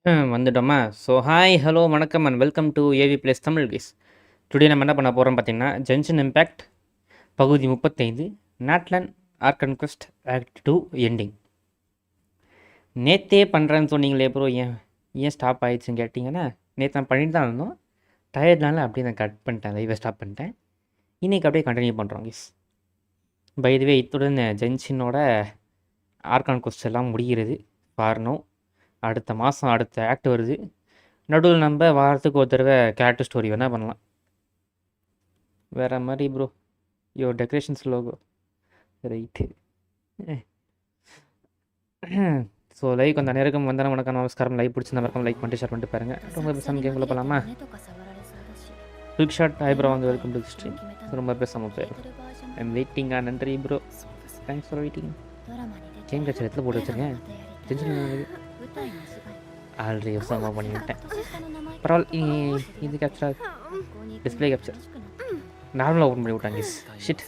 வந்துட்டோமா? So hi, hello, வணக்கம் and welcome to AV plays Tamil guys. Today நம்ம என்ன பண்ண போகிறோம் பார்த்தீங்கன்னா, ஜென்ஷன் இம்பேக்ட் பகுதி 35 Natlan archon quest act 2 ending. நேற்றே பண்ணுறேன்னு சொன்னீங்களே ப்ரோ, ஏன் ஸ்டாப் ஆயிடுச்சுன்னு கேட்டிங்கன்னா, நேற்று நான் பண்ணிட்டு தான் இருந்தோம். டயர்ட்னால அப்படியே நான் கட் பண்ணிட்டேன், லைவை ஸ்டாப் பண்ணிட்டேன். இன்றைக்கி அப்படியே கண்டினியூ பண்ணுறோம் கைஸ். பை தி வே, இத்துடன் ஜென்ஷனோட ஆர்கான் குவெஸ்ட் எல்லாம் முடிகிறது. பாருணும், அடுத்த மாதம் அடுத்த ஆக்ட் வருது. நடுவில் நம்ம வாரத்துக்கு ஒரு தடவை கேரக்டர் ஸ்டோரி வேணால் பண்ணலாம். வேறு மாதிரி bro, decorations logo right. So like அந்த நேரம் வந்தால் வணக்கம் நமஸ்காரம். லைக் பிடிச்சிருந்தா மறக்காம லைக் பண்ணிட்டு ஷேர் பண்ணிட்டு பாருங்கள். ரொம்ப பேசாமல் கேம்குள்ளே போகலாமா? குயிக் ஷாட் ஐப்ரோ வந்து வெல்கம் டு ஸ்ட்ரீம். ரொம்ப பேசாமல் போயிடும். ஐம் வெயிட்டிங்கா. நன்றி bro, thanks for waiting. Game கட்சி இடத்துல போட்டு வச்சுருக்கேன். டென்ஷன் ஆல்ரெடி யோசனை பண்ணிவிட்டேன். பரவாயில்ல, இது கேப்சர் டிஸ்பிளே கேப்சர் நார்மலாக ஓப்பன் பண்ணி விட்டாங்க. ஷிட்,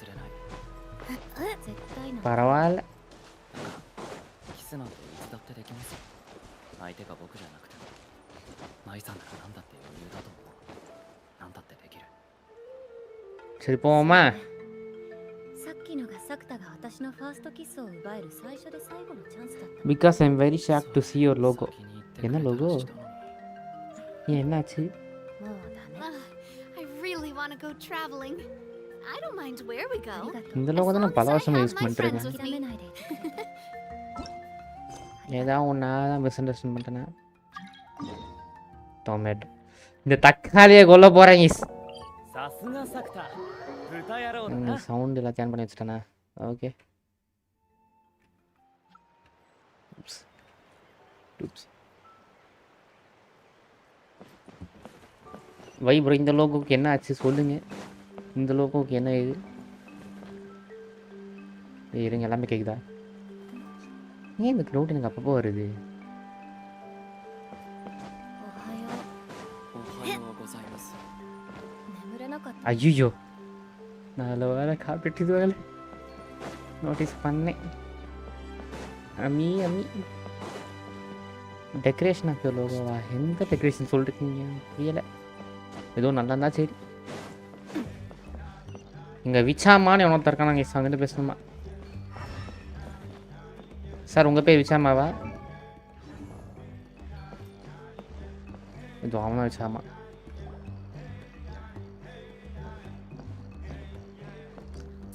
பரவாயில்ல. சரி போவோமா? Because I'm very shocked to see your logo. என்ன லோகோ? என்னாச்சு? I really want to go traveling. I don't mind where we go. இந்த லோகோ தான் நான் பல வருஷமா யூஸ் பண்ணிட்டு ஏதாவது ஒன்றா தான் மிஸ் அண்டர்ஸ்டாண்ட் பண்ணிட்டேன்னா. டொமேட்டோ, இந்த தக்காளியை கொல்ல போகிறேங்க. சவுண்ட் எல்லாம் தேன் பண்ணி வச்சுட்டேண்ணா. ஓகே, வை ப்ரோ, இந்த லோகோவுக்கு என்ன ஆச்சு சொல்லுங்கள். இந்த லோகோவுக்கு என்ன இது? இருங்க, எல்லாமே கேட்குதா? ஏன் இந்த க்ரௌட் எனக்கு அப்பப்போ வருது? ஐயோ, நான் வேலை காப்பிட்டு வேலை நோட்டீஸ் பண்ணேன். அம்மி டெக்கரேஷன் ஆஃப் லோகோவா? எந்த டெக்கரேஷன் சொல்லிருக்கீங்க? புரியலை. ஏதோ நல்லா இருந்தா சரி. இங்கே விச்சாமான்னு எவனோ தற்கானாங்க. அங்கிட்டு பேசணுமா சார்? உங்கள் பேர் விச்சாமாவா? இது அவனா விச்சாமா?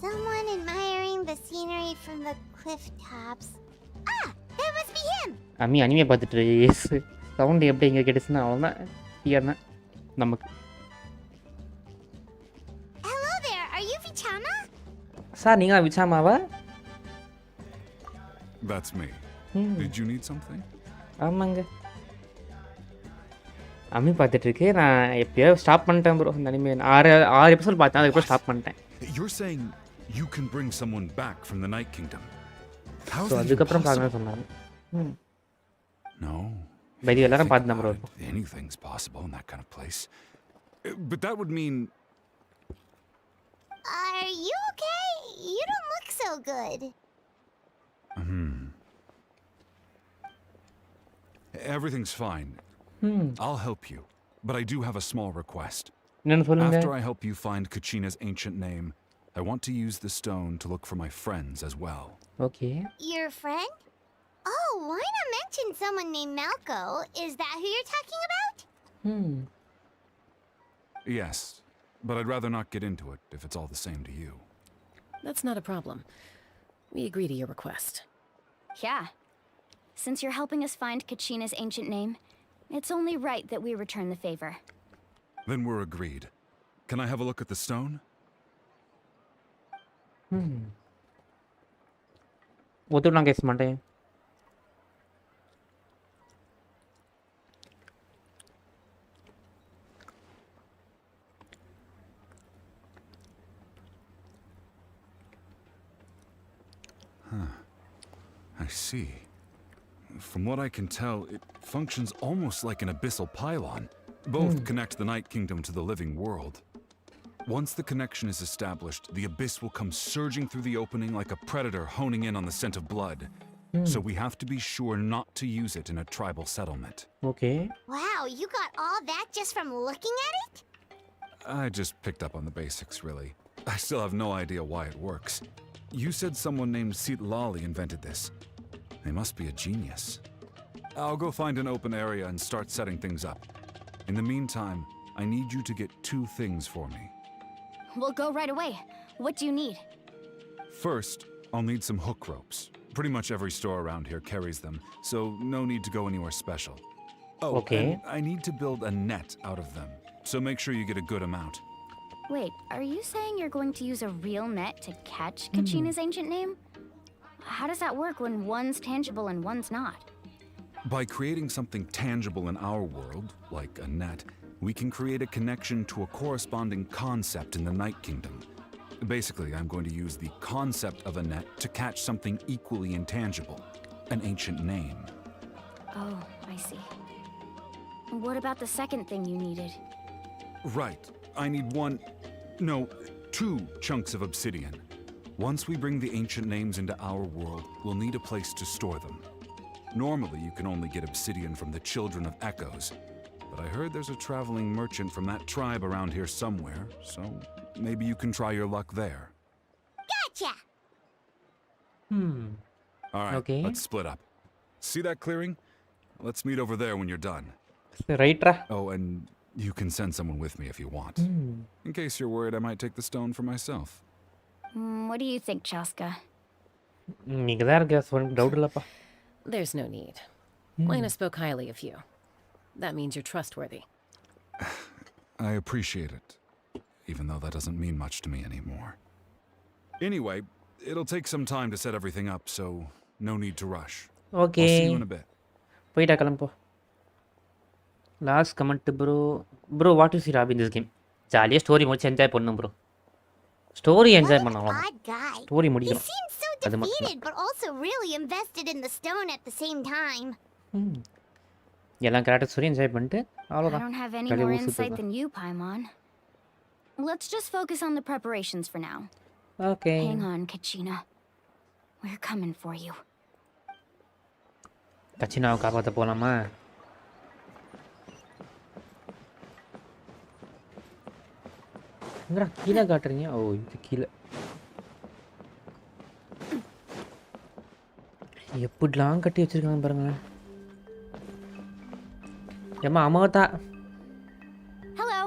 Someone admiring the scenery from the cliff tops. Ah, that must be him. அம்மி அனிமே பார்த்துட்டு சவுண்டு எப்படி இங்கே கேட்டுச்சுன்னா அவ்வளோதான். ஏன்னா நமக்கு. Hello there, are you Vichama? Sir நீங்கள் விச்சாமாவா? That's me. Did you need something? ஆமாங்க, அம்மி பார்த்துட்ருக்கு. நான் எப்பயோ ஸ்டாப் பண்ணிட்டேன் ப்ரோ. இந்த அனிமே ஆறு எபிசோட் பார்த்தேன், அதுக்கப்புறம் ஸ்டாப் பண்ணிட்டேன். You're saying you can bring someone back from the Night Kingdom? How is that அதுக்கப்புறம் possible? பார்க்கணும்னு சொன்னாங்க. No. பைதி எல்லாரும் பார்த்து தான் bro. Anything's possible in that kind of place. But that would mean... Are you okay? You don't look so good. Everything's fine. I'll help you. But I do have a small request. என்னன்னு சொல்லுங்க. After I help you find Kachina's ancient name, I want to use the stone to look for my friends as well. Okay. Your friend? Oh, why not mention someone named Malco? Is that who you're talking about? Yes, but I'd rather not get into it if it's all the same to you. That's not a problem. We agree to your request. Yeah. Since you're helping us find Kachina's ancient name, it's only right that we return the favor. Then we're agreed. Can I have a look at the stone? ஒத்துக்கலாம் கேஸ் மாட்டேன். I see. From what I can tell, it functions almost like an abyssal pylon. Both connect the Night Kingdom to the living world. Once the connection is established, the abyss will come surging through the opening like a predator honing in on the scent of blood. So we have to be sure not to use it in a tribal settlement. Okay Wow, you got all that just from looking at it? I just picked up on the basics, really. I still have no idea why it works. You said someone named Lali invented this. They must be a genius. I'll go find an open area and start setting things up. In the meantime, I need you to get 2 things for me. We'll go right away. What do you need? First, I'll need some hook ropes. Pretty much every store around here carries them, so no need to go anywhere special. Oh, Okay. and I need to build a net out of them, so make sure you get a good amount. Wait, are you saying you're going to use a real net to catch Kachina's ancient name? How does that work when one's tangible and one's not? By creating something tangible in our world, like a net, we can create a connection to a corresponding concept in the Night Kingdom. Basically, I'm going to use the concept of a net to catch something equally intangible, an ancient name. Oh, I see. What about the second thing you needed? Right. I need 2 chunks of obsidian. Once we bring the ancient names into our world, we'll need a place to store them. Normally, you can only get obsidian from the Children of Echoes, but I heard there's a traveling merchant from that tribe around here somewhere, so maybe you can try your luck there. Gotcha! All right, Okay. let's split up. See that clearing? Let's meet over there when you're done. ரைட்ரா Oh, and you can send someone with me if you want. In case you're worried I might take the stone for myself. What do you think, Chaska? நீங்கள் தான் இருக்க சொல்ல doubt இல்லைப்பா There's no need. Lena spoke highly of you. That means you're trustworthy. I appreciate it, even though that doesn't mean much to me anymore. Anyway, it'll take some time to set everything up, so no need to rush. Okay I'll see you in a bit. போயிட்டா கிளம்போ last comment bro what is you hobby in this game ஜாலியாக story முடிச்சு enjoy பண்ணும் bro story enjoy What an பண்ணலாம் odd guy. Story He முடிக்கணும் seems so அது மட்டும் defeated, but also really invested in the stone at the same time. எல்லா character story enjoy பண்ணிட்டு I அவ்வளோதான் don't have any Kali more usu insight pega. than you, Paimon. Let's just focus on the preparations for now. Okay Hang on, Kachina. We're coming for you. கச்சினாவை காப்பாற்ற போகலாமா எங்கடா கீழே காட்டுறீங்க ஓ இது கீழே எப்படிலாம் கட்டி வச்சிருக்காங்க பாருங்களேன் ஏம்மா அம்மாவத்தா Hello.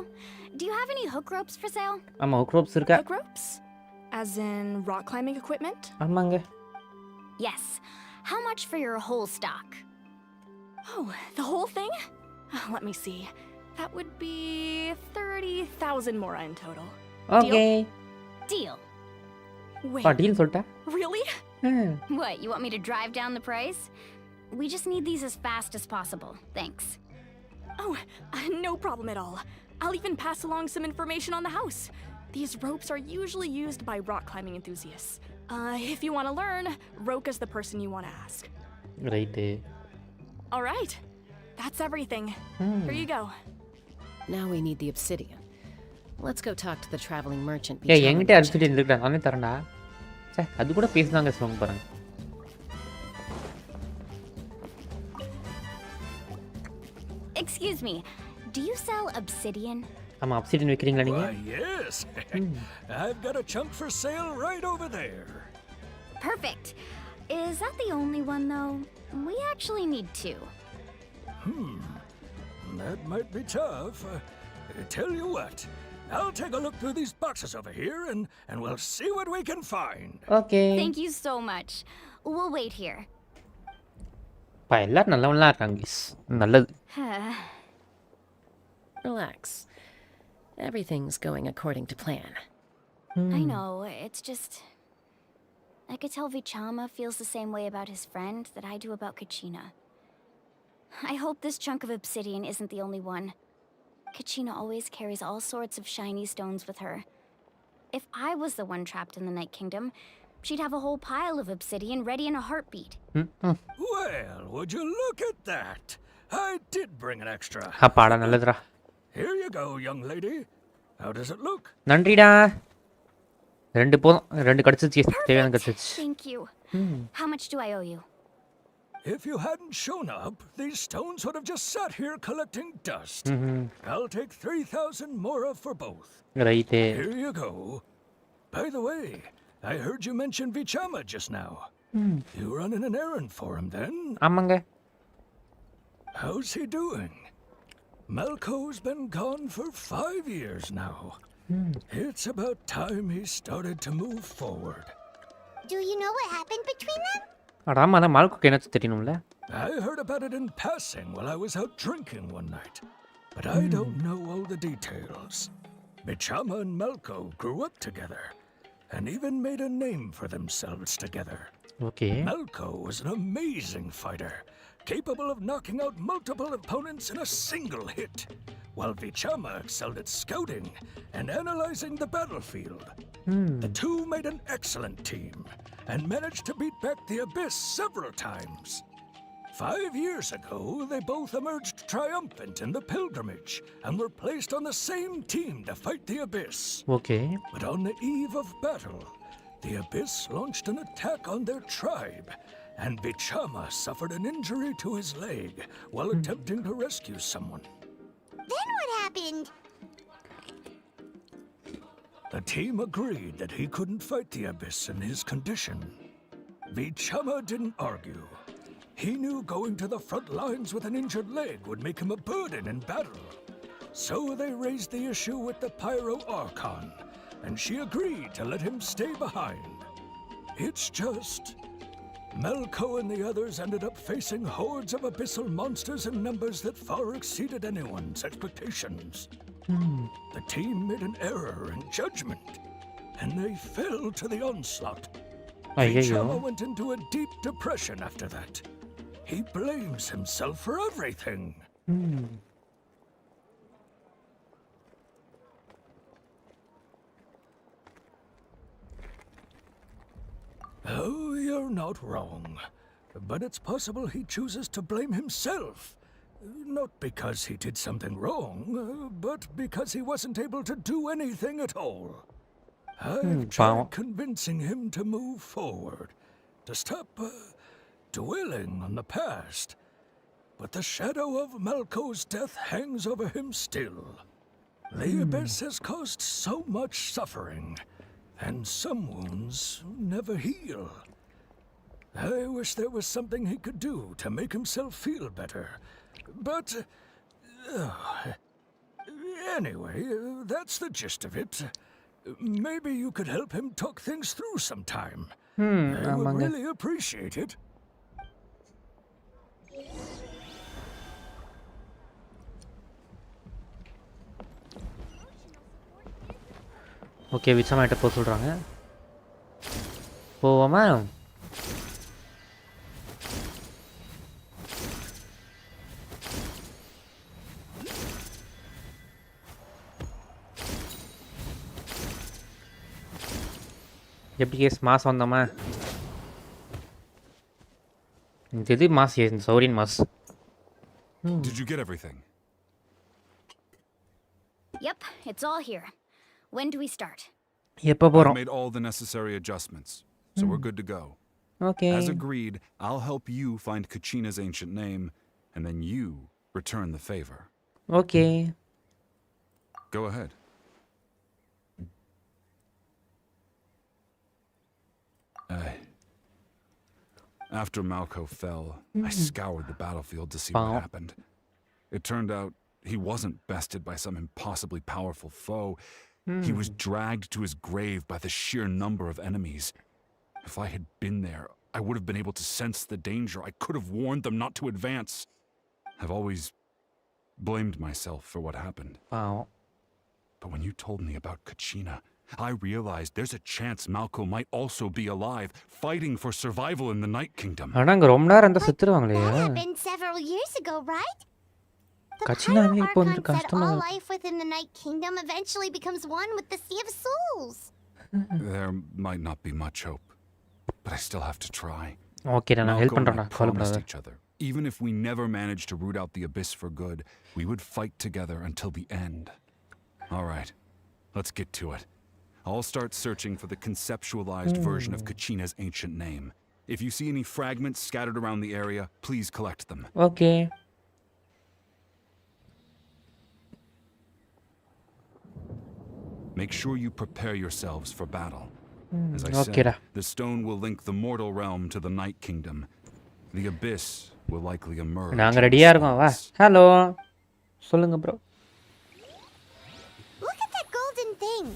Do you have any hook ropes for sale? ஆமாம் ஹுக்ரோப்ஸ் இருக்கா Hook ropes? As in rock climbing equipment? ஆமாங்க Yes. How much for your whole stock? Oh, the whole thing? Let me see. That would be 30,000 mora in total. Okay Deal. Wait, deal சொல்லிட்டா really? What, you want me to drive down the price? We just need these as fast as possible. Thanks. Oh, no problem at all. I'll even pass along some information on the house. These ropes are usually used by rock climbing enthusiasts. If you want to learn, Roka's the person you want to ask. Right All right, that's everything. Here you go. Now we need the obsidian. Let's go talk to the traveling merchant. ஏய் Bichama என்கிட்ட merchant. அடிச்சுட்டு இருந்துக்கிட்டா நானே தரேன்டா சே அது கூட பேசுனாங்க சொல்லுங்க பாருங்க Excuse me. Do you sell obsidian? ஆமாம் அப்சிடன் வைக்கிறீங்களா Why, நீங்கள் yes. I've got a chunk for sale right over there. Perfect. Is that the only one, though? We actually need 2. That might be tough. Tell you what, I'll take a look through these boxes over here and we'll see what we can find. Okay Thank you so much. We'll wait here. இப்போ எல்லோரும் நல்லவன்லாம் இருக்காங்க guys. நல்லது Relax. Everything's going according to plan. I know, it's just... I could tell Vichama feels the same way about his friend that I do about Kachina. I hope this chunk of obsidian isn't the only one. Kachina always carries all sorts of shiny stones with her. If I was the one trapped in the Night Kingdom, she'd have a whole pile of obsidian ready in a heartbeat. Well, would you look at that? I did bring an extra. அப்பாடா நல்லதுடா Here you go, young lady. How does it look? நன்றிடா 2 போதும் 2 கிடச்சிச்சு தேவையான கிடச்சிச்சு Thank you. How much do I owe you? If you hadn't shown up, these stones would have just sat here collecting dust. I'll take 3,000 mora for both. Right. Here you go. By the way, I heard you mention Vichama just now. You running an errand for him then? ஆமாங்க. How's he doing? Malco's been gone for 5 years now. It's about time he started to move forward. Do you know what happened between them? அட ஆமாண்ணா, மால்கோக்கு என்ன தெரியணும்ல? I heard about it in passing while I was out drinking one night, but I don't know all the details. Bichama and Malco grew up together and even made a name for themselves together. Okay. Malco was an amazing fighter, capable of knocking out multiple opponents in a single hit, while Vichama excelled at scouting and analyzing the battlefield. The two made an excellent team and managed to beat back the Abyss several times. 5 years ago, they both emerged triumphant in the pilgrimage and were placed on the same team to fight the Abyss. Okay. But on the eve of battle, the Abyss launched an attack on their tribe, and Bichama suffered an injury to his leg while attempting to rescue someone. Then what happened? The team agreed that he couldn't fight the Abyss in his condition. Bichama didn't argue. He knew going to the front lines with an injured leg would make him a burden in battle. So they raised the issue with the Pyro Archon, and she agreed to let him stay behind. It's just Malco and the others ended up facing hordes of abyssal monsters in numbers that far exceeded anyone's expectations. The team made an error in judgment, and they fell to the onslaught. ஐயையோ. Vichama went into a deep depression after that. He blames himself for everything. Oh, you're not wrong. But it's possible he chooses to blame himself. Not because he did something wrong, but because he wasn't able to do anything at all. I've tried convincing him to move forward, to stop dwelling on the past. But the shadow of Malco's death hangs over him still. The Abyss has caused so much suffering, and some wounds never heal. I wish there was something he could do to make himself feel better. But anyway, that's the gist of it. Maybe you could help him talk things through sometime. I would really appreciate it. Okay, விச்சமாயிட்ட போக சொல்கிறாங்க. போவோமா? எப்படி guys mass வந்தோமா? இது mass, சௌரியன் mass. Did you get everything? Yep, it's all here. When do we start? எப்போ I've போகிறோம்? made all the necessary adjustments, so we're good to go. Okay. As agreed, I'll help you find Kachina's ancient name, and then you return the favor. Okay. Go ahead. After Malco fell, I scoured the battlefield to see what happened. It turned out he wasn't bested by some impossibly powerful foe. He was dragged to his grave by the sheer number of enemies. If I had been there, I would have been able to sense the danger. I could have warned them not to advance. I've always blamed myself for what happened. பாவம். But when you told me about Kachina, I realized there's a chance Malco might also be alive, fighting for survival in the Night Kingdom. ஆனால் அங்கே ரொம்ப நேரம் இருந்தால் செத்துருவாங்களே. That happened several years ago, right? The Kachina Pyro இப்போ வந்து Archon said கஷ்டமா all இருக்கு. life within the Night Kingdom eventually becomes one with the Sea of Souls. There might not be much hope, but I still have to try. Okay, நான் help Malco and I பண்ணுறேன்டா, promised கவலைப்படாத. each other, even if we never managed to root out the Abyss for good, we would fight together until the end. All right, let's get to it. I'll start searching for the conceptualized version of Kachina's ancient name. If you see any fragments scattered around the area, please collect them. Okay. Make sure you prepare yourselves for battle. As I Okay said, da. the stone will link the mortal realm to the Night Kingdom. The abyss will likely emerge. நாங்க in ரெடியா இருக்கோம் வா. response. Hello. சொல்லுங்க bro. Look at that golden thing.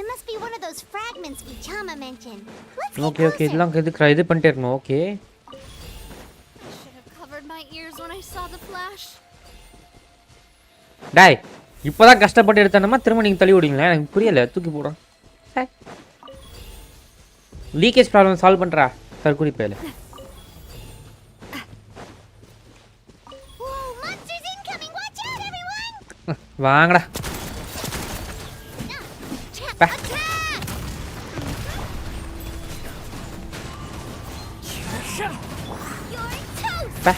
It must be one of those fragments Vichama mentioned. Let's get okay closer. இதெல்லாம் இது பண்ணிட்டே இருக்கணும். Okay. I should have covered my ears when I saw the flash. டேய் இப்போதான் கஷ்டப்பட்டு எடுத்தனமா திரும்ப நீங்க தள்ளி விடுங்களா? எனக்கு புரியல. தூக்கி போடுறோம். லீக்கேஜ் ப்ராப்ளம் சால்வ் பண்றா. தற்குறி பேல. Whoa, monsters incoming. Watch out, everyone. வாங்கடா. Attack! Attack! You're toast. பா.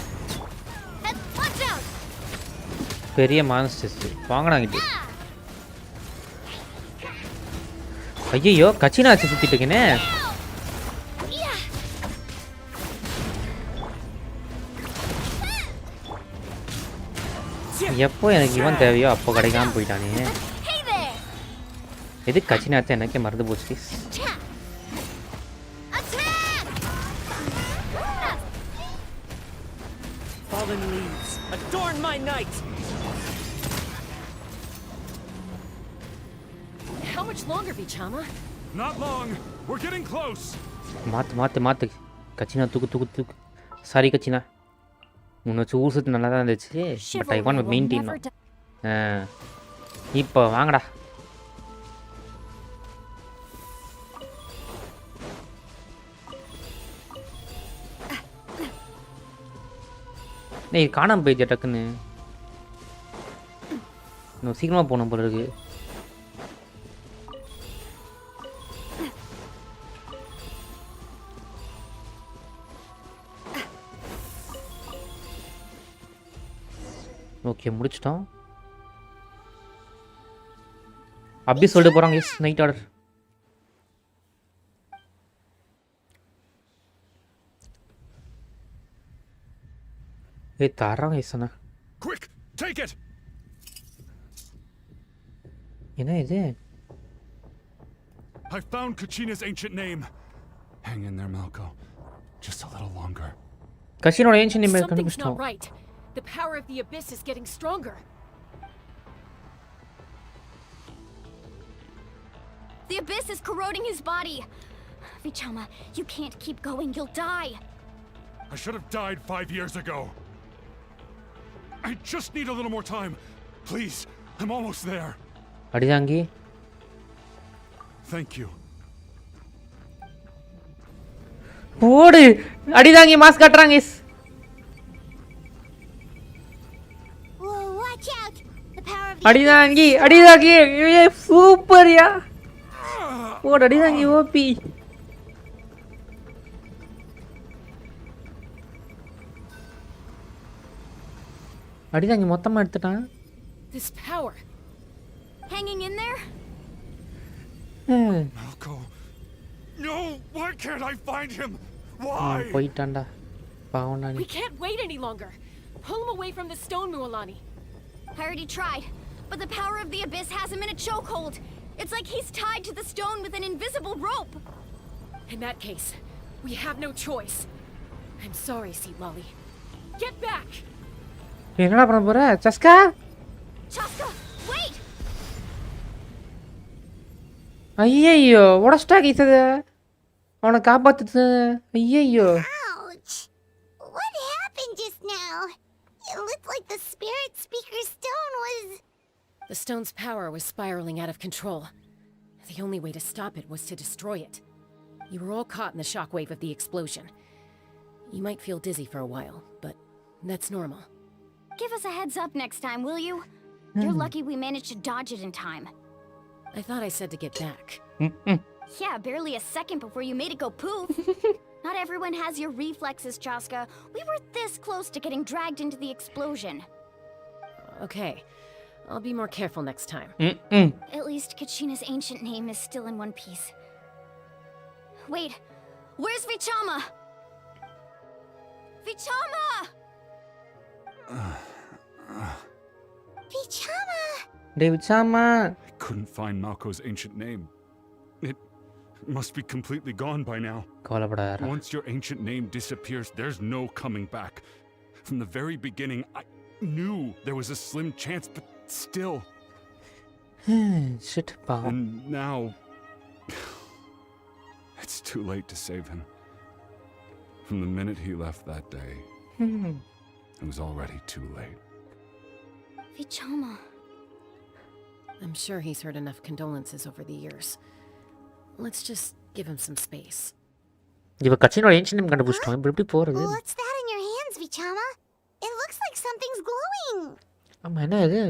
And watch out. பெரிய மான்ஸ்டர்ஸ். வாங்கடா இங்க. ஐயோ கச்சினா ஆச்சு சுத்திட்டு இருக்கேனே. Yeah. எப்போ எனக்கு இவன் தேவையோ அப்போ கிடைக்காம போயிட்டானே. Hey there. எது கச்சினா ஆச்சு எனக்கே மறந்து போச்சு. Attack! Attack! Fallen leaves, adorn my night! How much longer, Vichama? Not long. We're getting close. மாத்து கச்சினா தூக்கு. சாரி கச்சினா. உன்னை வச்சு ஊசுறது நல்லா தான் இருந்துச்சு. But I want maintain. இப்போ வாங்கடா. டேய் காணாம போயிடுச்சு டக்குன்னு. இன்னும் சீக்கிரமா போகணும் போல இருக்கு. ஓகே முடிச்சிட்டோம். அப்படி சொல்லிட்டு போகிறாங்க எஸ் நைட் ஆர்டர். ஏய் தராங்க எஸ் அண்ணா. Quick, take it. என்ன இது? I found Kachina's ancient name. Hang in there, Malco. Just a little longer. கஷினோட ஏன்ஷியன் நேம் Something's not கண்டுபிடிச்சிட்டோம். right. The power of the abyss is getting stronger. The abyss is corroding his body. Vichama, you can't keep going. You'll die. I should have died 5 years ago. I just need a little more time. Please, I'm almost there. அடிதாங்கி. Thank you. போடு அடிதாங்கி mask காட்டுறாங்க yes. Whoa, watch out. The power of the அடிதாங்கி ஏ சூப்பர்யா. போடு அடிதாங்கி OP. அடிதாங்கி மொத்தமா எடுத்துட்டான். This power. Hanging in there? Malco. No, why can't I find him? Why? போயிட்டான்டா. பாவம்டா நீ. We can't wait any longer. Pull him away from the stone, Mualani. I already tried, but the power of the abyss has him in a chokehold. It's like he's tied to the stone with an invisible rope. In that case, we have no choice. I'm sorry, Sea Lolly. Get back! என்னடா பண்ண போற? சஸ்கா? Chaska, wait! ஐயையோ உடச்சிட்டா கீசது. அவனை காப்பாத்துது. ஐயையோ. Ouch! What happened just now? It looked like the spirit speaker's stone was... The stone's power was spiraling out of control. The only way to stop it was to destroy it. You were all caught in the shockwave of the explosion. You might feel dizzy for a while, but that's normal. Give us a heads up next time, will you? You're lucky we managed to dodge it in time. I thought I said to get back. Yeah, barely a second before you made it go poof. Not everyone has your reflexes, Chaska. We were this close to getting dragged into the explosion. Okay, I'll be more careful next time. At least Kachina's ancient name is still in one piece. Wait, where's Vichama? Vichama! Vichama! டேய் விச்சாமா. I couldn't find Malko's ancient name. It must be completely gone by now. கவலைப்படாதடா. Once your ancient name disappears, there's no coming back. From the very beginning, I knew there was a slim chance, but still. Shit பாவம். And now, it's too late to save him. From the minute he left that day, it was already too late. Vichama. I'm sure he's heard enough condolences over the years. Let's just give him some space. இவ கச்சினோட ancient name கண்டுபிடிச்சிட்டோம். இப்போ எப்படி போறது? What's that in your hands, Vichama? It looks like something's glowing. ஆமா என்ன இது?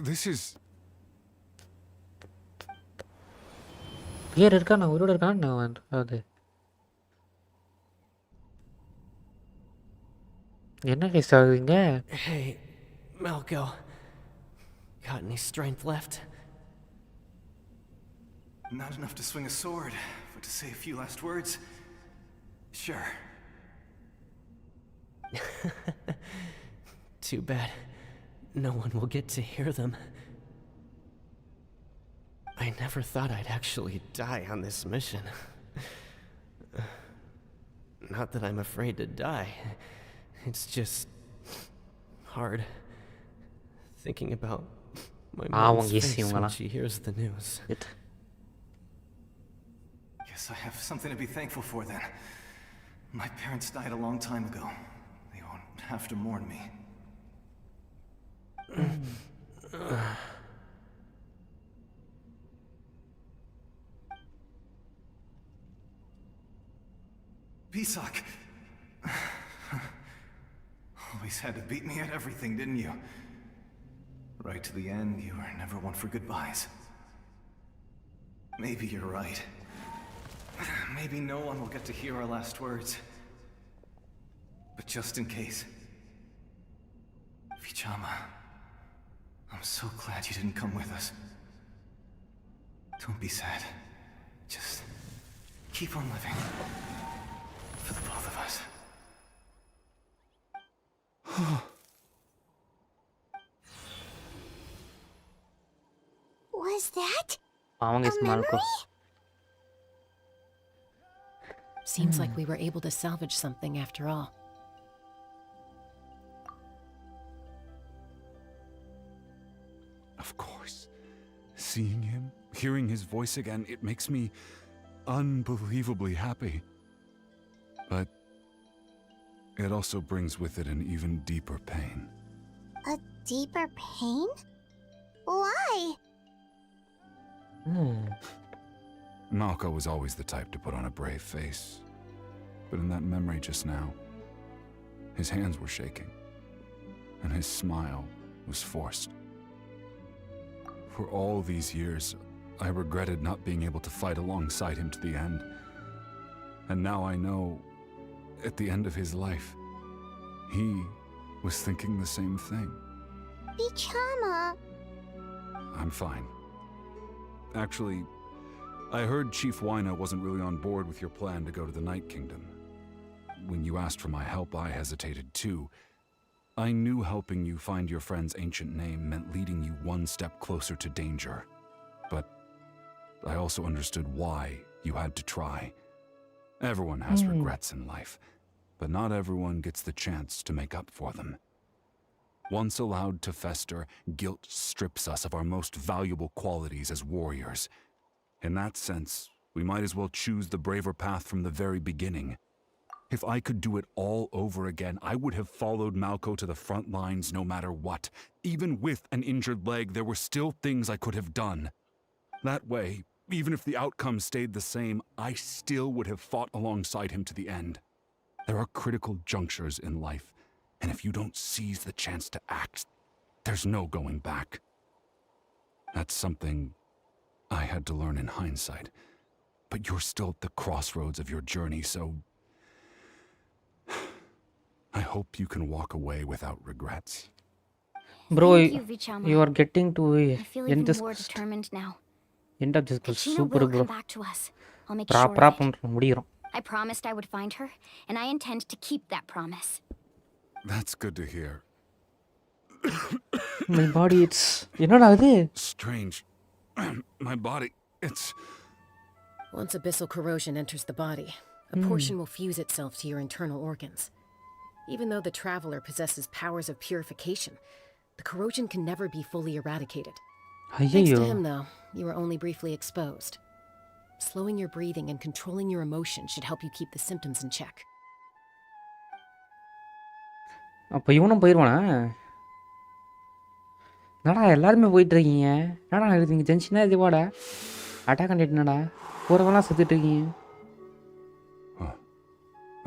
This is... பேர் இருக்கா? நான் உயிரோட இருக்கான்னு நான் அது என்ன கேஸ் ஆகுதுங்க? Hey, Malko. Got any strength left? Not enough to swing a sword, but to say a few last words? Sure. Too bad. No one will get to hear them. I never thought I'd actually die on this mission. Not that I'm afraid to die. It's just hard thinking about my mom's face when she hears the news. Guess I have something to be thankful for then. My parents died a long time ago. They won't have to mourn me. Pisak! Always had to beat me at everything, didn't you? Right to the end, you were never one for goodbyes. Maybe you're right. Maybe no one will get to hear our last words. But just in case... Vichama, I'm so glad you didn't come with us. Don't be sad. Just keep on living. For the both of us. Was that பாவம் a guys Malco. memory? Seems like we were able to salvage something after all. Of course. Seeing him, hearing his voice again, it makes me unbelievably happy. But it also brings with it an even deeper pain. A deeper pain? Why? Malko was always the type to put on a brave face. But in that memory just now, his hands were shaking, and his smile was forced. For all these years, I regretted not being able to fight alongside him to the end. And now I know, at the end of his life, he was thinking the same thing. Vichama. I'm fine. Actually, I heard Chief Wyna wasn't really on board with your plan to go to the Night Kingdom. When you asked for my help, I hesitated too. I knew helping you find your friend's ancient name meant leading you one step closer to danger. But I also understood why you had to try. Everyone has regrets in life, but not everyone gets the chance to make up for them. Once allowed to fester, guilt strips us of our most valuable qualities as warriors. In that sense, we might as well choose the braver path from the very beginning. If I could do it all over again, I would have followed Malko to the front lines no matter what. Even with an injured leg, there were still things I could have done. That way, even if the outcome stayed the same, I still would have fought alongside him to the end. There are critical junctures in life, and if you don't seize the chance to act, there's no going back. That's something I had to learn in hindsight. But you're still at the crossroads of your journey, so I hope you can walk away without regrets. Bro, Thank you, Vichama. you are getting to I feel even end this more determined now. end of this quest. Kachina Super will bro. come back to us. I'll make sure ப்ராப்பரா of it. பண்றோம் முடிகிறோம். I promised I would find her, and I intend to keep that promise. That's good to hear. My body, it's என்னடா இது? Strange. My body, it's... Once abyssal corrosion enters the body, a portion will fuse itself to your internal organs. Even though the Traveler possesses powers of purification, the corrosion can never be fully eradicated. Thanks to ஐயோ. him, though, you were only briefly exposed. Slowing your breathing and controlling your emotions should help you keep the symptoms in check. அப்போ இவனும் போயிடுவானா? என்னடா எல்லாருமே போயிட்டு இருக்கீங்க? என்னடா இருக்கீங்க? ஜென்ஷனா இதுவாடா? Attack பண்ணிட்டுனடா? போறவெல்லாம் செத்துட்டு இருக்கீங்க.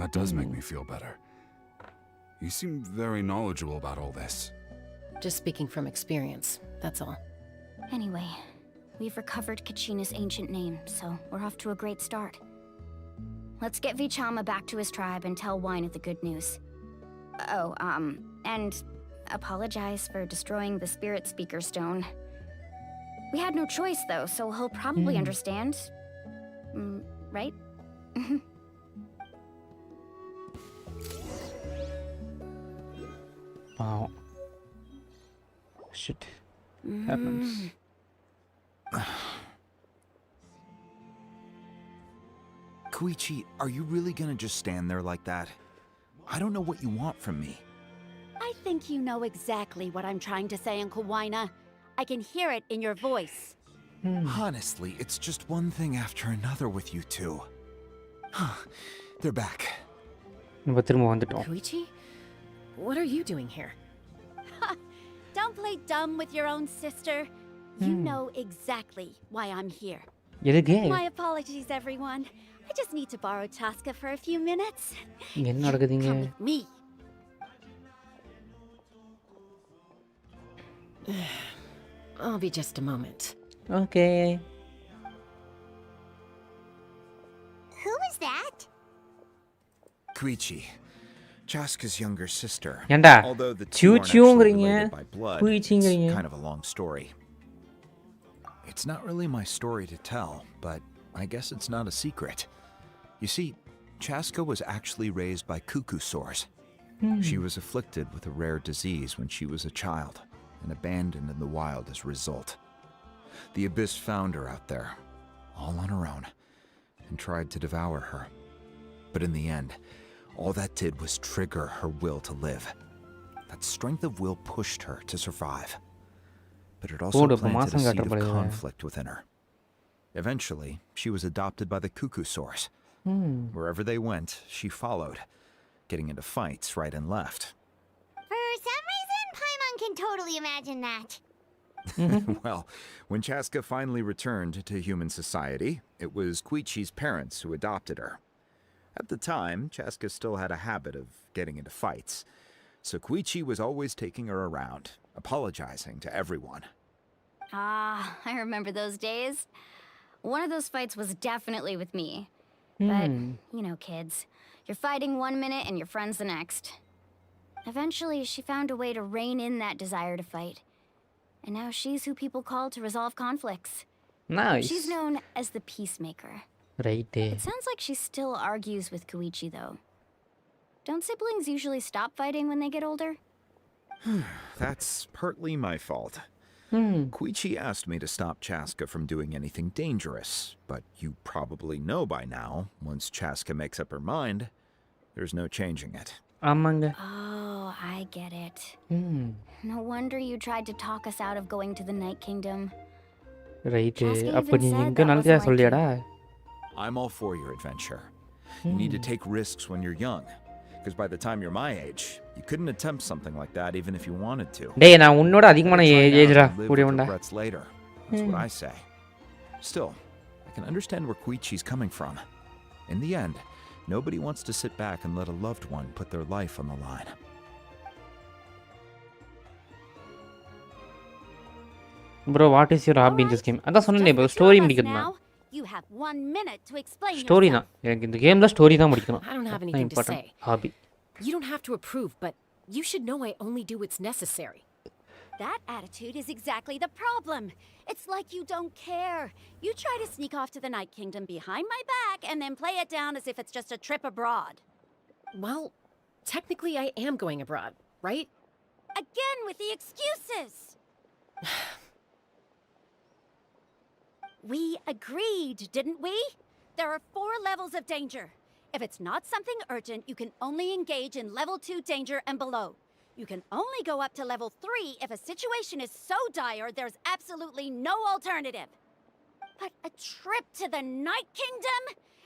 That does make me feel better. You seem very knowledgeable about all this. Just speaking from experience, that's all. Anyway, we've recovered Kachina's ancient name, so we're off to a great start. Let's get Vichama back to his tribe and tell Wyneth the good news. Oh, and apologize for destroying the Spirit Speaker Stone. We had no choice, though, so he'll probably understand. Right? Wow. Shit. Happens. Koichi, are you really gonna just stand there like that? I don't know what you want from me. I think you know exactly what I'm trying to say, Uncle Wyna. I can hear it in your voice. Honestly, it's just one thing after another with you two. They're back. நம்ம திரும்ப வந்துட்டோம். Koichi? What are you doing here? Don't play dumb with your own sister. You know exactly why I'm here. எதுக்கு? My apologies, everyone. I just need to borrow Chaska for a few minutes. என்ன நடக்குதுங்க? Come with me. I'll be just a moment. Okay. Who was that? Koichi, Chaska's younger sister. ஏண்டா? Although the two aren't actually சூச்சியோங்கறீங்க. related by blood, குயிச்சிங்கறீங்க. it's kind of a long story. It's not really my story to tell, but I guess it's not a secret. You see, Chaska was actually raised by cuckoo sores. She was afflicted with a rare disease when she was a child and abandoned in the wild as a result. The Abyss found her out there, all on her own, and tried to devour her. But in the end, all that did was trigger her will to live. That strength of will pushed her to survive. But it also planted a seed of conflict within her. Eventually, she was adopted by the cuckoo sores. Wherever they went, she followed, getting into fights right and left. For some reason, Paimon can totally imagine that. Well, when Chaska finally returned to human society, it was Koichi's parents who adopted her. At the time, Chaska still had a habit of getting into fights, so Koichi was always taking her around, apologizing to everyone. I remember those days. One of those fights was definitely with me. But, you know, kids. You're fighting one minute and your friend's the next. Eventually, she found a way to rein in that desire to fight. And now she's who people call to resolve conflicts. Nice. She's known as the Peacemaker. Right. It sounds like she still argues with Koichi, though. Don't siblings usually stop fighting when they get older? That's partly my fault. Koichi asked me to stop Chaska from doing anything dangerous, but you probably know by now, once Chaska makes up her mind, there's no changing it. ஆமாங்க. Oh, I get it. No wonder you tried to talk us out of going to the Night Kingdom. Right. Chaska அப்ப even நீ said எங்க that நல்லதா wasn't like சொல்லியாடா? I'm all for your adventure. You need to take risks when you're young, because by the time you're my age, you couldn't attempt something like that even if you wanted to. டேய் நான் உன்னோட அதிகமான Try now ஏஜ்டா and live with கூடியவன்டா. regrets later. That's what I say. Still, I can understand where Koichi's coming from. In the end, nobody wants to sit back and let a loved one put their life on the line. Bro, what is your hobby in this game? அதான் சொன்னேனே bro, story முடிக்கணும். Now, you have 1 minute to explain story yourself. தான். எனக்கு இந்த கேம்ல story தான் முடிக்கணும். I don't have That's anything to important say. hobby. You don't have to approve, but you should know I only do what's necessary. That attitude is exactly the problem. It's like you don't care. You try to sneak off to the Night Kingdom behind my back and then play it down as if it's just a trip abroad. Well, technically I am going abroad, right? Again with the excuses! We agreed, didn't we? There are 4 levels of danger. If it's not something urgent, you can only engage in level 2 danger and below. You can only go up to level 3 if a situation is so dire there's absolutely no alternative. But a trip to the Night Kingdom?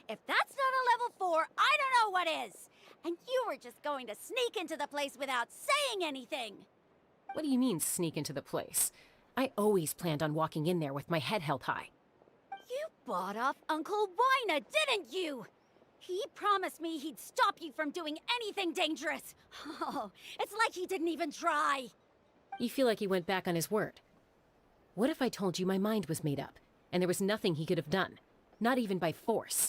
If that's not a level 4, I don't know what is! And you were just going to sneak into the place without saying anything! What do you mean, sneak into the place? I always planned on walking in there with my head held high. You bought off Uncle Wina, didn't you? He promised me he'd stop you from doing anything dangerous. Oh, it's like he didn't even try. You feel like he went back on his word. What if I told you my mind was made up, and there was nothing he could have done? Not even by force.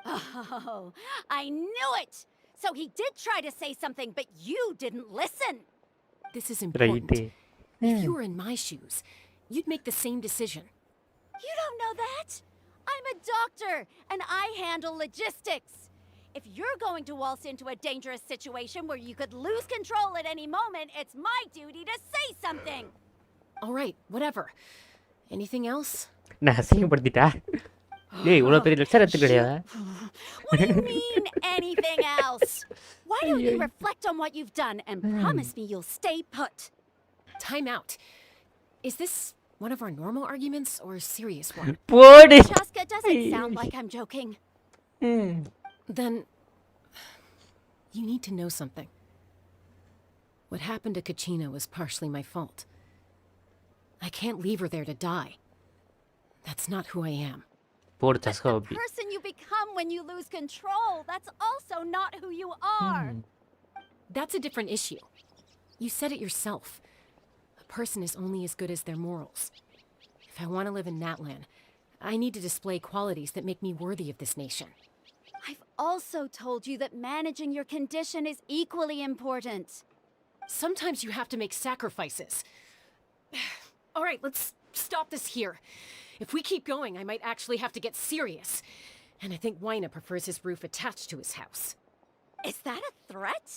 Oh, I knew it! So he did try to say something, but you didn't listen. This is important. Right. If you were in my shoes, you'd make the same decision. You don't know that? I'm a doctor, and I handle logistics. If you're going to waltz into a dangerous situation where you could lose control at any moment, it's my duty to say something. All right, whatever. Anything else? நான் அசிங்கப்படுத்திட்டா டேய் இவ்வளோ பெரிய lecture எடுத்து கிடையாதா What do you mean, anything else? Why don't you reflect on what you've done and promise me you'll stay put? Timeout. Is this one of our normal arguments or a serious one? போடு Chaska doesn't sound like I'm joking. Then you need to know something. What happened to Kachina was partially my fault. I can't leave her there to die. That's not who I am. போடு But சஸ்கா the person you become when you lose control, that's also not who you are. That's a different issue. You said it yourself. A person is only as good as their morals. If I want to live in Natlan, I need to display qualities that make me worthy of this nation. I've also told you that managing your condition is equally important. Sometimes you have to make sacrifices. All right, let's stop this here. If we keep going, I might actually have to get serious. And I think Wina prefers his roof attached to his house. Is that a threat?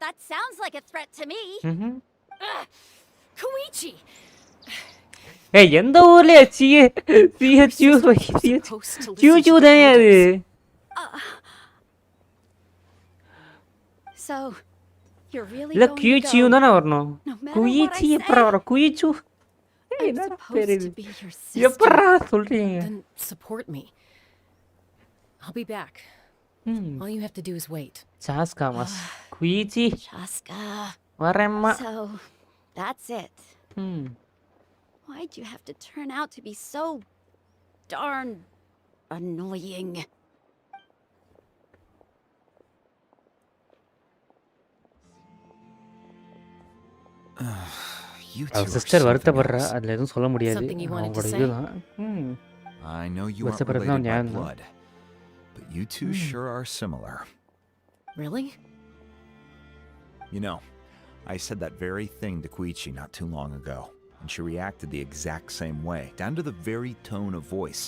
That sounds like a threat to me. Koichi! ஏய் எந்த ஊர்ல சிஹெச்யூ சிஹெச்யூ தான் அது So, you're really இல்ல going to கியூச்சியூ go? தானே வரணும் No matter what I குயிச்சி say? எப்பரா வரும் குயிச்சு I'm என்னடா பேர் supposed இது to be your எப்பரா sister. சொல்றீங்க Then support me. I'll be back. All you have to do is wait. Chaska mass குயிச்சி Chaska. வரேம்மா So, that's it. Why'd you have to turn out to be so darn annoying? You two அவ are sister something வருத்தப்படுறா else. அதுல எதுவும் சொல்ல முடியாது Something you wanted to அவங்களோட say? இதுதான் I know you What's aren't the related by pronoun? blood, but you two sure are similar. Really? You know, I said that very thing to Koichi not too long ago, and she reacted the exact same way, down to the very tone of voice.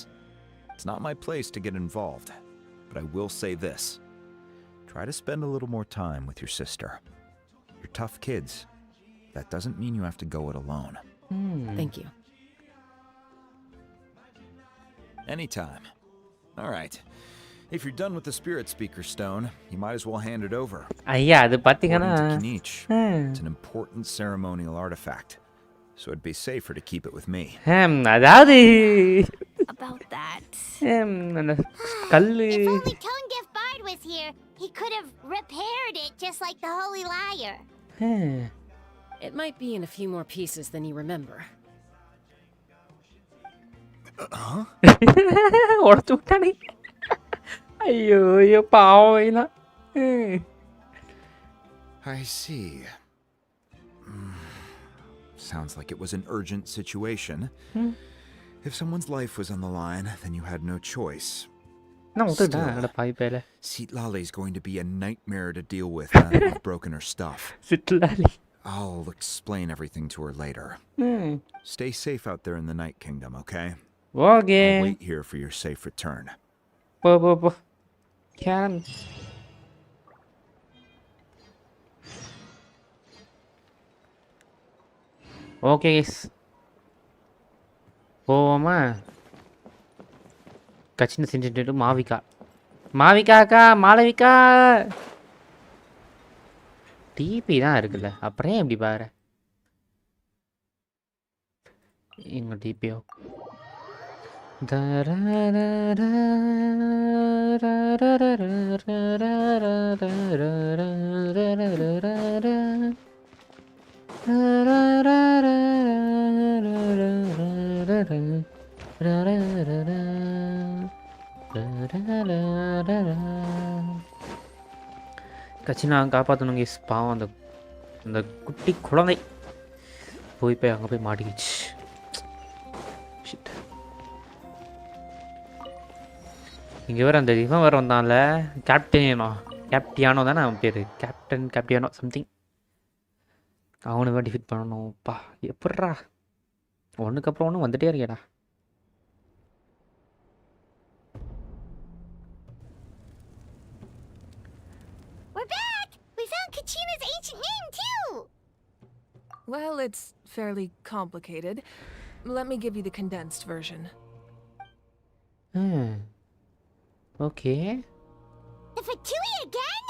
It's not my place to get involved, but I will say this. Try to spend a little more time with your sister. You're tough kids. That doesn't mean you have to go it alone. Thank you. Anytime. All right. If you're done with the spirit speaker stone, you might as well hand it over. ஐயா அது பாத்தீங்கன்னா According to Kinich, it's an important ceremonial artifact, so it'd be safer to keep it with me. அதாவது About that. அந்த கல்லு If only Tonegif Bard was here, he could have repaired it just like the Holy Liar. It might be in a few more pieces than you remember. உடச்சு விட்டானே ஐயோ ஐயோ பாவம் எல்லாம் I see. Sounds like it was an urgent situation. If someone's life was on the line, then you had no choice. நான் விட்டுட்டேன் என்னோட பாய் பேல Seat Lale's going to be a nightmare to deal with now that we've broken her stuff. சிட்லாலி I'll explain everything to her later. Stay safe out there in the Night Kingdom, okay? Okay. I'll wait here for your safe return. போ can okay guys போவோமா கச்சின செஞ்சுட்டு மாவிகா அக்கா Malavika DP தான் இருக்குல்ல அப்புறம் ஏன் இப்படி பாரு எங்க டிபியோ கச்சினா காப்பாற்றணுங்க பாவம் அந்த அந்த குட்டி குழந்தை போய் அங்கே போய் மாட்டிக்கிச்சு இங்கே வேறு அந்த இவன் வேறு வந்தான்ல கேப்டியானோ தானே அவன் பேர் கேப்டியானோ சம்திங் அவனை வேறு டிஃபிட் பண்ணணும்ப்பா எப்பட்றா ஒன்றுக்கு அப்புறம் ஒன்று வந்துட்டே இருக்கேடா We're back! We found Kachina's ancient name, too! Well, it's fairly complicated. Let me give you the condensed version. Okay. The Fatui again?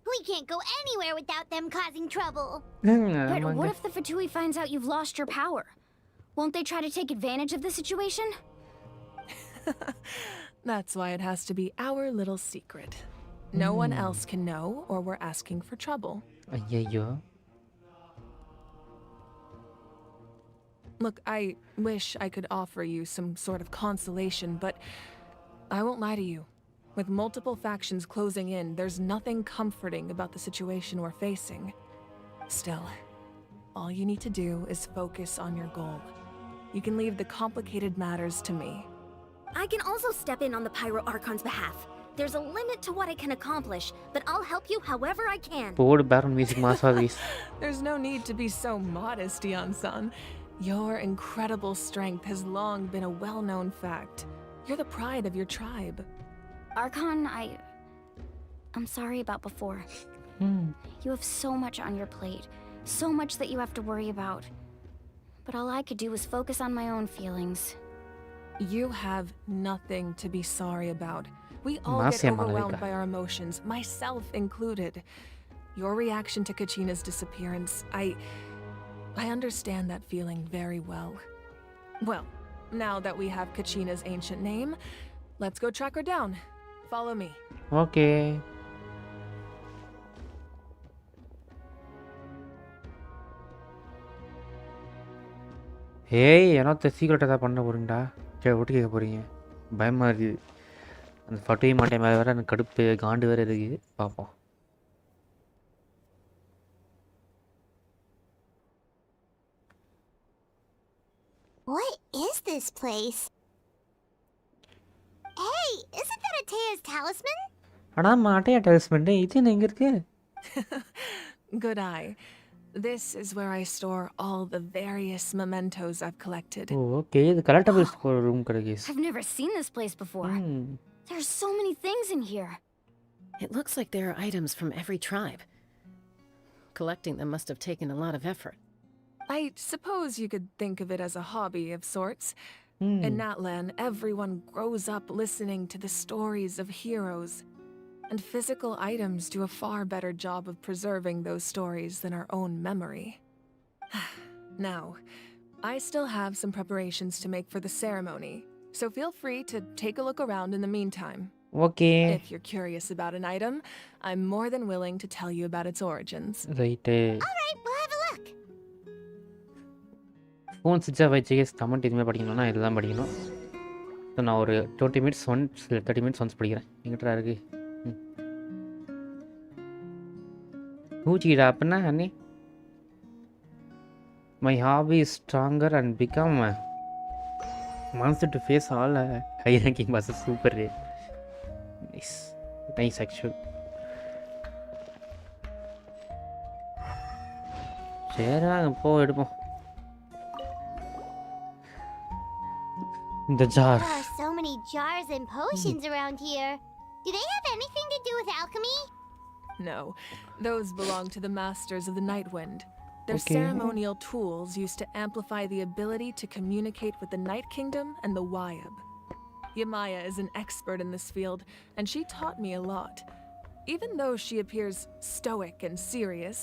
We can't go anywhere without them causing trouble. But what if the Fatui finds out you've lost your power? Won't they try to take advantage of the situation? That's why it has to be our little secret. No one else can know, or we're asking for trouble. ஐயோ Look, I wish I could offer you some sort of consolation, but I won't lie to you. With multiple factions closing in, there's nothing comforting about the situation we're facing. Still, all you need to do is focus on your goal. You can leave the complicated matters to me. I can also step in on the Pyro Archon's behalf. There's a limit to what I can accomplish, but I'll help you however I can. போடு பேரன் music மாசாவிஸ் There's no need to be so modest, Yan-san. Your incredible strength has long been a well-known fact. You're the pride of your tribe. Archon, I'm sorry about before. You have so much on your plate, so much that you have to worry about. But all I could do was focus on my own feelings. You have nothing to be sorry about. We all get overwhelmed by our emotions, myself included. Your reaction to Kachina's disappearance, I understand that feeling very well. Well, now that we have Kachina's ancient name, let's go track her down. Follow me. Okay. ஏய் என்னத்த சீக்கிரட்டாக தான் பண்ண போறீங்கடா விட்டு கேட்க போகிறீங்க பயமாக இருக்குது அந்த ஃபட்டுவே மாட்டேன் மேலே வேறு எனக்கு கடுப்பு காண்டு வேறு இருக்குது பார்ப்போம் What is this place? Hey, isn't that Atea's talisman? ஆனால் மாட்டையா டெலிஸ்மெண்ட் இது என்ன எங்கே இருக்கு Good eye. This is where I store all the various mementos I've collected. O okay இது கலெக்டபிள்ஸ் ரூம் கிடைக்கு I've never seen this place before. There's so many things in here. It looks like there are items from every tribe. Collecting them must have taken a lot of effort. I suppose you could think of it as a hobby of sorts. In Natlan, everyone grows up listening to the stories of heroes. And physical items do a far better job of preserving those stories than our own memory. Now, I still have some preparations to make for the ceremony, so feel free to take a look around in the meantime. Okay. If you're curious about an item, I'm more than willing to tell you about its origins. Right. Alright, we'll have a look. Phone சுவிட்ச் of ஆயிடுச்சு case comment எதுவுமே படிக்கணும்னா இதுதான் படிக்கணும் so நான் ஒரு 20 minutes once 30 minutes once படிக்கிறேன் எங்கிட்ட இருக்குது ஊச்சிக்கிடா அப்படின்னா அண்ணே my hobby is stronger and become மனசு to face all high ranking boss super nice nice actual சரி வாங்க போ எடுப்போம். The jar. There are so many jars and potions around here. Do they have anything to do with alchemy? No, those belong to the masters of the Night Wind. They're Okay. ceremonial tools used to amplify the ability to communicate with the Night Kingdom and the Wyab. Yamaya is an expert in this field, and she taught me a lot. Even though she appears stoic and serious,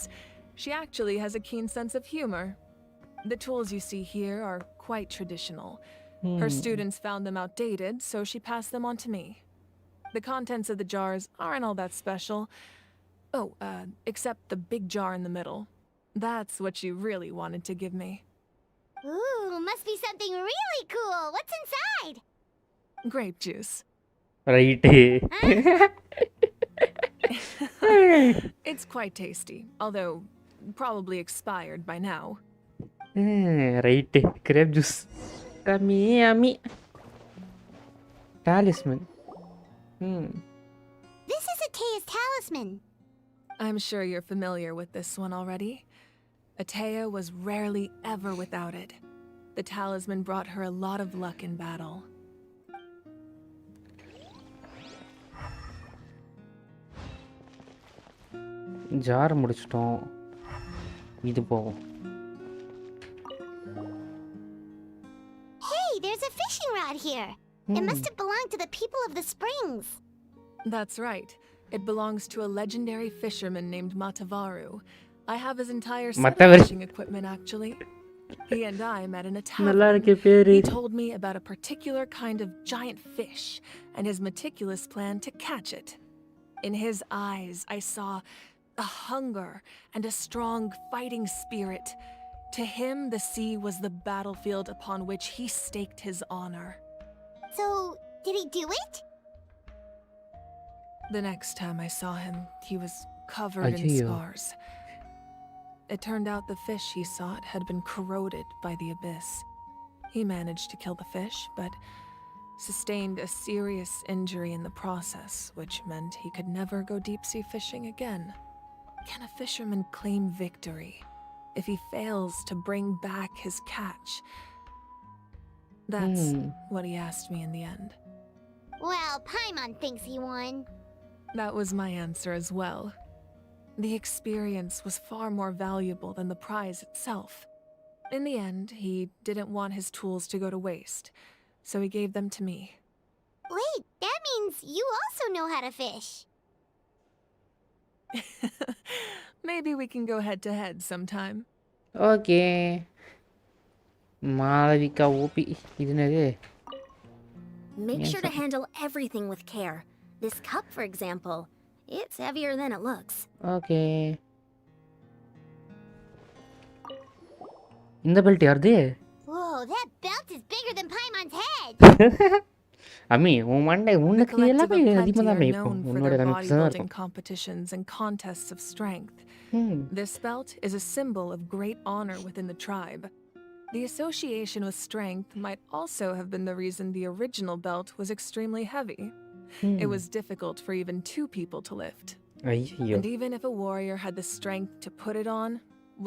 she actually has a keen sense of humor. The tools you see here are quite traditional. Her students found them outdated, so she passed them on to me. The contents of the jars aren't all that special. Oh, except the big jar in the middle. That's what she really wanted to give me. Ooh, must be something really cool. What's inside? Grape juice. Right. It's quite tasty, although probably expired by now. Right. Grape juice. Yummy. Talisman. This is Atea's talisman. I'm sure you're familiar with this one already. Atea was rarely ever without it. The talisman brought her a lot of luck in battle. ஜார் முடிச்சிட்டோம். இது போவோம். Hey, there's a fishing rod here. It must have belonged to the people of the springs. That's right. It belongs to a legendary fisherman named Matavaru. I have his entire set of fishing equipment, actually. He and I met in a tavern. He told me about a particular kind of giant fish and his meticulous plan to catch it. In his eyes, I saw a hunger and a strong fighting spirit. To him, the sea was the battlefield upon which he staked his honor. So, did he do it? The next time I saw him, he was covered in scars. It turned out the fish he sought had been corroded by the abyss. He managed to kill the fish, but sustained a serious injury in the process, which meant he could never go deep-sea fishing again. Can a fisherman claim victory if he fails to bring back his catch? That's what he asked me in the end. Well, Paimon thinks he won. That was my answer as well. The experience was far more valuable than the prize itself. In the end, he didn't want his tools to go to waste, so he gave them to me. Wait, that means you also know how to fish. Maybe we can go head to head sometime. Okay. Malavika OP. Isn't Make sure to handle everything with care. This cup, for example, it's heavier than it looks. Okay. இந்த belt யாருது? Whoa, that belt is bigger than Paimon's head. அம்மி உன் மண்டை உனக்கு எல்லாமே அதிகமாக தான் மேய்ப்போம். உன்னோட bodybuilding competitions and contests of strength. This belt is a symbol of great honor within the tribe. The association with strength might also have been the reason the original belt was extremely heavy. It was difficult for even two people to lift. And even if a warrior had the strength to put it on,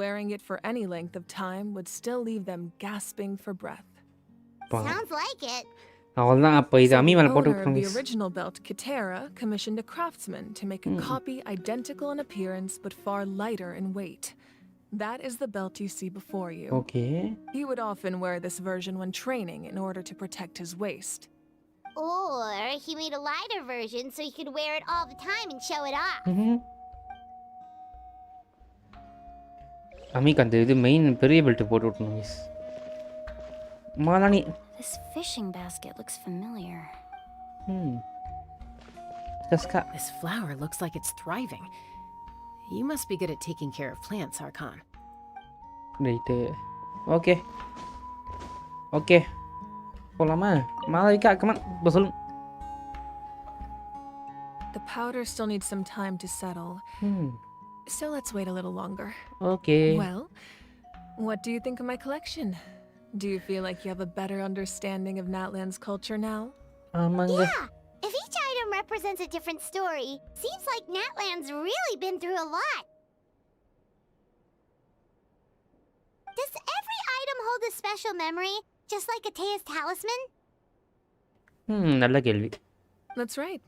wearing it for any length of time would still leave them gasping for breath. Sounds like it. அவ்வளவுதான். அப்ப இது அம்மி மேல போட்டு விட்டுருங்க. The original belt, Katera, commissioned a craftsman to make a copy identical in appearance but far lighter in weight. That is the belt you see before you. Okay. He would often wear this version when training in order to protect his waist. Or he made a lighter version so he could wear it all the time and show it off. அம்மிக்கு அந்த இது main பெரிய belt போட்டு விட்டுருங்க. மாலானி. This fishing basket looks familiar. This flower looks like it's thriving. You must be good at taking care of plants, Archon. Right. Okay. Okay. போலாமா? மாலாவிகா, come on. சொல்லு. The powder still needs some time to settle. So let's wait a little longer. Okay. Well, what do you think of my collection? Do you feel like you have a better understanding of Natlan's culture now? Yeah! If each item represents a different story, seems like Natlan's really been through a lot. special memory, just like Atea's talisman? நல்ல கேள்வி. That's right.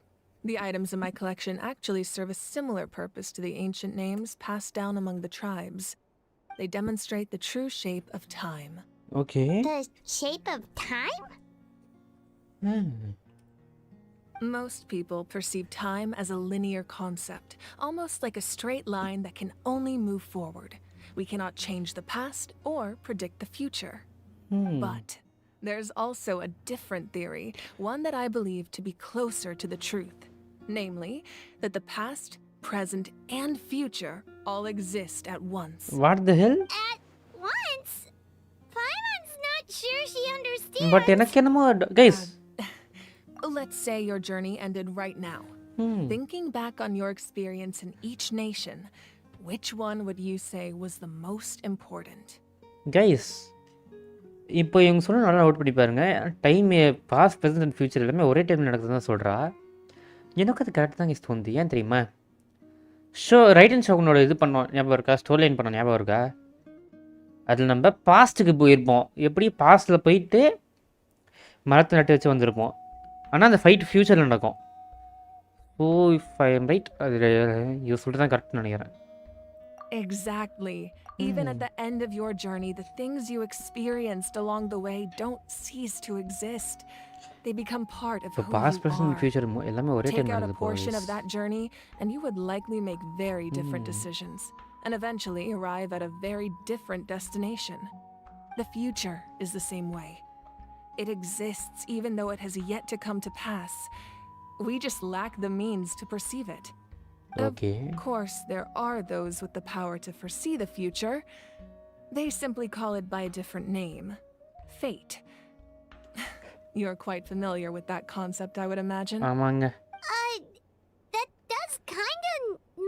The items in my collection actually serve a similar purpose to the ancient names passed down among the tribes. They demonstrate the true shape of time. Okay. The shape of time? Most people perceive time as a linear concept, almost like a straight line that can only move forward. We cannot change the past or predict the future. But there's also a different theory, one that I believe to be closer to the truth. Namely, that the past, present, and future all exist at once. What the hell? At once? Paimon's not sure she understands. But எனக்கு என்னமோ guys. Let's say your journey ended right now. Thinking back on your experience in each nation, which one would you say was the most important? Guys, இப்போ இவங்க சொல்ல நல்லா note பண்ணி பாருங்க. Time past present and future எல்லாமே ஒரே டைமில் நடக்குதுன்னு தான் சொல்கிறா. எனக்கு அது கரெக்ட் தான் தோணுது. ஏன் தெரியுமா? ரைட் அண்ட் ஷோகனோட இது பண்ணோம் ஞாபகம் இருக்கா? ஸ்டோரி லைன் பண்ணோம் ஞாபகம் இருக்கா? அதில் நம்ம பாஸ்ட்டுக்கு போயிருப்போம். எப்படி பாஸ்ட்டில் போயிட்டு மரத்தை நட்டு வச்சு வந்திருப்போம். ஆனால் அந்த ஃபைட் ஃப்யூச்சரில் நடக்கும். Oh if I am right, அது இது சொல்லிட்டு தான் கரெக்ட்னு நினைக்கிறேன். Exactly. Even at the end of your journey, the things you experienced along the way don't cease to exist. They become part of who past, you present, are. future எல்லாமே ஒரே Take time out a நடக்குது. portion of that journey, and you would likely make very different decisions, and eventually arrive at a very different destination. The future is the same way. It exists even though it has yet to come to pass. We just lack the means to perceive it. Okay. Of course, there are those with the power to foresee the future. They simply call it by a different name. Fate. You're quite familiar with that concept, I would imagine. ஆமாங்க. That does kind of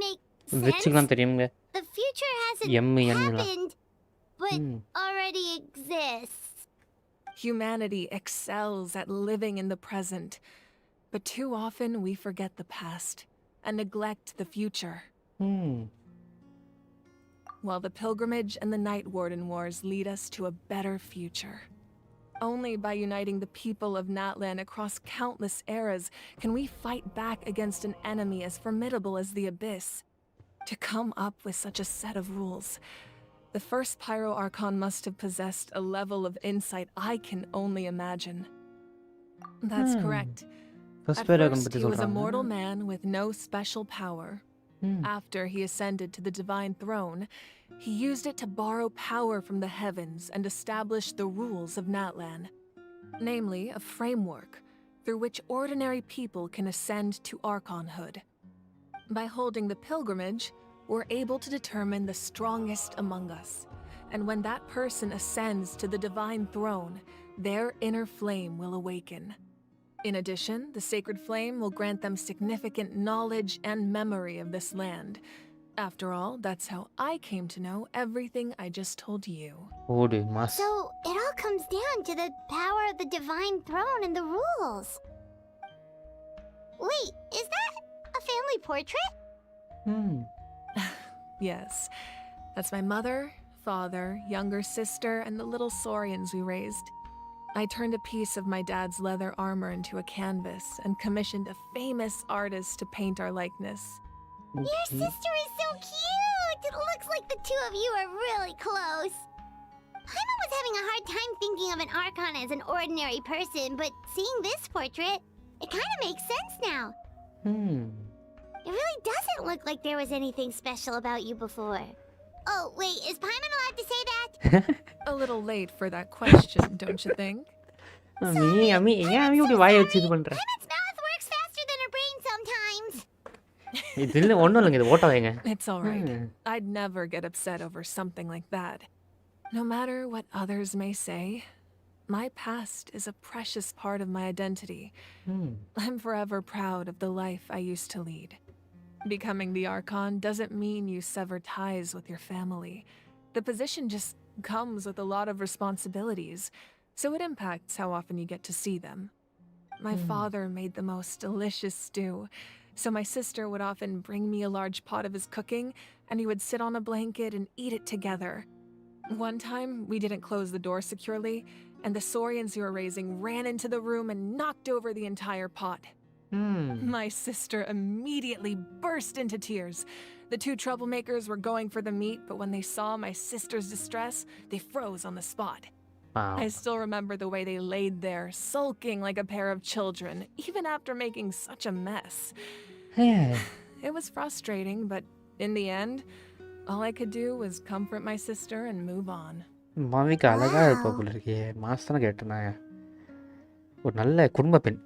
make வெச்சுக்கலாம் sense. தெரியுங்க. The future hasn't happened, but already exists. Humanity excels at living in the present, but too often we forget the past and neglect the future. While the pilgrimage and the Night Warden Wars lead us to a better future. Only by uniting the people of Natlan across countless eras can we fight back against an enemy as formidable as the Abyss. To come up with such a set of rules, the first Pyro Archon must have possessed a level of insight I can only imagine. That's correct. At first, he was a mortal man with no special power. After he ascended to the divine throne, he used it to borrow power from the heavens and establish the rules of Natlan. Namely, a framework through which ordinary people can ascend to Archonhood. By holding the pilgrimage, we're able to determine the strongest among us. And when that person ascends to the divine throne, their inner flame will awaken. In addition, the sacred flame will grant them significant knowledge and memory of this land. After all, that's how I came to know everything I just told you. So, it all comes down to the power of the divine throne and the rules. Wait, is that a family portrait? Yes. That's my mother, father, younger sister, and the little saurians we raised. I turned a piece of my dad's leather armor into a canvas and commissioned a famous artist to paint our likeness. Your sister is so cute! It looks like the two of you are really close. Paimon was having a hard time thinking of an Archon as an ordinary person, but seeing this portrait, it kind of makes sense now. It really doesn't look like there was anything special about you before. Oh, wait, is Paimon allowed to say that? A little late for that question, don't you think? இப்படி வாயை வச்சு இது பண்ற? Paimon's mouth works faster than her brain sometimes. இது ஒண்ணும் இல்லைங்க, இது ஓட்டாதீங்க. It's all right. I'd never get upset over something like that. No matter what others may say, my past is a precious part of my identity. I'm forever proud of the life I used to lead. Becoming the Archon doesn't mean you sever ties with your family. The position just comes with a lot of responsibilities, so it impacts how often you get to see them. My father made the most delicious stew, so my sister would often bring me a large pot of his cooking, and we would sit on a blanket and eat it together. One time, we didn't close the door securely, and the saurians you were raising ran into the room and knocked over the entire pot. My sister immediately burst into tears. The two troublemakers were going for the meat, but when they saw my sister's distress, they froze on the spot. Wow. I still remember the way they laid there, sulking like a pair of children, even after making such a mess. It was frustrating, but in the end, all I could do was comfort my sister and move on. மாமிக்கு அழகா இருப்பா போல இருக்கே. மாஸ்தான கேட்டேன் நான். ஒரு நல்ல குடும்ப பெண்.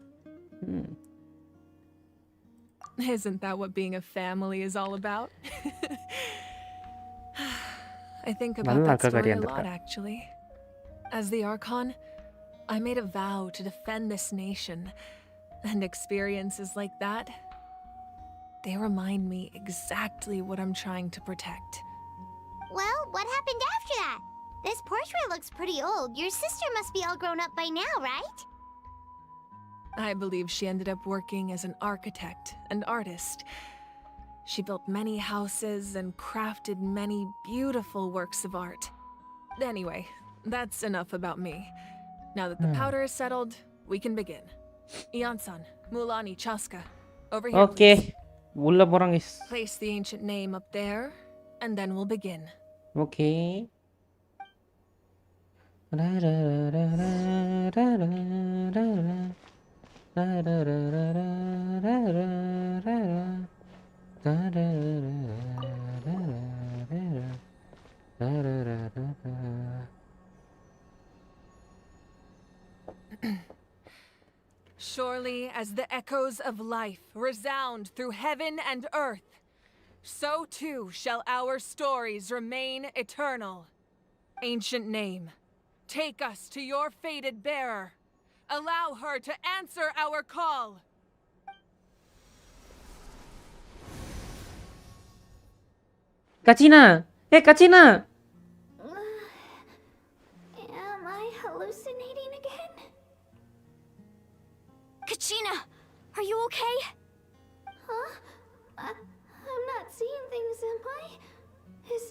Isn't that what being a family is all about? I think about that story a lot, actually. As the Archon, I made a vow to defend this nation, and experiences like that, they remind me exactly what I'm trying to protect. Well, what happened after that? This portrait looks pretty old. Your sister must be all grown up by now, right? I believe she ended up working as an architect and artist. She built many houses and crafted many beautiful works of art. Anyway, that's enough about me. Now that the powder is settled, we can begin. Ian-san, Mulani, Chaska, over here. Okay. Please. உள்ள போறோம் guys. Place the ancient name up there, and then we'll begin. Okay. Surely as the echoes of life resound through heaven and earth, so too shall our stories remain eternal. Ancient name, take us to your fated bearer. Allow her to answer our call. Kachina! Hey, Kachina! Am I hallucinating again? Kachina, are you okay? Huh? I'm not seeing things, am I? Is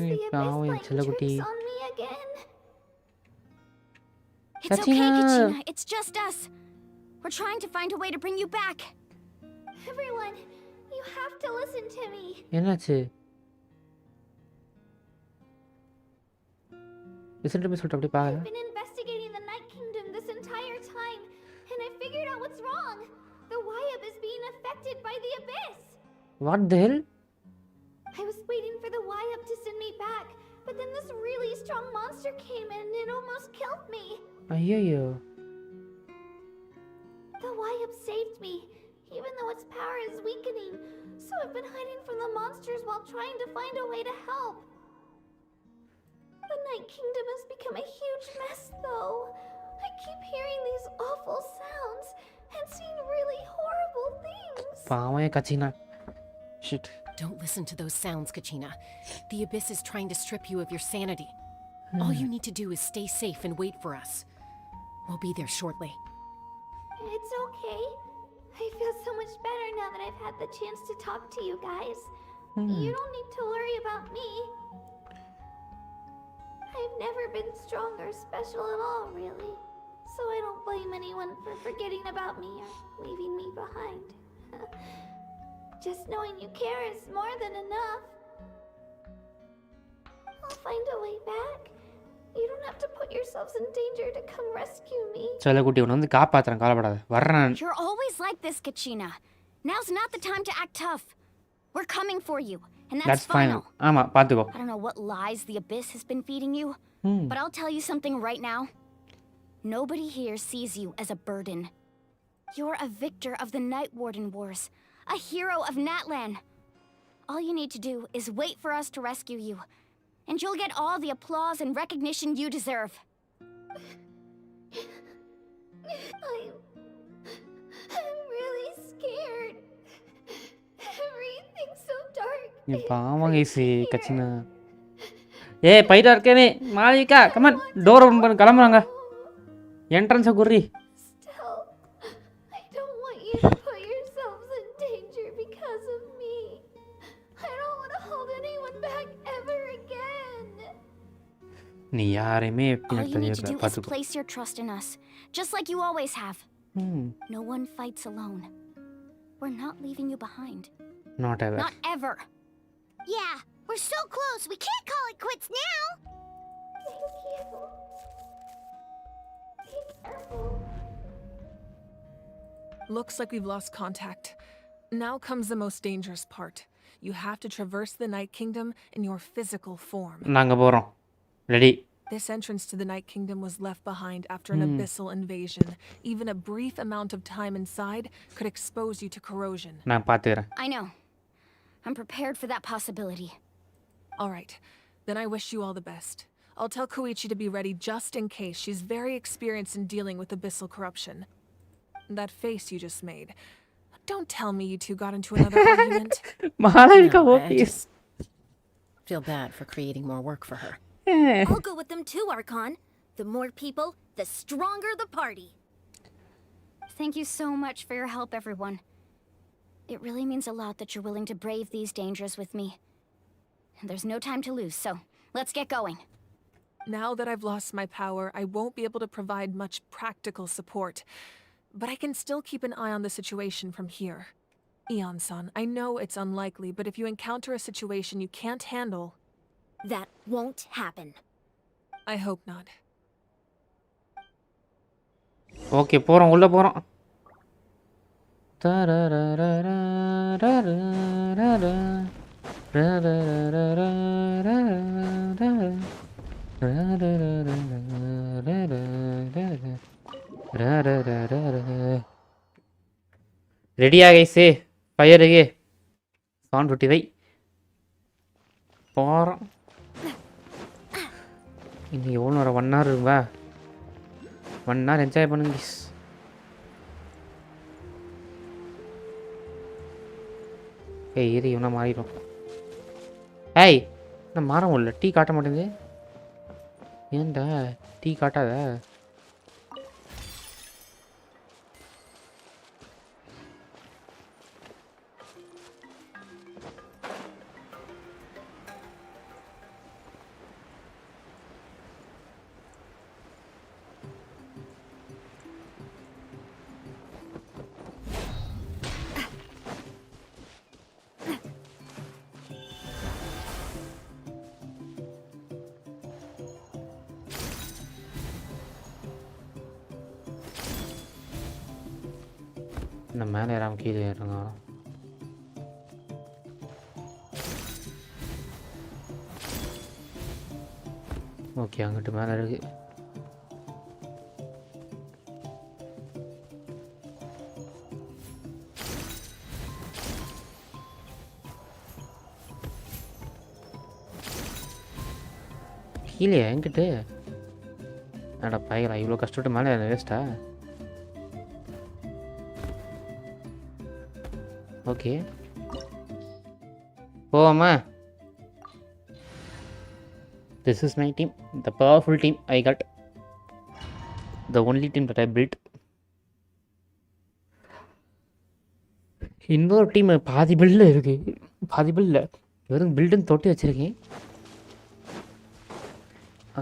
the abyss playing tricks on me again? It's okay, Kachina. It's just us. We're trying to find a way to bring you back. Everyone, you have to listen to me. என்னாச்சு? Listen to me சொல்லிட்டு அப்படி பாரு. I've been investigating the Night Kingdom this entire time, and I figured out what's wrong. The Wyab is being affected by the abyss. What the hell? I was waiting for the Wyab to send me back, but then this really strong monster came in and it almost killed me. ஐயோ. The Wyab saved me, even though its power is weakening. So I've been hiding from the monsters while trying to find a way to help. The Night Kingdom has become a huge mess, though. I keep hearing these awful sounds and seeing really horrible things. பாவம் Kachina. Shit. Don't listen to those sounds, Kachina. The abyss is trying to strip you of your sanity. All you need to do is stay safe and wait for us. We'll be there shortly. It's okay. I feel so much better now that I've had the chance to talk to you guys. You don't need to worry about me. I've never been strong or special at all, really. So I don't blame anyone for forgetting about me or leaving me behind. Just knowing you care is more than enough. I'll find a way back. You don't have to put yourselves in danger to come rescue me. செல்லக்குட்டி உன்னை வந்து காப்பாத்துறேன், கவலைப்படாத. வர்றேன். You're always like this, Kachina. Now's not the time to act tough. We're coming for you, and that's final. ஆமா, பாத்துக்கோ. I don't know what lies the abyss has been feeding you, but I'll tell you something right now. Nobody here sees you as a burden. You're a victor of the Night Warden Wars, a hero of Natlan. All you need to do is wait for us to rescue you, and you'll get all the applause and recognition you deserve. I'm really scared. Everything's so dark. நீ பாவம் கைசி Kachina. ஏய் பைடா இருக்கேனே Malika come on door open பண்ணு கிளம்புறாங்க entrance குர்ரி Still, I don't want you to put yourselves in danger because of me. I don't want to hold anyone back ever again. நீ யாரையுமே All you need to பின்னாடி do is பார்த்துக்கோ. place your trust in us, just like you always have. No one fights alone. We're not leaving you behind. Not ever. Not ever. Yeah, we're so close. We can't call it quits now. Looks like we've lost contact. Now comes the most dangerous part. You have to traverse the Night Kingdom in your physical form. நாங்க போறோம். Ready. This entrance to the Night Kingdom was left behind after an abyssal invasion. Even a brief amount of time inside could expose you to corrosion. நான் பாத்துக்கறேன். I know. I'm prepared for that possibility. All right. Then I wish you all the best. I'll tell Koichi to be ready just in case. She's very experienced in dealing with abyssal corruption. That face you just made. Don't tell me you two got into another argument. Mahalika No, I OP. just feel bad for creating more work for her. I'll go with them too, Archon. The more people, the stronger the party. Thank you so much for your help, everyone. It really means a lot that you're willing to brave these dangers with me. There's no time to lose, so let's get going. Now that I've lost my power, I won't be able to provide much practical support. But I can still keep an eye on the situation from here. Eon-san, I know it's unlikely, but if you encounter a situation you can't handle... That won't happen. I hope not. Okay போறோம் உள்ள போறோம். ரெடியா guys ஃபயருக்கு sound விட்டு வை போகிறோம். இன்னும் எவ்வளோ நேரம் 1 hour இருக்குவா? 1 hour enjoy பண்ணுங்க கைஸ். ஏய் இரு இவனா மாறிடும். ஏய் நான் மாற முடியல. டீ காட்ட மாட்டேங்குது. ஏன்டா டீ காட்டாத? இந்த மேலே ஏறாம கீழே ஏறுங்க. ஓகே அங்கிட்டு மேலே இருக்கு. கீழே என்கிட்ட என்னடா பயங்கரம் இவ்வளோ கஷ்டப்பட்டு மேலே வேஸ்ட்டா? Okay போவாமா? This is my team, the powerful team I got, the only team that I built. இன்னொரு டீம் பாதி பில்டில் இருக்கு. பாதி பில்டில் வெறும் பில்டுன்னு தொட்டி வச்சுருக்கேன்.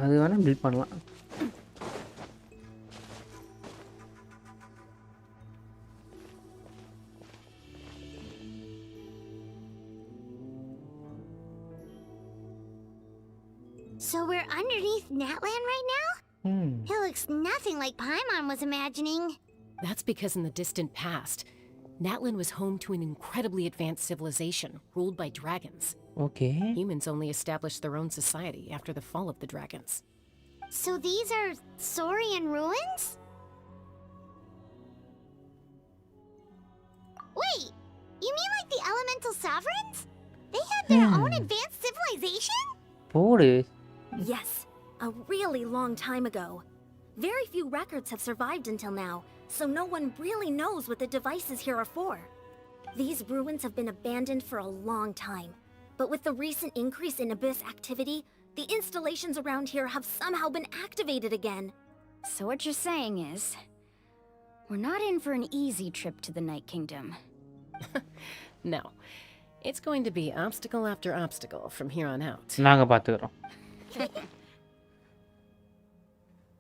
அது வேணால் பில்ட் பண்ணலாம். So we're underneath Natlan right now? It looks nothing like Paimon was imagining. That's because in the distant past, Natlan was home to an incredibly advanced civilization ruled by dragons. Okay. Humans only established their own society after the fall of the dragons. So these are Saurian ruins? Wait, you mean like the elemental sovereigns? They had their own advanced civilization? போடு. Yes, a really long time ago. Very few records have survived until now, so no one really knows what the devices here are for. These ruins have been abandoned for a long time, but with the recent increase in abyss activity, the installations around here have somehow been activated again. So what you're saying is, we're not in for an easy trip to the Night Kingdom. No. It's going to be obstacle after obstacle from here on out. நாங்கள் பார்த்துக்கிறோம்.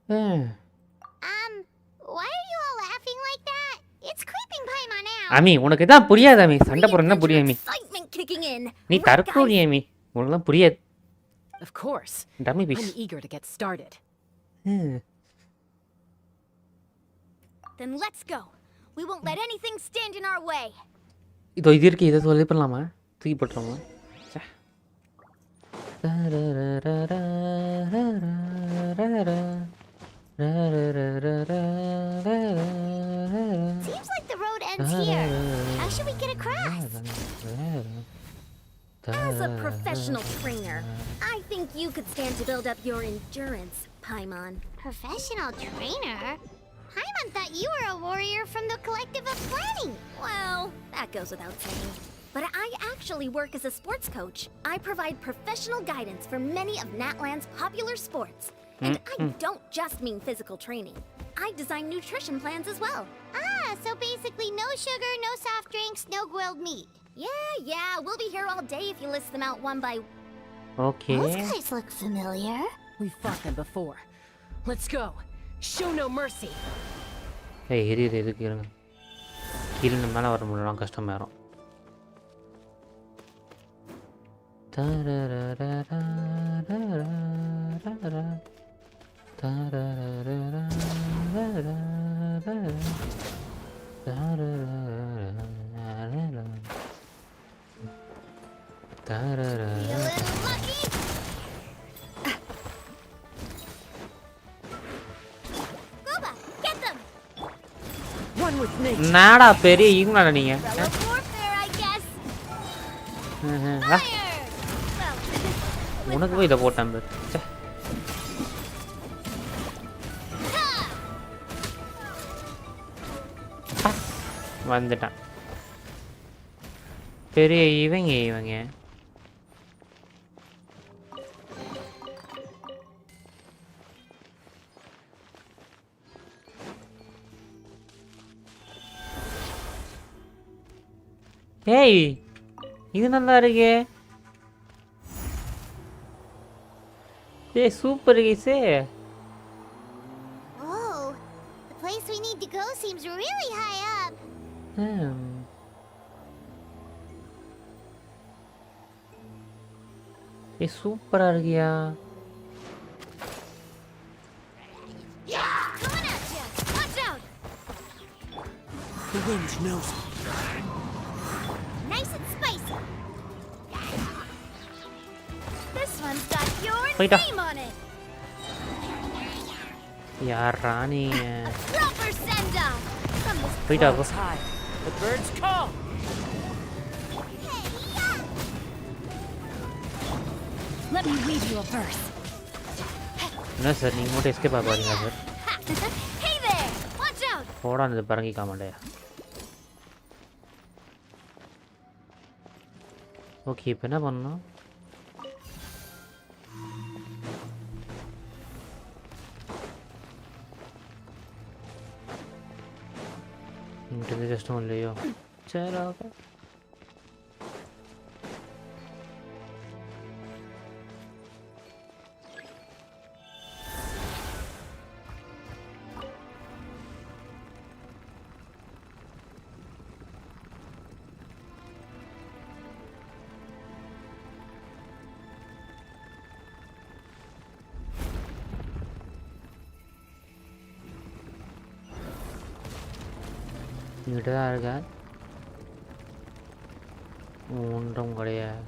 Why are you all laughing like that? It's creeping Paimon out. அமி உனக்கு தான் புரியாது அமி சண்டை போடுறதுனா புரியும் அமி Excitement kicking in. நீ தற்கூரி அமி உனக்கு புரியாது Of course. Dummy piece I'm eager to get started. Then let's go. We won't let anything stand in our way. இதோ இது இருக்கு இதை சொல்லி பண்ணலாமா தூக்கி போட்டுருமா Seems like the road ends here. How should we get across? As a professional trainer, I think you could stand to build up your endurance, Paimon. Professional trainer? Paimon thought you were a warrior from the collective of planning. Well, that goes without saying. But I actually work as a sports coach. I provide professional guidance for many of Natlan's popular sports. And I don't just mean physical training. I design nutrition plans as well. Ah, so basically no sugar, no soft drinks, no grilled meat. Yeah, we'll be here all day if you list them out one by... Okay. Those guys look familiar. We've fought them before. Let's go. Show no mercy. ஏய் இதுக்கு இருங்க கீழே மேலே வர முடியலாம் கஷ்டமாயிரும் நாடா பெரிய இவங்களா நீங்க உனக்கு போய் இதை போட்டான் பேர் வந்துட்டான் பெரிய இவங்க ஏய் இது நல்லா இருக்கே ஏய் super கைஸே Oh, the place we need to go seems really high up. ஏய் சூப்பரா இருக்கியா Coming at you! Watch out! The wind knows it. Nice and spicy. This one's got your Wait up. name on it. யார் ராணி Proper send off from the போயிட்டா High. The birds call. Let me read you a verse. என்ன sir நீங்கள் மட்டும் escape ஆக போறீங்களா sir Hey there! Watch out! போடா இது பறங்கிக்க மாட்டேன் ஓகே இப்போ என்ன பண்ணணும் இங்கிட்ட கஷ்டம் இல்லையோ சரி ஓகே இங்கிட்ட தான் இருக்கா ஒன்றும் கிடையாது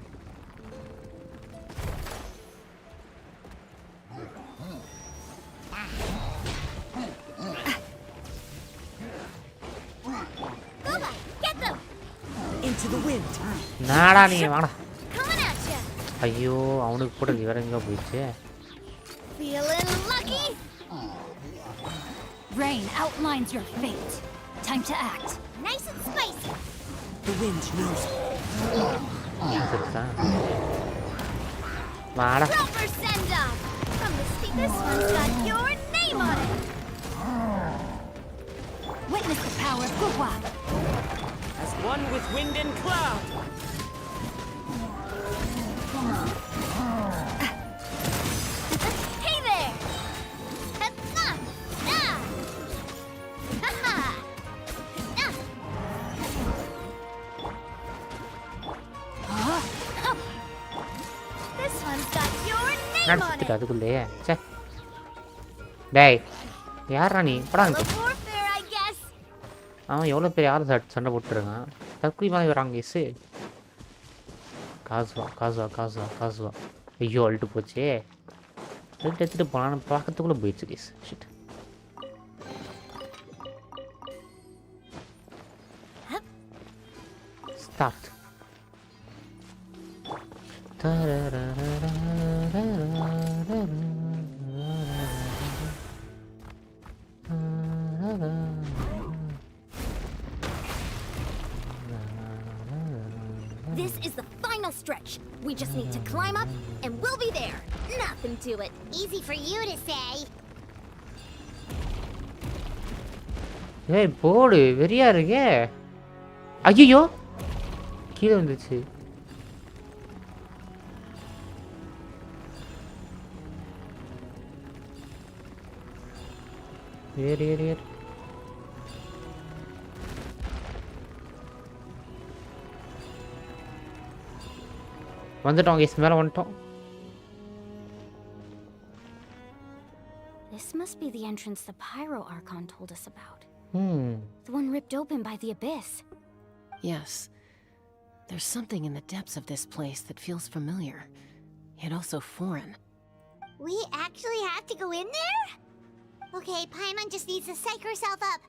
நாடா நீங்க வாடா ஐயோ அவனுக்கு கூட வேற எங்க போயிடுச்சு Feeling lucky? Rain outlines your fate. Time to act. Nice and spicy. The wind knows it. வாடா Proper send off from the sea. This one's got your name on it. Witness the power of Gugwa. As one with wind and cloud. Hey there! That's not. நான் செத்துட்டு அதுக்குள்ளேயே சே டேய் யாரா நீ படா Warfare, I guess. அவன் எவ்வளோ பெரிய ஆள் சண்டை போட்டுருக்கான் தக்குவி மாதிரி வராங்க இசு காசுவா ஐயோ அழுட்டு போச்சே அழுட்டு எடுத்துகிட்டு போனான்னு பார்க்கறதுக்குள்ளே போயிடுச்சு கேஸ் ஷிட் start This is the final stretch. We just need to climb up, and we'll be there. Nothing to it. Easy for you to say. ஏய் போடு வெறியா இருக்கே ஐயோ கீழே வந்துச்சு ஏறு வந்துட்டோம் கேஸ் மேலே வந்துட்டோம் This must be the entrance the Pyro Archon told us about. The one ripped open by the abyss. Yes. There's something in the depths of this place that feels familiar, yet also foreign. We actually have to go in there? Okay, Paimon just needs to psych herself up.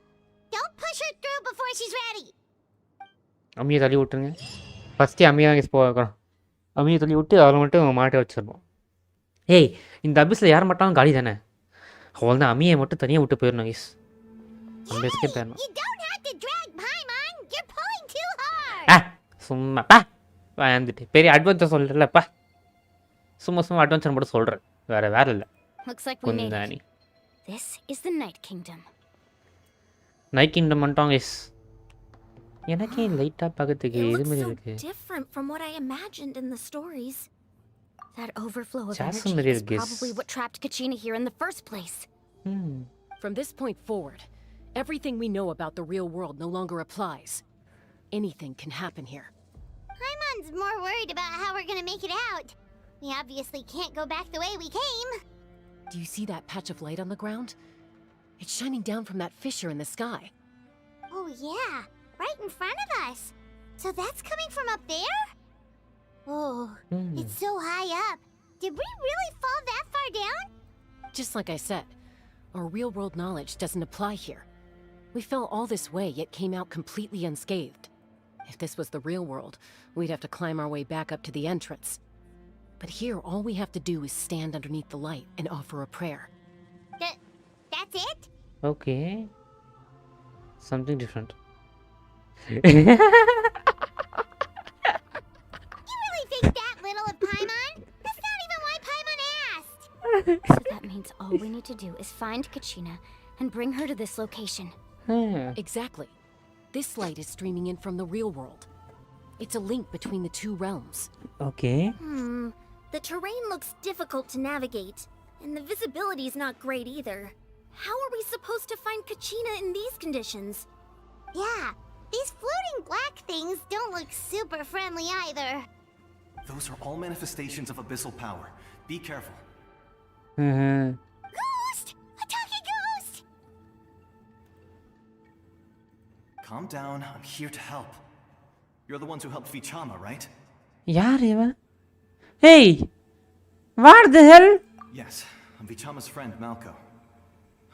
Don't push her through before she's ready. அம்மியை தள்ளி விட்டுருங்க first அம்மியை தான் போகிறோம் அம்மியை தள்ளி விட்டு அவளை மட்டும் மாட்ட வச்சிடணும் ஏய் இந்த அபிஸில் யார் மாட்டாலும் காலி தானே அவள் தான் அம்மியை மட்டும் தனியாக விட்டு போயிடணும் கைஸ் அந்த எஸ்கேப் ஆயிடணும் You don't have to drag Paimon. You're pulling too hard. சும்மாப்பா வந்துட்டு பெரிய அட்வென்ச்சர் சொல்கிறல்லப்பா சும்மா அட்வென்ச்சர் மட்டும் சொல்கிறேன் வேறு இல்லை Looks like we made it. குந்தானி This is the Night Kingdom. Night kingdom வந்துட்டோம் கைஸ் எனக்கே லைட்டாக பார்க்கறதுக்கு It இது looks மாதிரி so இருக்குது different from what I imagined in the stories. That overflow of Just energy some is guess. probably what trapped Kachina here in the first place. From this point forward, everything we know about the real world no longer applies. Anything can happen here. Paimon's more worried about how we're gonna make it out. We obviously can't go back the way we came. Do you see that patch of light on the ground? It's shining down from that fissure in the sky. Oh yeah, right in front of us. So that's coming from up there? Oh, it's so high up. Did we really fall that far down? Just like I said, our real-world knowledge doesn't apply here. We fell all this way, yet came out completely unscathed. If this was the real world, we'd have to climb our way back up to the entrance. But here, all we have to do is stand underneath the light and offer a prayer. That's it? Okay. Something different. You really think that little of Paimon? That's not even why Paimon asked. So that means all we need to do is find Kachina and bring her to this location. Exactly. This light is streaming in from the real world. It's a link between the two realms. Okay. The terrain looks difficult to navigate, and the visibility's not great either. How are we supposed to find Kachina in these conditions? Yeah, these floating black things don't look super friendly either. Those are all manifestations of abyssal power. Be careful. Ghost! A talking ghost! Calm down, I'm here to help. You're the ones who helped Vichama, right? யார் இவன் Hey! What the hell? Yes, I'm Vichama's friend, Malco.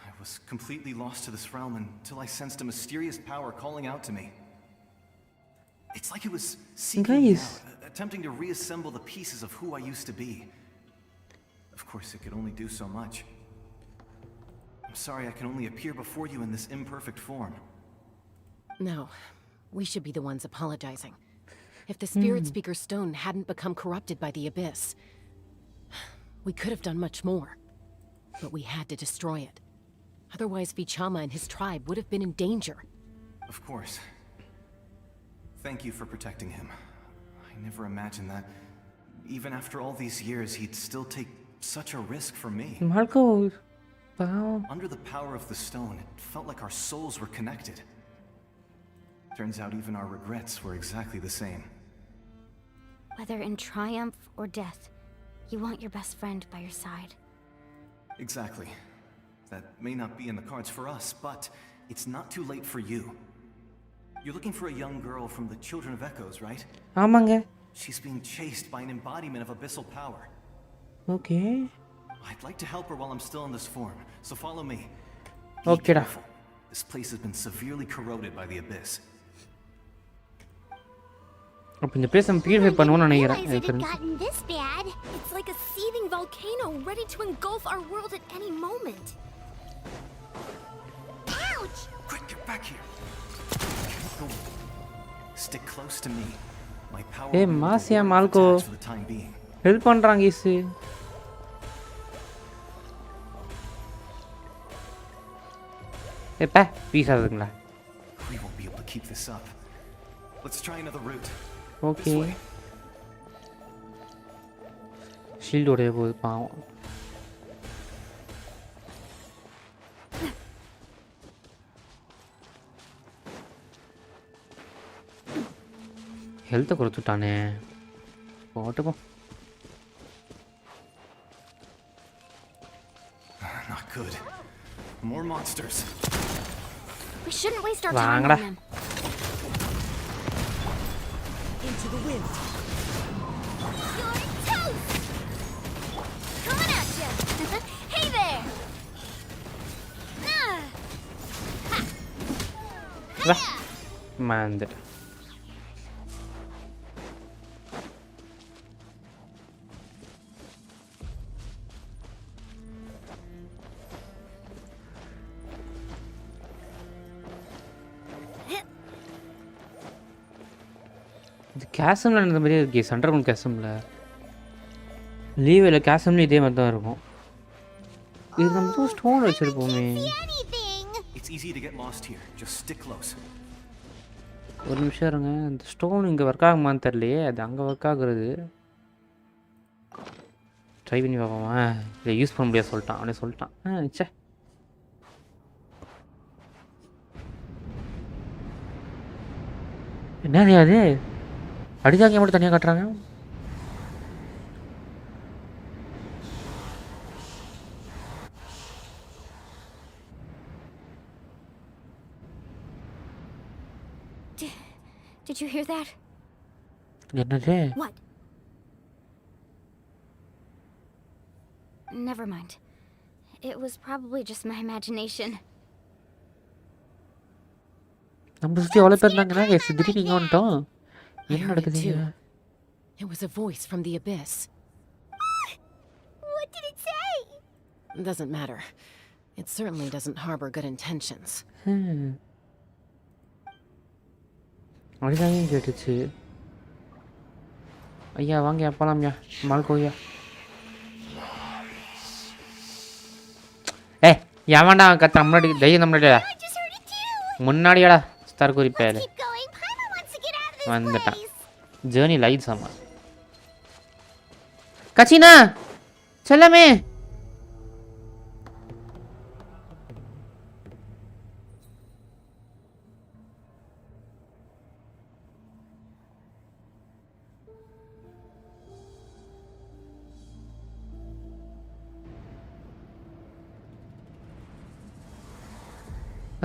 I was completely lost to this realm until I sensed a mysterious power calling out to me. It's like it was seeking me out, attempting to reassemble the pieces of who I used to be. Of course, it could only do so much. I'm sorry I can only appear before you in this imperfect form. No, we should be the ones apologizing. If the Spirit Speaker Stone hadn't become corrupted by the Abyss, we could have done much more. But we had to destroy it. Otherwise, Vichama and his tribe would have been in danger. Of course. Thank you for protecting him. I never imagined that, even after all these years, he'd still take such a risk for me. Malco. Wow. Under the power of the stone, it felt like our souls were connected. Turns out even our regrets were exactly the same. Whether in triumph or death, You want your best friend by your side. Exactly. That may not be in the cards for us, but it's not too late for you. You're looking for a young girl from the Children of Echoes, right? ஆமாங்க. She's being chased by an embodiment of abyssal power. Okay. I'd like to help her while I'm still in this form, so follow me. Okay da. This place has been severely corroded by the abyss. அப்ப இந்த place நம்ம purify பண்ணுவோம்னு நினைக்கிறேன். Realize it had gotten this bad. It's like a seething volcano ready to engulf our world at any moment. Ouch! Quick, get back here. Go. Stick close to me. My power Hey, will Marcia work Malco. attacks for the time being. Help பண்றாங்க is. ஏப்பா piece ஆகுதுங்களா? We won't be able to keep this up. Let's try another route. Okay. Shield உடைய போகுது பாவம். ஹெல்த்தை கொடுத்துட்டானே. போட்டுப்போம். Not good. More monsters. We shouldn't waste our time on வாங்கடா. them. Into the wind. You're toast! Coming at ya! Hey there! வா. மாந்துட்டு. இது கேசம்ல இந்த மாதிரியே இருக்கே, சென்ட்ரல் கேசம்ல லீவில் கேசம்ல இதே மாதிரி தான் இருக்கும். இது நம்ம stone வச்சிருப்போமே. It's easy to get lost here. Just stick close. ஒரு நிமிஷம் இருங்க, இந்த ஸ்டோன் இங்கே ஒர்க் ஆகுமான்னு தெரியலையே. அது அங்கே ஒர்க் ஆகுறது. ட்ரை பண்ணி பார்ப்போமா? இதை யூஸ் பண்ண முடியாது சொல்லிட்டான், அவனே சொல்லிட்டான். சே என்னது அது? அடிதாங்க மட்டும் தனியாக காட்டுறாங்க. Did you hear that? என்னது? What? Never mind. It was probably just my imagination. நம்ம சுற்றி எவ்வளோ பேர் இருந்தாங்கன்னா திடீர்னு இங்கே வந்துட்டோம். என்ன நடக்குதுங்க? It was a voice from the abyss. What did it say? Doesn't matter. It certainly doesn't harbor good intentions. அப்படிதான் கேட்டுச்சு. ஐயா வாங்க போலாம்யா, மால்கோயா. எவன்டா கத்த முன்னாடி தைரியம் முன்னாடியா? முன்னாடியாடா ஸ்டார் குறிப்பேன் வந்துட்டான். ஜேர்னி லைட்ஸ் ஆமா. கச்சினா செல்லமே.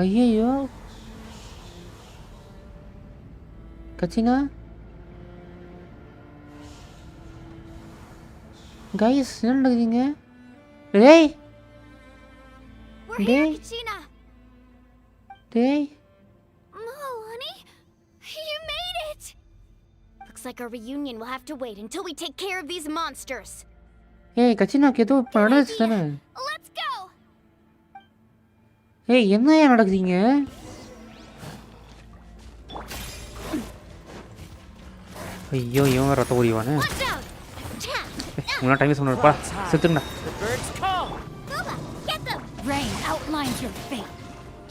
ஐயோ கச்சினா கைஸ் என்ன நடக்குதுங்க? டேய் We're here, Kachina. டேய் Oh, honey, you made it. Looks like our reunion will have to wait until we take care of these monsters. ஏய் கச்சினாக்கு ஏதோ நடந்துச்சு தானே? Let's go. ஏய் என்னையா நடக்குதுங்க? ஐயோ இவன் ரத்த ஓடிவானே. உன்ன டைம் வேஸ்ட் பண்ணறப்பா. செத்துடா. Get them. Rain outlines your fate.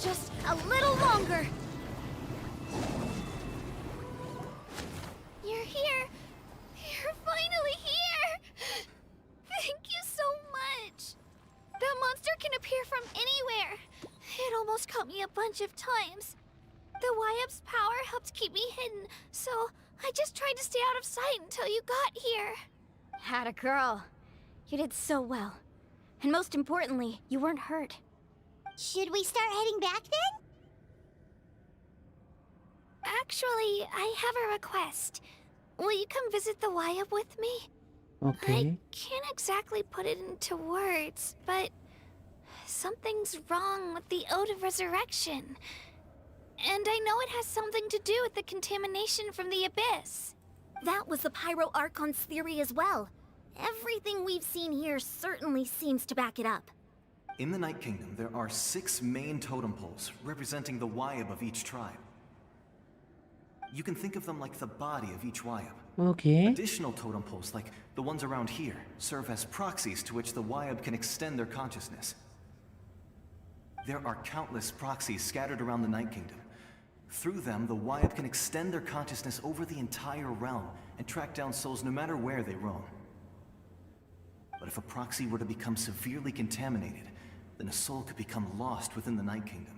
Just a little longer. You're here. You're finally here. Thank you so much. That monster can appear from anywhere. It almost caught me a bunch of times. The YF's power helped keep me hidden, so I just tried to stay out of sight until you got here. Had a girl. You did so well. And most importantly, you weren't hurt. Should we start heading back then? Actually, I have a request. Will you come visit the YUB with me? Okay. I can't exactly put it into words, but something's wrong with the Ode of Resurrection. And I know it has something to do with the contamination from the Abyss. That was the Pyro Archon's theory as well. Everything we've seen here certainly seems to back it up. In the Night Kingdom, there are 6 main totem poles representing the YUB of each tribe. You can think of them like the body of each YUB. Okay. Additional totem poles, like the ones around here, serve as proxies to which the YUB can extend their consciousness. There are countless proxies scattered around the Night Kingdom. Through them, the YUB can extend their consciousness over the entire realm and track down souls no matter where they roam. But if a proxy were to become severely contaminated, then a soul could become lost within the Night Kingdom.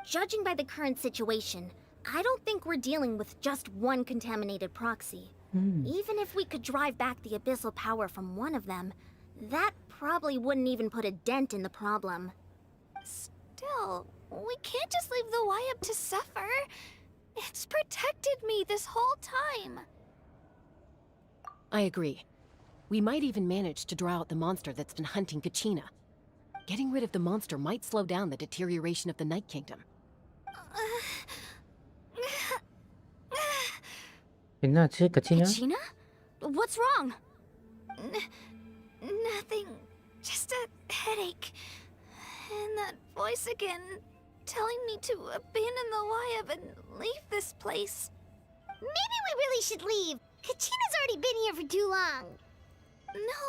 Judging by the current situation, I don't think we're dealing with just one contaminated proxy. Even if we could drive back the abyssal power from one of them, that probably wouldn't even put a dent in the problem. Still, we can't just leave the YUB to suffer. It's protected me this whole time. I agree. We might even manage to draw out the monster that's been hunting Kachina. Getting rid of the monster might slow down the deterioration of the Night Kingdom. என்னாச்சு கச்சினா? Kachina? What's wrong? Nothing. Just a headache. And that voice again, telling me to abandon the YUB and leave this place. Maybe we really should leave. Kachina's already been here for too long. No,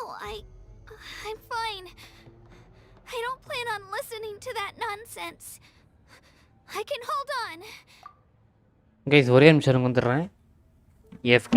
I'm fine. I don't plan on listening to that nonsense. I can hold on. Guys ஒரே நிமிஷம் இருங்க வந்துடுறேன். AFK.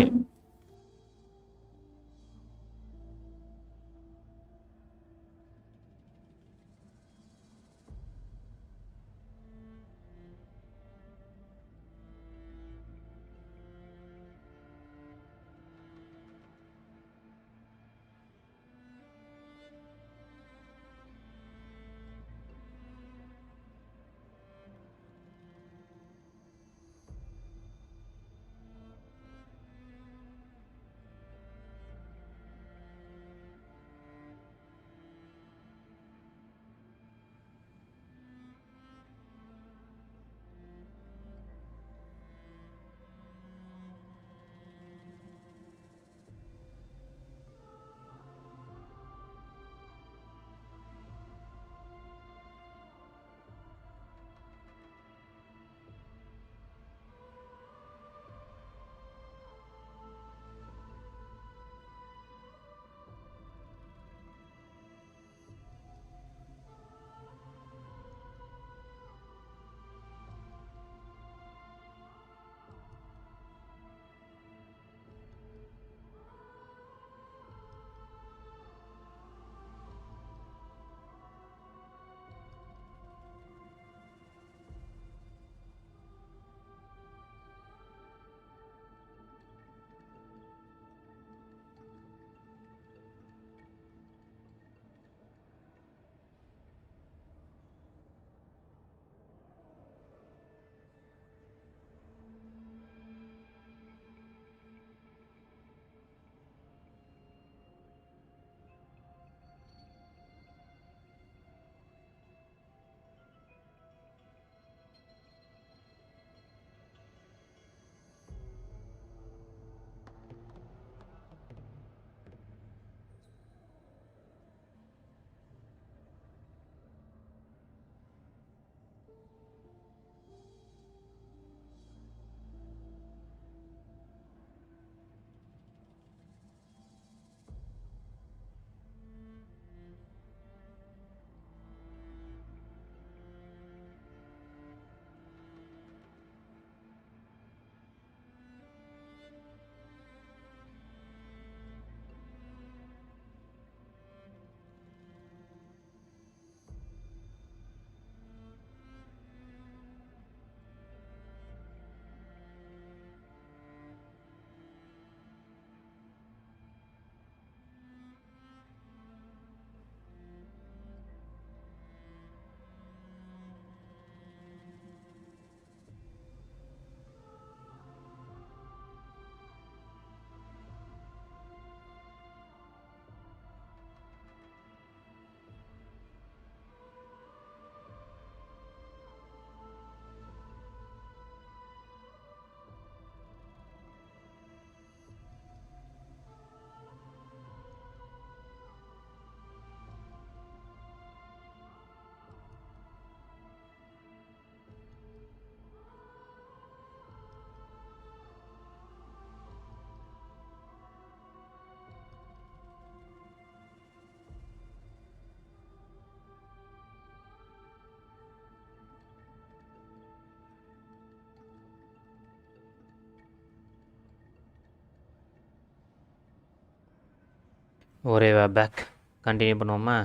ஒரே back continue பண்ணுவோமா?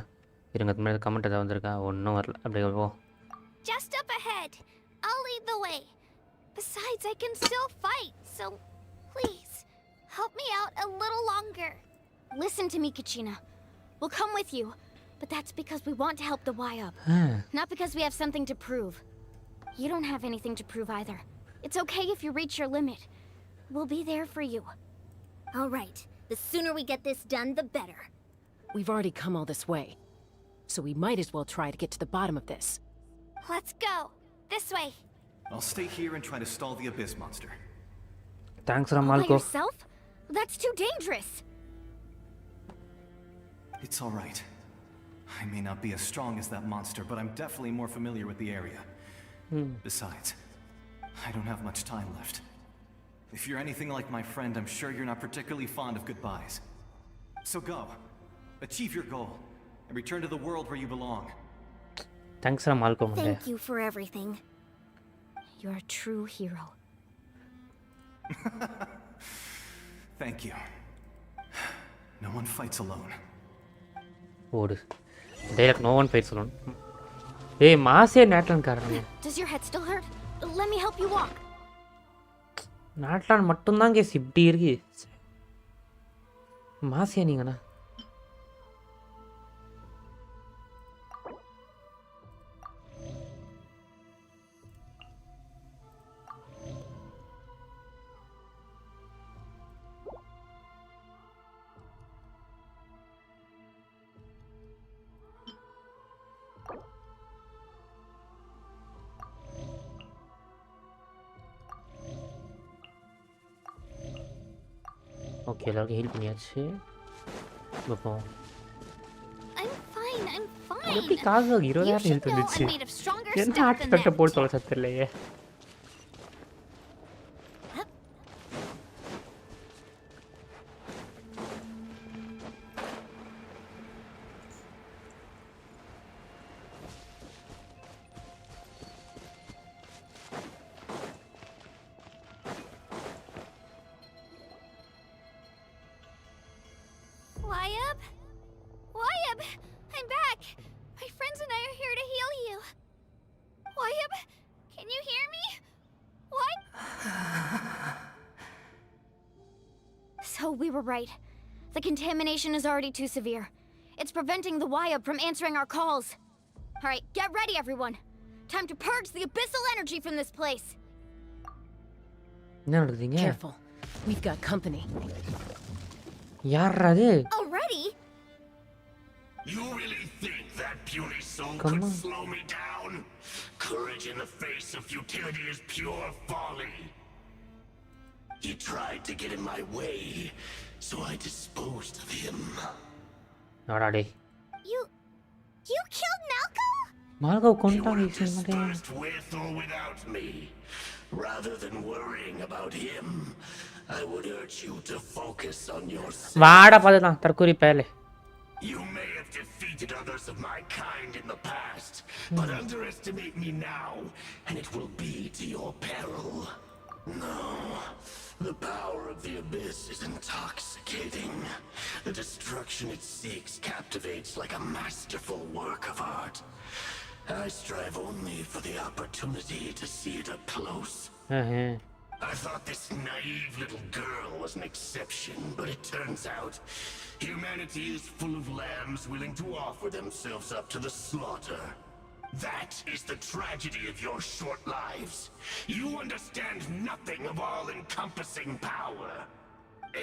இருங்க, அதுக்கு முன்னாடி comment ஏதாவது வந்திருக்கா? ஒன்றும் வரல. அப்படியே வருவோம். Just up ahead. I'll lead the way. Besides, I can still fight, so please, help me out a little longer. Listen to me, Kachina. We'll come with you, but that's because we want to help the Y-Up. Not because we have something to prove. You don't have anything to prove either. It's okay if you reach your limit. We'll be there for you. All right. The sooner we get this done, the better. We've already come all this way, so we might as well try to get to the bottom of this. Let's go. This way. I'll stay here and try to stall the abyss monster. Thanks, All by Ramalko. yourself? That's too dangerous. It's all right. I may not be as strong as that monster, but I'm definitely more familiar with the area. Besides, I don't have much time left. If you're anything like my friend, I'm sure you're not particularly fond of goodbyes. So go. Achieve your goal. And return to the world where you belong. Thanks, Ramalko. Thank you for everything. You're a true hero. Thank you. No one fights alone. ஓடு. Dialogue no one fights alone. ஏய் மாசே நாட்லான் காரணம். Does your head still hurt? Let me help you walk. நாட்லான் மட்டும் தான் case இப்படி இருக்கு. மாசே நீங்கண்ணா. Okay, எல்லாருக்கும் heel பண்ணியாச்சு. இப்போ I'm fine. I'm fine. எப்படி காசு 20,000 ஹீல் I'm பண்ணிச்சு? made of stronger என்ன stuff ஆட்டு than தட்ட that. போட்டு தொலை சத்திரலையே. Wyabb? Wyabb! I'm back! My friends and I are here to heal you. Wyabb, can you hear me? What? So we were right. The contamination is already too severe. It's preventing the Y-Up from answering our calls. Alright, get ready everyone. Time to purge the abyssal energy from this place. என்ன நடக்குதுங்க? Careful. We've got company. யார்ரா அது? Already? You really think that puny soul Come could on. slow me down? Courage in the face of futility is pure folly. He tried to get in my way, so I disposed of him. நாடா டேய். You killed Malco? மால்கோ You were கொண்டாங்க easy மாட்டேன். dispersed with or without me. Rather than worrying about him, I would urge you to focus on yourself. வாடா பாத்துதான் தற்கூரி பேலே. You may have defeated others of my kind in the past, but underestimate me now, and it will be to your peril. No, the power of the abyss is intoxicating. The destruction it seeks captivates like a masterful work of art. I strive only for the opportunity to see it up close. I thought this naive little girl was an exception, but it turns out humanity is full of lambs willing to offer themselves up to the slaughter. That is the tragedy of your short lives. You understand nothing of all-encompassing power.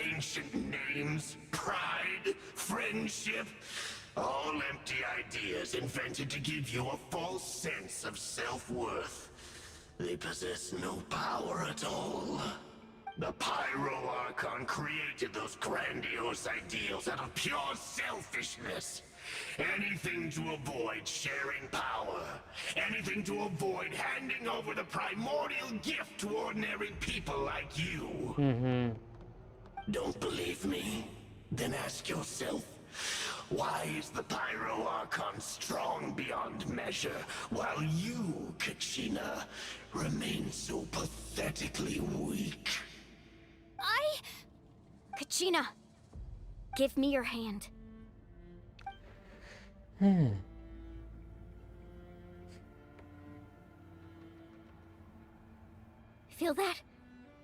Ancient names, pride, friendship, all empty ideas invented to give you a false sense of self-worth. They possess no power at all. The Pyro Archon created those grandiose ideals out of pure selfishness. Anything to avoid sharing power. Anything to avoid handing over the primordial gift to ordinary people like you. Don't believe me? Then ask yourself, why is the Pyro Archon strong beyond measure, while you, Kachina, remain so pathetically weak? Kachina, give me your hand. Feel that?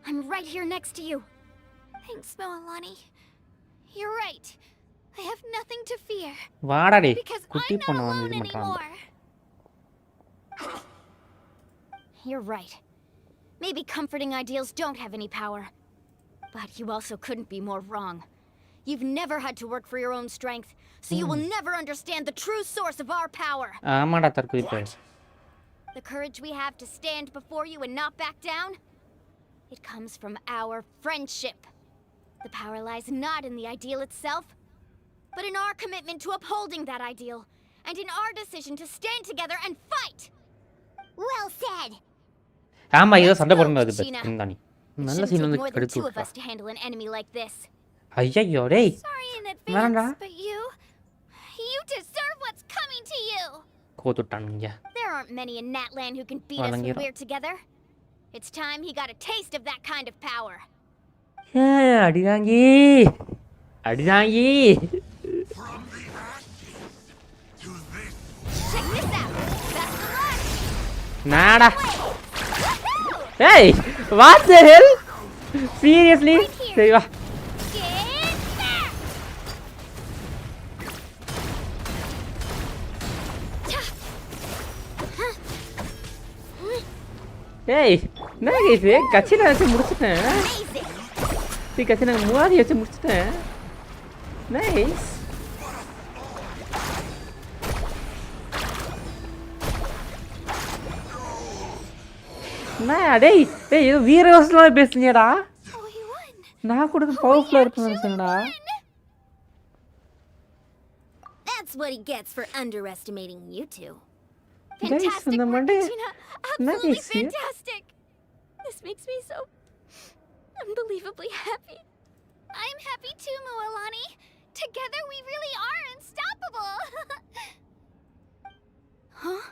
I'm right here next to you. Thanks, Moalani. You're right. I have nothing to fear. வாடா டேய் Because குட்டி I'm not பொண்ணு வந்து alone இது பண்றாங்க. anymore. You're right. Maybe comforting ideals don't have any power. But you also couldn't be more wrong. You've never had to work for your own strength, so you will never understand the true source of our power. ஆமாடா தற்கொலை பேர். The courage we have to stand before you and not back down, it comes from our friendship. The power lies not in the ideal itself, but in our commitment to upholding that ideal, and in our decision to stand together and fight. Well said. ஆமா இதோ சண்டை போடும்போது Kachina. இருந்தானி. It நல்ல shouldn't scene take வந்து more than கெடுத்து 2 of விட்டுறா. us to handle an enemy like this. ஐயோ டேய். Sorry in வேணாம்டா. advance, but you deserve what's coming to you. கோத்துட்டானுங்க. There aren't many in Natlan who can beat us when we're together. It's time he got a taste of that kind of power. அடிதாங்கி. அடிதாங்கி. Check this out. Best of luck. நாடா. Hey, what the hell? Seriously? சரி வா. ஏய் என்ன இது கச்சினா வச்சு முடிச்சிட்டேன். சரி கச்சினா முவாதி வச்சு முடிச்சிட்டேன். நைஸ். நான் டேய் டேய் இது வீரவசனமா பேசுனியடா. நான் கூட பவர்ஃபுல்லா இருக்குன்னு நினைச்சேன்டா. That's what he gets for underestimating you two. Fantastic work, Kachina. Absolutely Nice, yeah. fantastic. This makes me so unbelievably happy. I'm happy too, Moalani. Together we really are unstoppable. Huh?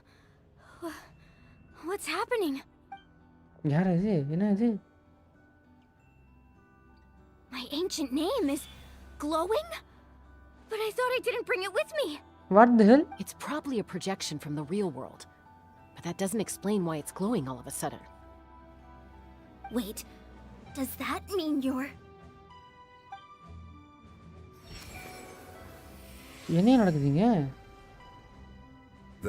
What's happening? யார் இது? என்ன இது? My ancient name is glowing? But I thought I didn't bring it with me. What the hell? It's probably a projection from the real world. But that doesn't explain why it's glowing all of a sudden. Wait, does that mean you're... என்ன நடக்குதுங்க?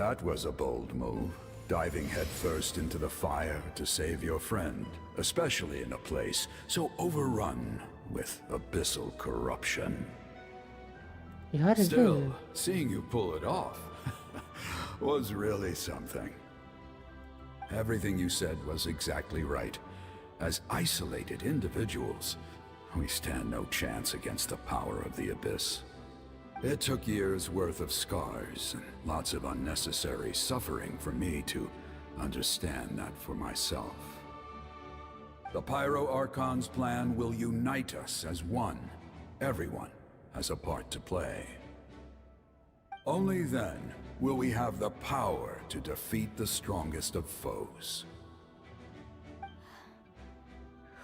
That was a bold move, diving headfirst into the fire to save your friend, especially in a place so overrun with abyssal corruption. யார் இது? Still, seeing you pull it off was really something. Everything you said was exactly right. As isolated individuals, we stand no chance against the power of the Abyss. It took years' worth of scars and lots of unnecessary suffering for me to understand that for myself. The Pyro Archon's plan will unite us as one. Everyone has a part to play. Only then will we have the power to defeat the strongest of foes.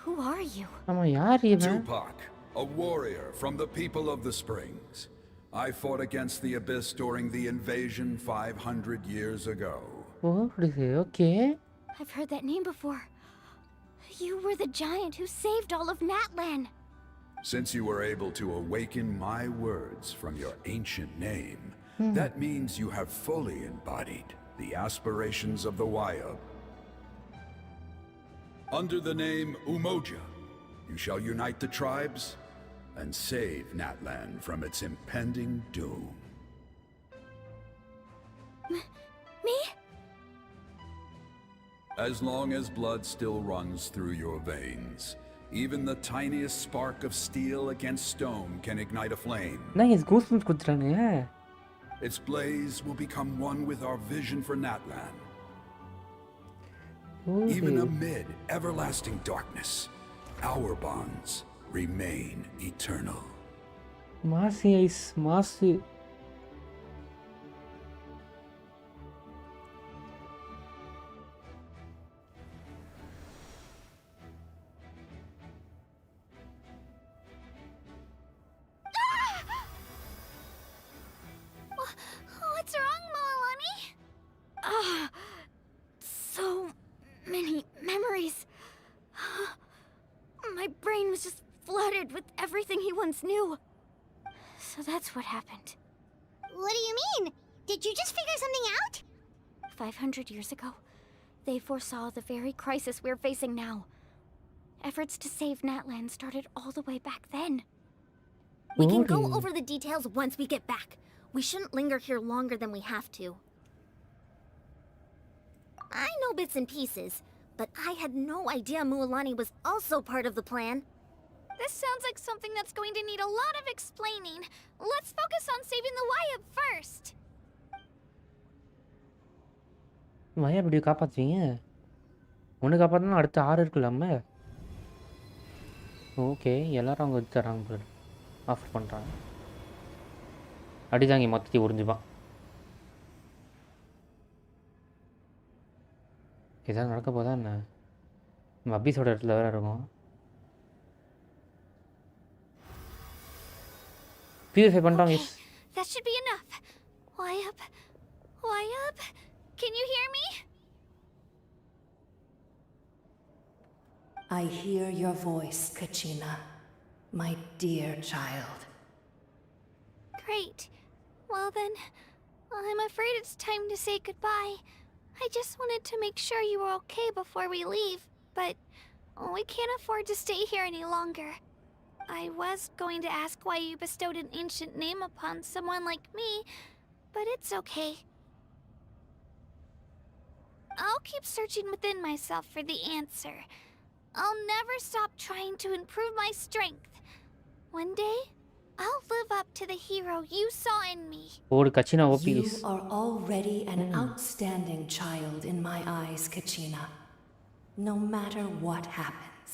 Who are you? ஆமா யார் இவன்? Tupac, a warrior from the people of the Springs. I fought against the Abyss during the invasion 500 years ago. Oh, okay. I've heard that name before. You were the giant who saved all of Natlan. Since you were able to awaken my words from your ancient name, that means you have fully embodied the aspirations of the Wayab. Under the name Umoja, you shall unite the tribes and save Natlan from its impending doom. Me? As long as blood still runs through your veins, even the tiniest spark of steel against stone can ignite a flame. Nice, goosebumps kudrane. Its blaze will become one with our vision for Natlan. Even amid everlasting darkness, our bonds remain eternal. Massy ice, massy. What's everything he once knew. So that's what happened. What do you mean? Did you just figure something out? 500 years ago, they foresaw the very crisis we're facing now. Efforts to save Natlan started all the way back then. We can go over the details once we get back. We shouldn't linger here longer than we have to. I know bits and pieces, but I had no idea Mualani was also part of the plan. This sounds like something that's going to need a lot of explaining. Let's focus on saving the Wayab first. Wayab எப்படி காப்பாத்துவீங்க? ஒன்னு காப்பாத்தனா அடுத்து 6 இருக்குலாமே. Okay, எல்லாரும் அங்க வச்சு தராங்க bro. Of பண்றாங்க. அடிதாங்கி மொத்தத்தை உறிஞ்சுப்பான். இதான் நடக்க போதா என்ன? நம்ம அபிஸோட இடத்துல வேற இருக்கும். பியூரிஃபை பண்ணிட்டோம் guys. That should be enough. Wayab? Wayab? Can you hear me? I hear your voice, Kachina, my dear child. Great. Well then, I'm afraid it's time to say goodbye. I just wanted to make sure you were okay before we leave, but we can't afford to stay here any longer. I was going to ask why you bestowed an ancient name upon someone like me, but it's okay. I'll keep searching within myself for the answer. I'll never stop trying to improve my strength. One day, I'll live up to the hero you saw in me. ஒரு Kachina OP. You are already an outstanding child in my eyes, Kachina. No matter what happens.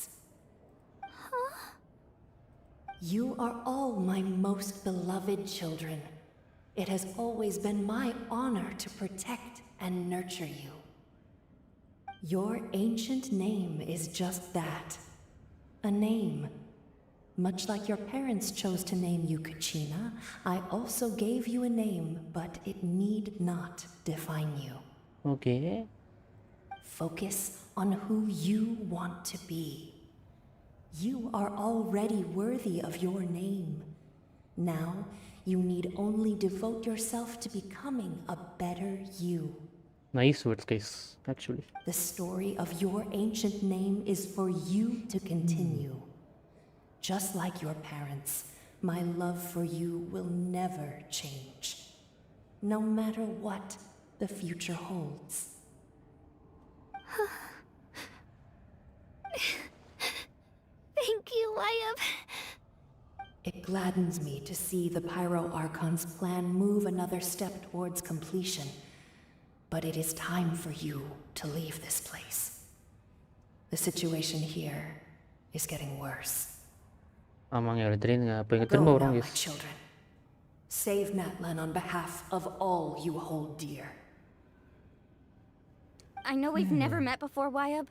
Huh? You are all my most beloved children. It has always been my honor to protect and nurture you. Your ancient name is just that. A name. Much like your parents chose to name you Kachina, I also gave you a name, but it need not define you. Okay. Focus on who you want to be. You are already worthy of your name. Now, you need only devote yourself to becoming a better you. Nice words, guys, actually. The story of your ancient name is for you to continue. Just like your parents, my love for you will never change. No matter what the future holds. Thank you, Wayab. It gladdens me to see the Pyro Archon's plan move another step towards completion. But it is time for you to leave this place. The situation here is getting worse. ஆமாங்க தெரியுங்க. அப்ப இங்க Go திரும்ப now, வரோம் my guys. children. Save Natlan on behalf of all you hold dear. I know we've never met before, Wayab,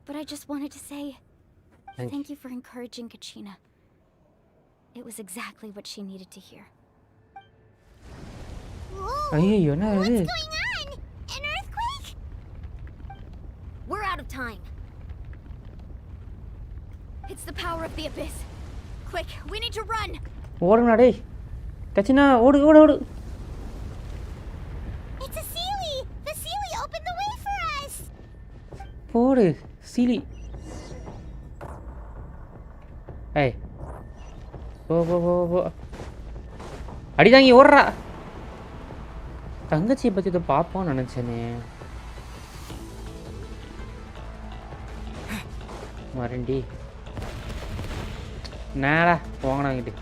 but I just wanted to say thank you for encouraging Kachina. It was exactly what she needed to hear. ஐயோ என்ன இது? What's going on? An earthquake? We're out of time. It's the power of the abyss. Quick, we need to run. ஓடுங்கடா டேய். Kachina ஓடு ஓடு ஓடு. It's a Sealy! The Sealy opened the way for us! போடு சீலி. ஏய். போ போ போ போ. அடிதாங்கி ஓடுறா. தங்கச்சியை பத்தி இதை பார்ப்போம்னு நினைச்சேனே. வரண்டி. நேரா போங்கடா இங்கிட்டு.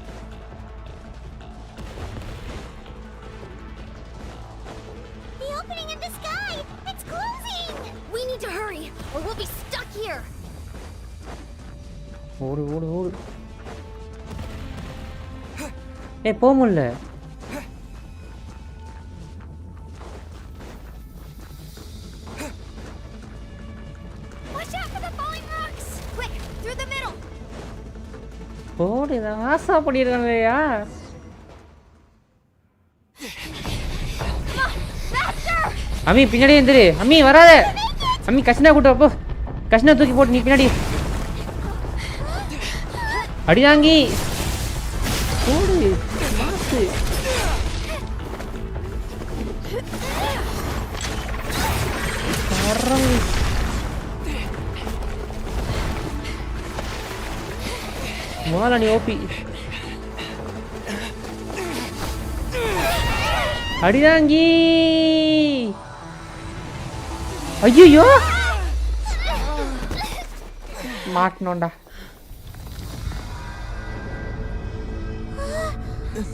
The opening in the sky! It's closing! We need to hurry, or we'll be stuck here. ஓடு ஓடு ஓடு. ஏய் போக முடியல. Watch out for the falling rocks! Quick, through the middle! ஓடு இதை ஆசா பண்ணியிருக்காங்கய்யா. அம்மி பின்னாடி எந்திரு. அம்மி வராத. அம்மி கஷ்னா கூட்டு அப்போ. கஷ்னா தூக்கி போட்டு நீ பின்னாடி. அடிதாங்கி Parang malah nih OP. அடிதாங்கி. ஐயோ மாட்டணும்டா.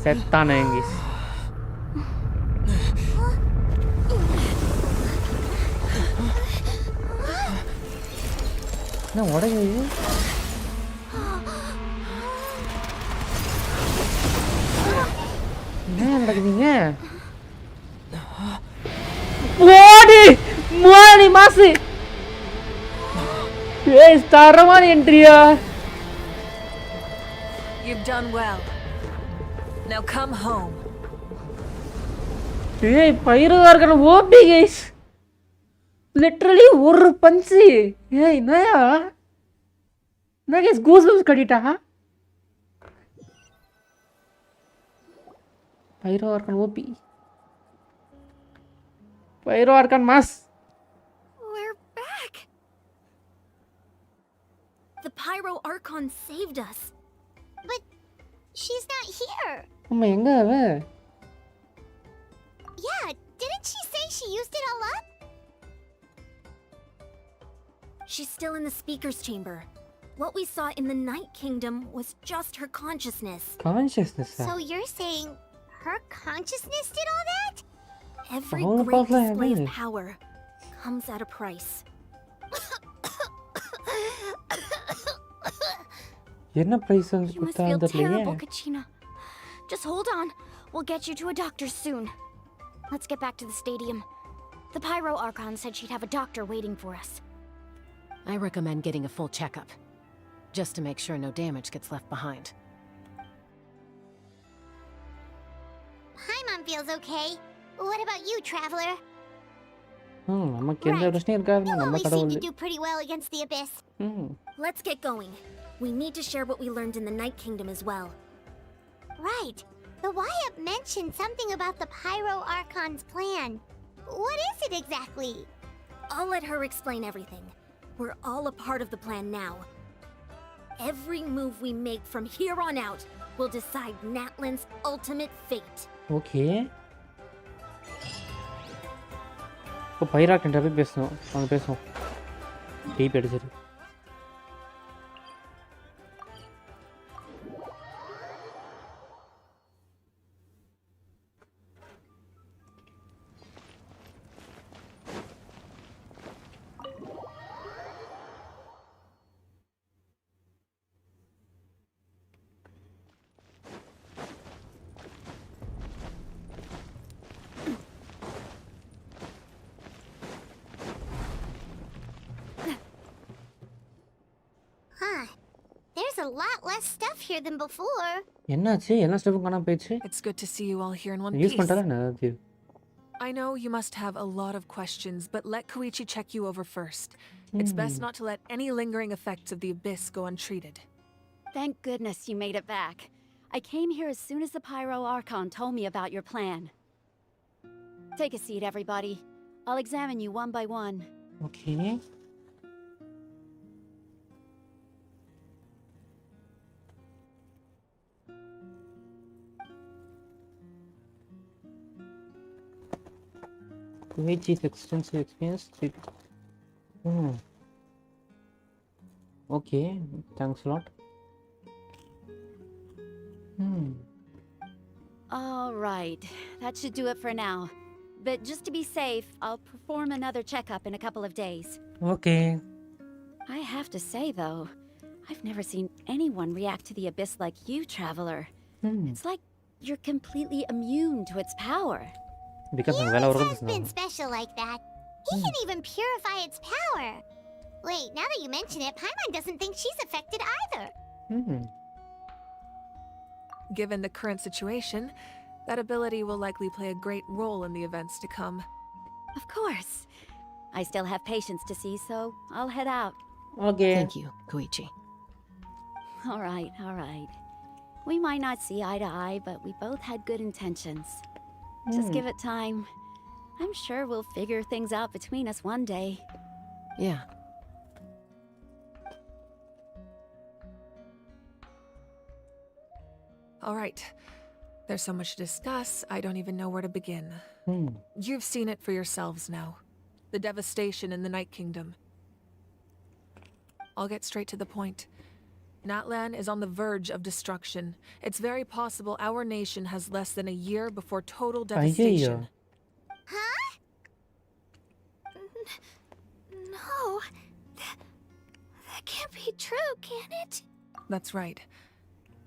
செத்தானே எங்கிஸ். என்ன உடையுது? என்ன நடக்குதுங்க? ஓடி மூணு மாசு. ஏய் தரமான என்ட்ரியா. You've done well. Now come home. ஏய் பைரவா இருக்கற ஓபி गाइस. லிட்டரலி ஒரு பஞ்ச். ஏய் என்னயா? நான் गाइस கூஸ்பம்ஸ் கட்டிட்டா. பைரவா இருக்கற ஓபி. பைரவா இருக்கற mass. We're back. The Pyro Archon saved us. But she's not here. அம்மா எங்க அவ? Yeah, didn't she say she used it all up? She's still in the speaker's chamber. What we saw in the Night Kingdom was just her consciousness. Consciousness. So you're saying her consciousness did all that? Every Oh, great lovely, display of lovely. power comes at a price. என்ன price வந்து You must கொடுத்தா feel தெரியலையே. terrible, Kachina. Just hold on. We'll get you to a doctor soon. Let's get back to the stadium. The Pyro Archon said she'd have a doctor waiting for us. I recommend getting a full checkup, just to make sure no damage gets left behind. Paimon feels okay. What about you, traveler? நமக்கு எந்த பிரச்சனையும் இருக்காது. You நம்ம always seem கடவுள். to do pretty well against the abyss. Let's get going. We need to share what we learned in the Night Kingdom as well. Right. The Wyatt mentioned something about the Pyro Archon's plan. What is it exactly? I'll let her explain everything. We're all a part of the plan now. Every move we make from here on out will decide Natlan's ultimate fate. Okay. இப்போ பைராக்ன்ற போய் பேசணும். வாங்க பேசுவோம். Deep அடிச்சிரு. Huh. There's a lot less stuff here than before. என்னாச்சு? எல்லா ஸ்டெப்பும் காணாம போயிடுச்சு. It's good to see you all here in one use piece. பண்ணிட்டாரா என்ன? I know you must have a lot of questions, but let Koichi check you over first. It's best not to let any lingering effects of the abyss go untreated. Thank goodness you made it back. I came here as soon as the Pyro Archon told me about your plan. Take a seat, everybody. I'll examine you one by one. Okay. Koichi's extensive experience. Okay, thanks a lot. All right, that should do it for now. But just to be safe, I'll perform another checkup in a couple of days. Okay. I have to say, though, I've never seen anyone react to the abyss like you, Traveler. It's like you're completely immune to its power. Because He always has been special like that. He can even purify its power. Wait, now that you mention it, Paimon doesn't think she's affected either. Given the current situation, that ability will likely play a great role in the events to come. Of course. I still have patients to see, so I'll head out. Okay. Thank you, Koichi. All right, all right. We might not see eye to eye, but we both had good intentions. Just give it time. I'm sure we'll figure things out between us one day. Yeah. All right. There's so much to discuss, I don't even know where to begin. Hmm. You've seen it for yourselves now. The devastation in the Night Kingdom. I'll get straight to the point. Natlan is on the verge of destruction. It's very possible our nation has less than a year before total devastation. Huh? No. That can't be true, can it? That's right.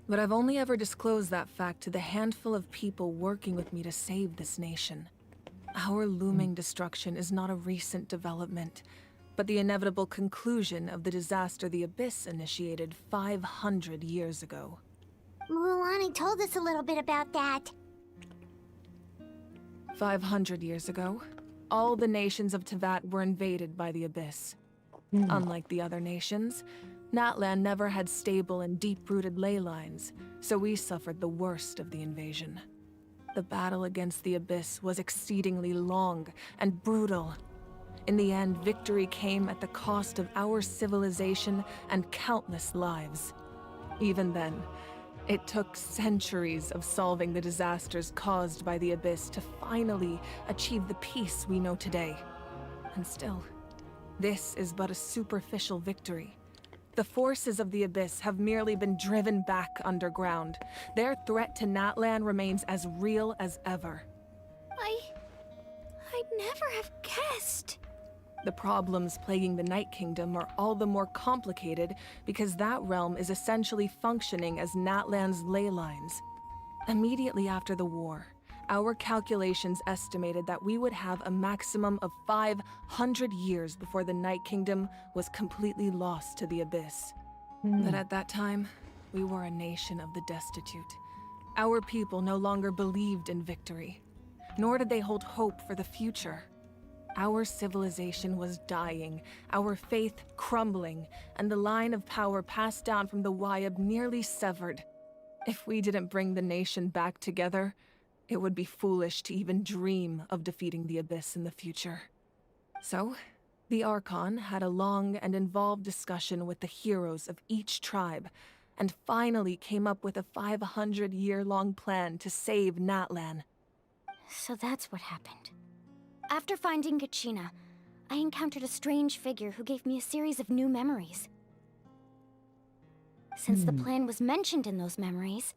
But I've only ever disclosed that fact to the handful of people working with me to save this nation. Our looming destruction is not a recent development, but the inevitable conclusion of the disaster the Abyss initiated 500 years ago. Mualani told us a little bit about that. 500 years ago, all the nations of Teyvat were invaded by the Abyss. Unlike the other nations, Natlan never had stable and deep-rooted ley lines, so we suffered the worst of the invasion. The battle against the Abyss was exceedingly long and brutal. In the end, victory came at the cost of our civilization and countless lives. Even then, it took centuries of solving the disasters caused by the Abyss to finally achieve the peace we know today. And still, this is but a superficial victory. The forces of the Abyss have merely been driven back underground. Their threat to Natlan remains as real as ever. I'd never have guessed. The problems plaguing the Night Kingdom are all the more complicated because that realm is essentially functioning as Natlan's ley lines. Immediately after the war, our calculations estimated that we would have a maximum of 500 years before the Night Kingdom was completely lost to the Abyss. But at that time, we were a nation of the destitute. Our people no longer believed in victory, nor did they hold hope for the future. Our civilization was dying, our faith crumbling, and the line of power passed down from the Wyab nearly severed. If we didn't bring the nation back together, it would be foolish to even dream of defeating the Abyss in the future. So, the Archon had a long and involved discussion with the heroes of each tribe, and finally came up with a 500-year-long plan to save Natlan. So that's what happened. After finding Kachina, I encountered a strange figure who gave me a series of new memories. Since the plan was mentioned in those memories,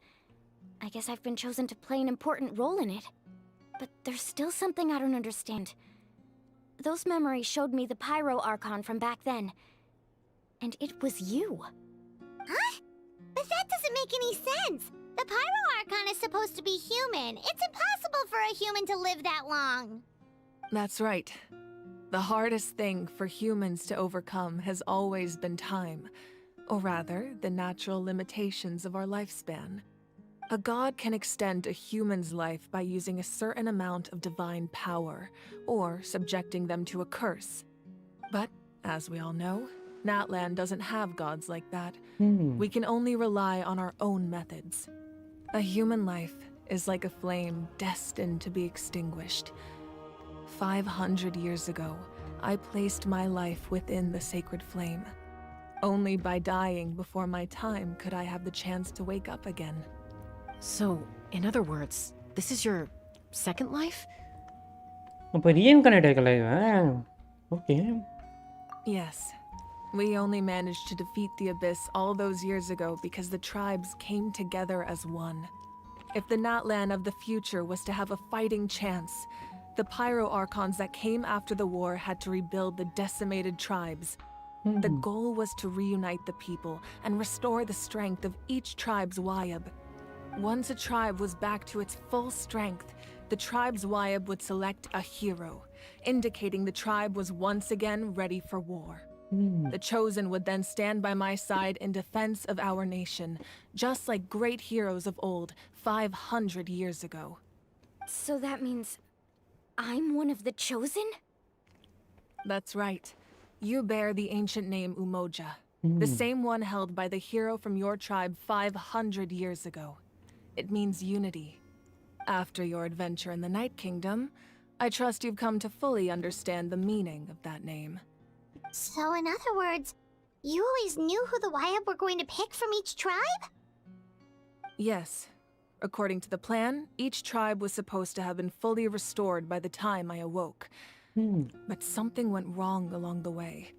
I guess I've been chosen to play an important role in it. But there's still something I don't understand. Those memories showed me the Pyro Archon from back then. And it was you. Huh? But that doesn't make any sense. The Pyro Archon is supposed to be human. It's impossible for a human to live that long. That's right. The hardest thing for humans to overcome has always been time. Or rather, the natural limitations of our lifespan. A god can extend a human's life by using a certain amount of divine power, or subjecting them to a curse. But, as we all know, Natlan doesn't have gods like that. We can only rely on our own methods. A human life is like a flame destined to be extinguished. 500 years ago, I placed my life within the sacred flame. Only by dying before my time could I have the chance to wake up again. So, in other words, this is your second life? அப்போ reincarnate ஆகல இவன். Okay. Yes. We only managed to defeat the Abyss all those years ago because the tribes came together as one. If the Natlan of the future was to have a fighting chance, the Pyro Archons that came after the war had to rebuild the decimated tribes. The goal was to reunite the people and restore the strength of each tribe's Wyab. Once a tribe was back to its full strength, the tribe's Wyab would select a hero, indicating the tribe was once again ready for war. The Chosen would then stand by my side in defense of our nation, just like great heroes of old 500 years ago. So that means I'm one of the Chosen? That's right. You bear the ancient name Umoja, the same one held by the hero from your tribe 500 years ago. It means unity. After your adventure in the Night Kingdom, I trust you've come to fully understand the meaning of that name. So in other words, you always knew who the YAB were going to pick from each tribe? Yes. According to the plan, each tribe was supposed to have been fully restored by the time I awoke. But something went wrong along the way.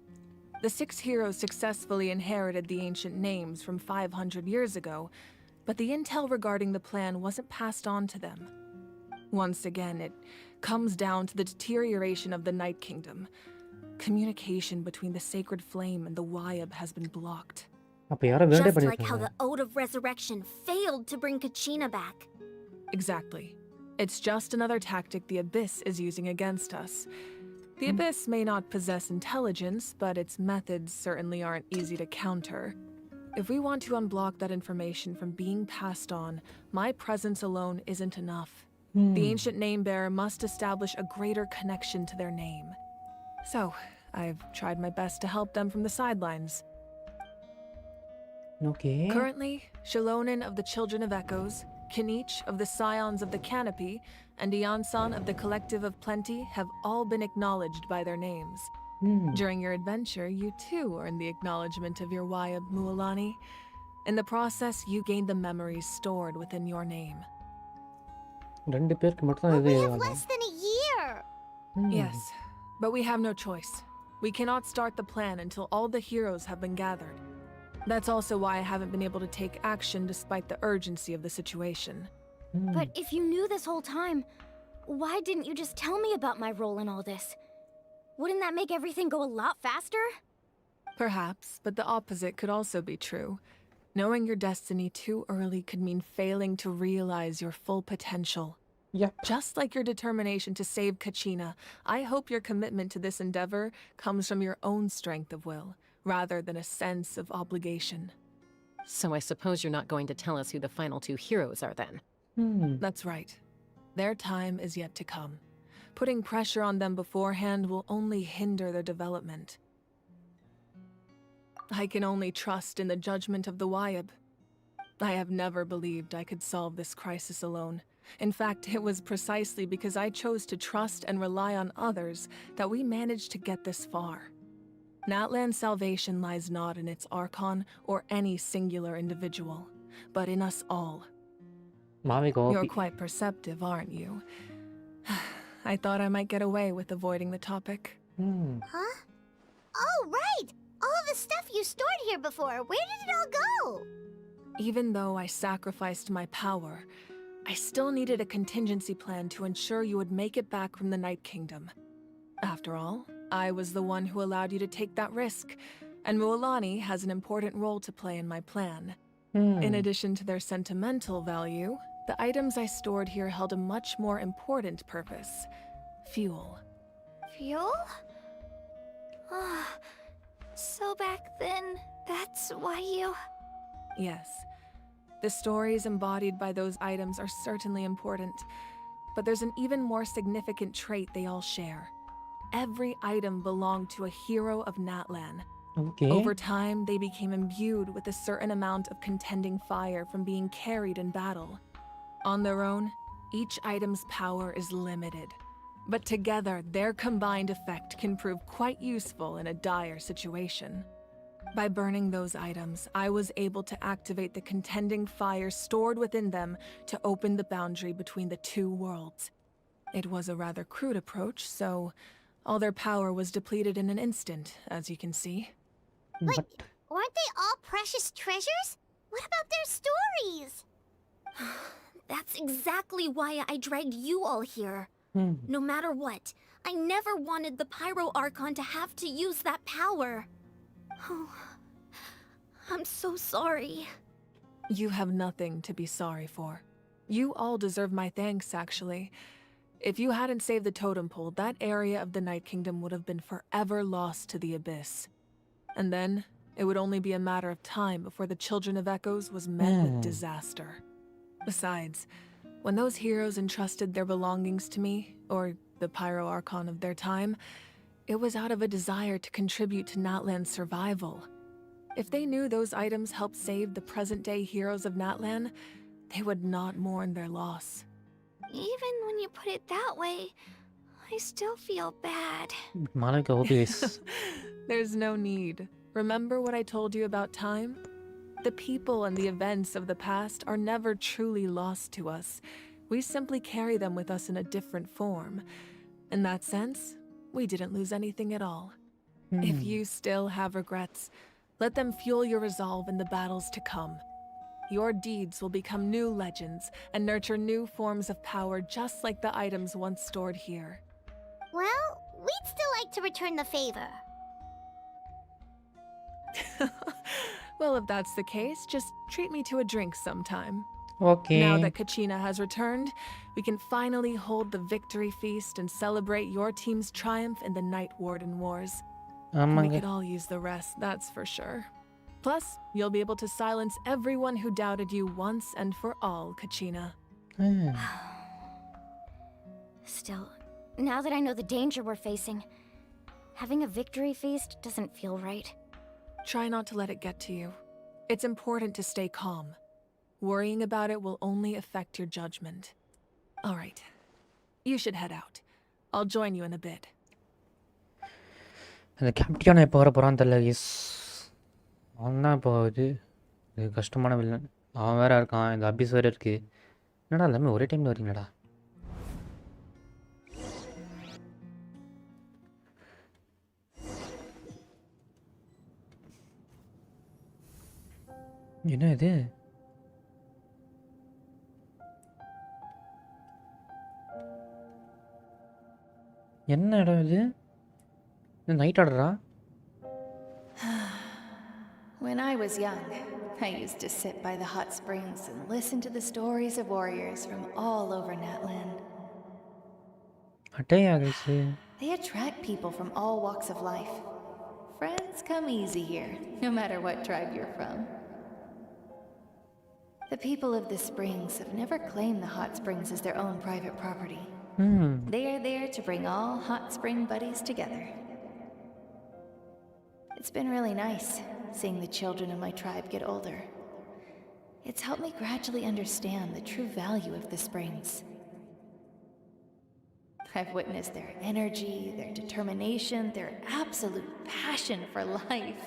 The 6 heroes successfully inherited the ancient names from 500 years ago, but the intel regarding the plan wasn't passed on to them. Once again, it comes down to the deterioration of the Night Kingdom. Communication between the Sacred Flame and the YAB has been blocked. Just like how the Ode of Resurrection failed to bring Kachina back. Exactly. It's just another tactic the Abyss is using against us. The Abyss may not possess intelligence, but its methods certainly aren't easy to counter. If we want to unblock that information from being passed on, my presence alone isn't enough. The ancient name-bearer must establish a greater connection to their name. So, I've tried my best to help them from the sidelines. Okay. Currently, Shalonen of the Children of Echoes, Kinich of the Scions of the Canopy, and Iansan of the Collective of Plenty have all been acknowledged by their names. During your adventure, you too earned the acknowledgement of your YAB, Mualani. In the process, you gained the memories stored within your name. We have less than a year! Yes, but we have no choice. We cannot start the plan until all the heroes have been gathered. That's also why I haven't been able to take action despite the urgency of the situation. But if you knew this whole time, why didn't you just tell me about my role in all this? Wouldn't that make everything go a lot faster? Perhaps, but the opposite could also be true. Knowing your destiny too early could mean failing to realize your full potential. Yep. Just like your determination to save Kachina, I hope your commitment to this endeavor comes from your own strength of will, rather than a sense of obligation. So I suppose you're not going to tell us who the final 2 heroes are then? That's right. Their time is yet to come. Putting pressure on them beforehand will only hinder their development. I can only trust in the judgment of the YAB. I have never believed I could solve this crisis alone. In fact, it was precisely because I chose to trust and rely on others that we managed to get this far. Natlan's salvation lies not in its Archon or any singular individual, but in us all. You're quite perceptive, aren't you? I thought I might get away with avoiding the topic. Huh? Oh, right! All of the stuff you stored here before, where did it all go? Even though I sacrificed my power, I still needed a contingency plan to ensure you would make it back from the Night Kingdom. After all, I was the one who allowed you to take that risk, and Mualani has an important role to play in my plan. In addition to their sentimental value, the items I stored here held a much more important purpose: fuel. Fuel? So back then, that's why you... Yes. The stories embodied by those items are certainly important, but there's an even more significant trait they all share. Every item belonged to a hero of Natlan. Okay. Over time, they became imbued with a certain amount of contending fire from being carried in battle. On their own, each item's power is limited, but together, their combined effect can prove quite useful in a dire situation. By burning those items, I was able to activate the contending fire stored within them to open the boundary between the 2 worlds. It was a rather crude approach, so all their power was depleted in an instant, as you can see. But weren't they all precious treasures? What about their stories? That's exactly why I dragged you all here. No matter what, I never wanted the Pyro Archon to have to use that power. Oh, I'm so sorry. You have nothing to be sorry for. You all deserve my thanks, actually. If you hadn't saved the totem pole, that area of the Night Kingdom would have been forever lost to the Abyss. And then, it would only be a matter of time before the Children of Echoes was met with disaster. Besides, when those heroes entrusted their belongings to me, or the Pyro Archon of their time, it was out of a desire to contribute to Natlan's survival. If they knew those items helped save the present-day heroes of Natlan, they would not mourn their loss. Even when you put it that way, I still feel bad. Malika, obvious. There's no need. Remember what I told you about time? The people and the events of the past are never truly lost to us. We simply carry them with us in a different form. In that sense, we didn't lose anything at all. If you still have regrets, let them fuel your resolve in the battles to come. Your deeds will become new legends and nurture new forms of power just like the items once stored here. Well, we'd still like to return the favor. Well, if that's the case, just treat me to a drink sometime. Okay. Now that Kachina has returned, we can finally hold the victory feast and celebrate your team's triumph in the Night Warden Wars. We could all use the rest, that's for sure. Plus, you'll be able to silence everyone who doubted you once and for all, Kachina. Still, now that I know the danger we're facing, having a victory feast doesn't feel right. Try not to let it get to you. It's important to stay calm. Worrying about it will only affect your judgment. All right. You should head out. I'll join you in a bit. அந்த கேப்டியான எப்போ வர போகிறான்னு தெரியல S அவன் தான் இப்போ இது கஷ்டமான வில்லன் அவன் வேற இருக்கான் இந்த அபிஸ் வேறு இருக்குது என்னடா எல்லாமே ஒரே டைமில் வரீங்கடா என்ன இது என்ன இடம் இது night ஆர்டரா When I was young, I used to sit by the hot springs and listen to the stories of warriors from all over Natlan. They attract people from all walks of life. Friends come easy here, no matter what tribe you're from. The people of the springs have never claimed the hot springs as their own private property. They are there to bring all hot spring buddies together. It's been really nice seeing the children of my tribe get older. It's helped me gradually understand the true value of the springs. I've witnessed their energy, their determination, their absolute passion for life.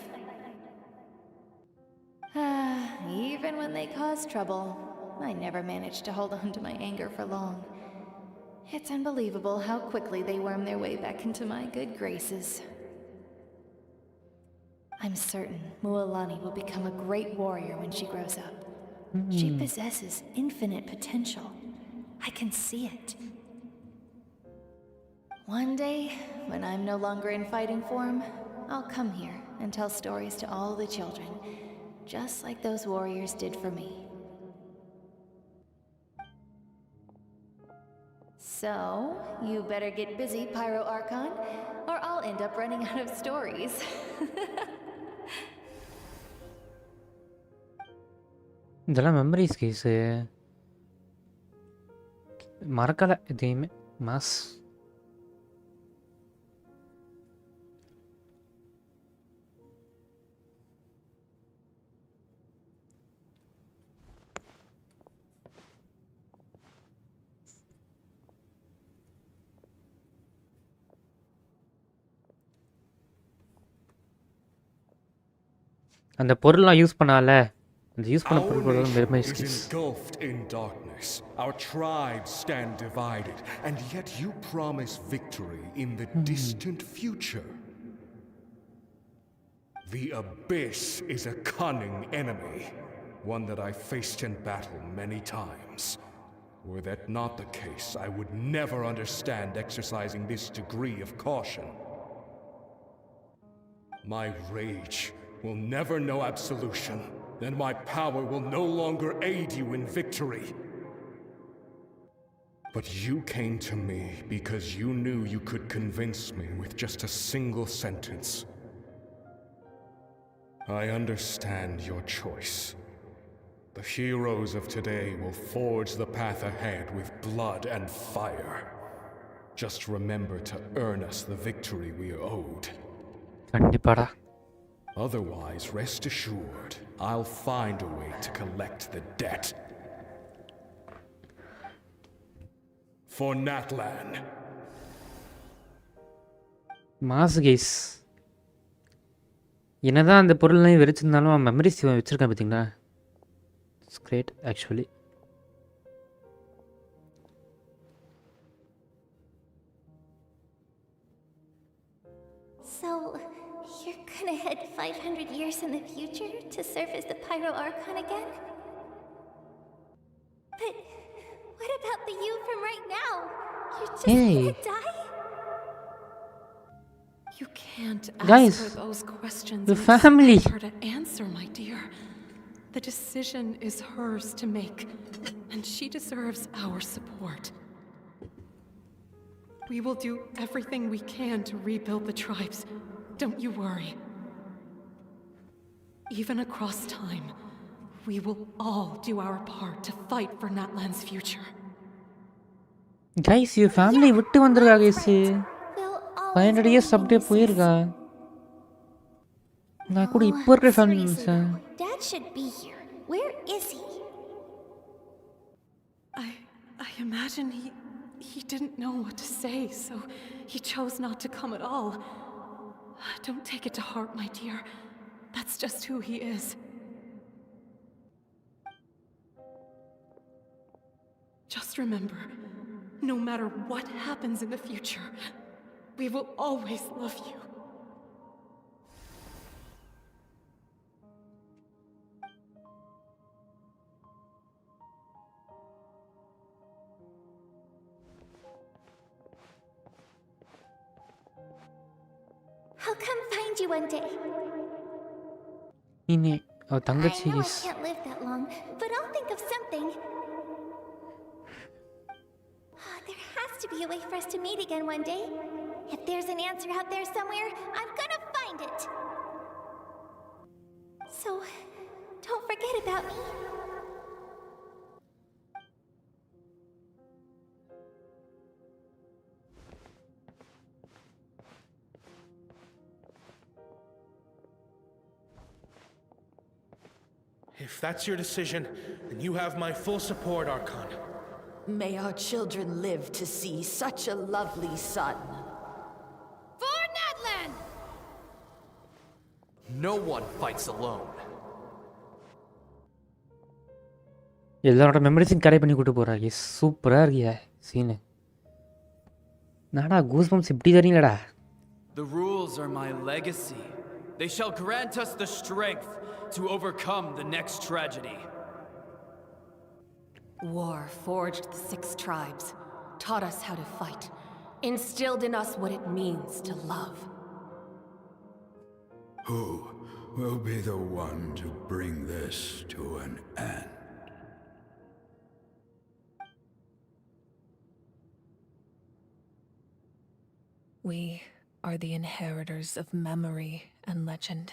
Even when they cause trouble, I never managed to hold on to my anger for long. It's unbelievable how quickly they worm their way back into my good graces. I'm certain Mualani will become a great warrior when she grows up. She possesses infinite potential. I can see it. One day, when I'm no longer in fighting form, I'll come here and tell stories to all the children, just like those warriors did for me. So, you better get busy, Pyro Archon, or I'll end up running out of stories. இதெல்லாம் memories case மறக்கலை எதையுமே mass அந்த பொருள்லாம் use பண்ணால Our nation is engulfed in darkness. Our tribes stand divided, and yet you promise victory in the distant future. The Abyss is a cunning enemy, one that I faced in battle many times. Were that not the case, I would never understand exercising this degree of caution. My rage will never know absolution, and my power will no longer aid you in victory. But you came to me because you knew you could convince me with just a single sentence. I understand your choice. The heroes of today will forge the path ahead with blood and fire. Just remember to earn us the victory we are owed. கண்டிப்பாடா Otherwise, rest assured, I'll find a way to collect the debt. For Natlan. Mass guys. என்னதான் அந்த பொருள்லாம் வெறிச்சிருந்தாலும் memories வச்சிருக்கேன் பார்த்தீங்களா? It's great actually. So, you're gonna head 500 years in the future to serve as the Pyro Archon again? But what about the you from right now? You're just gonna die? You can't Guys, ask her those questions the and family. expect her to answer, my dear. The decision is hers to make, and she deserves our support. We will do everything we can to rebuild the tribes. Don't you worry. Even across time, we will all do our part to fight for Natlan's future. Guys your family விட்டு வந்திருக்கா guys. 500 years அப்படியே போயிருக்கா. நான் கூட இப்போ இருக்கிற family நினைச்சேன். Dad should be here. Where is he? I imagine he didn't know what to say, so he chose not to come at all. Don't take it to heart, my dear. That's just who he is. Just remember, no matter what happens in the future, we will always love you. I'll come find you one day. இனி அவ தங்கச்சி I know I guys. can't live that long, but I'll think of something. There has to be a way for us to meet again one day. If there's an answer out there somewhere, I'm gonna find it. So, don't forget about me. If that's your decision, then you have my full support, Archon. May our children live to see such a lovely son. For Natlan! No one fights alone. எல்லாரோட மெமரிஸையும் correct பண்ணி கூட்டு போறா guys. சூப்பராக இருக்கியா சீனு. நாடா goose bumps இப்படி தரீங்களடா. The rules are my legacy. They shall grant us the strength to overcome the next tragedy. War forged the 6 tribes, taught us how to fight, instilled in us what it means to love. Who will be the one to bring this to an end? We are the inheritors of memory and legend.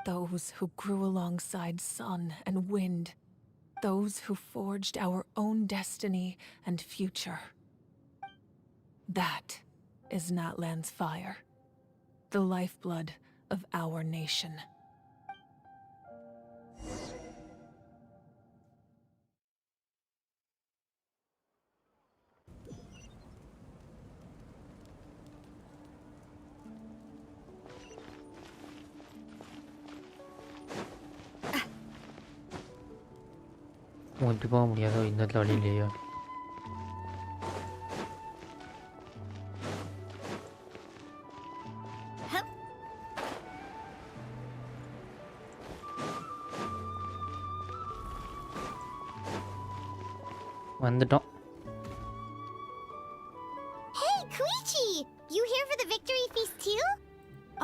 Those who grew alongside sun and wind. Those who forged our own destiny and future. That is Natlan's fire. The lifeblood of our nation. இப்படி போக முடியாதோ இந்த இடத்துல வழி இல்லையோ. வந்துட்டோம். Hey, Koichi! You here for the victory feast too?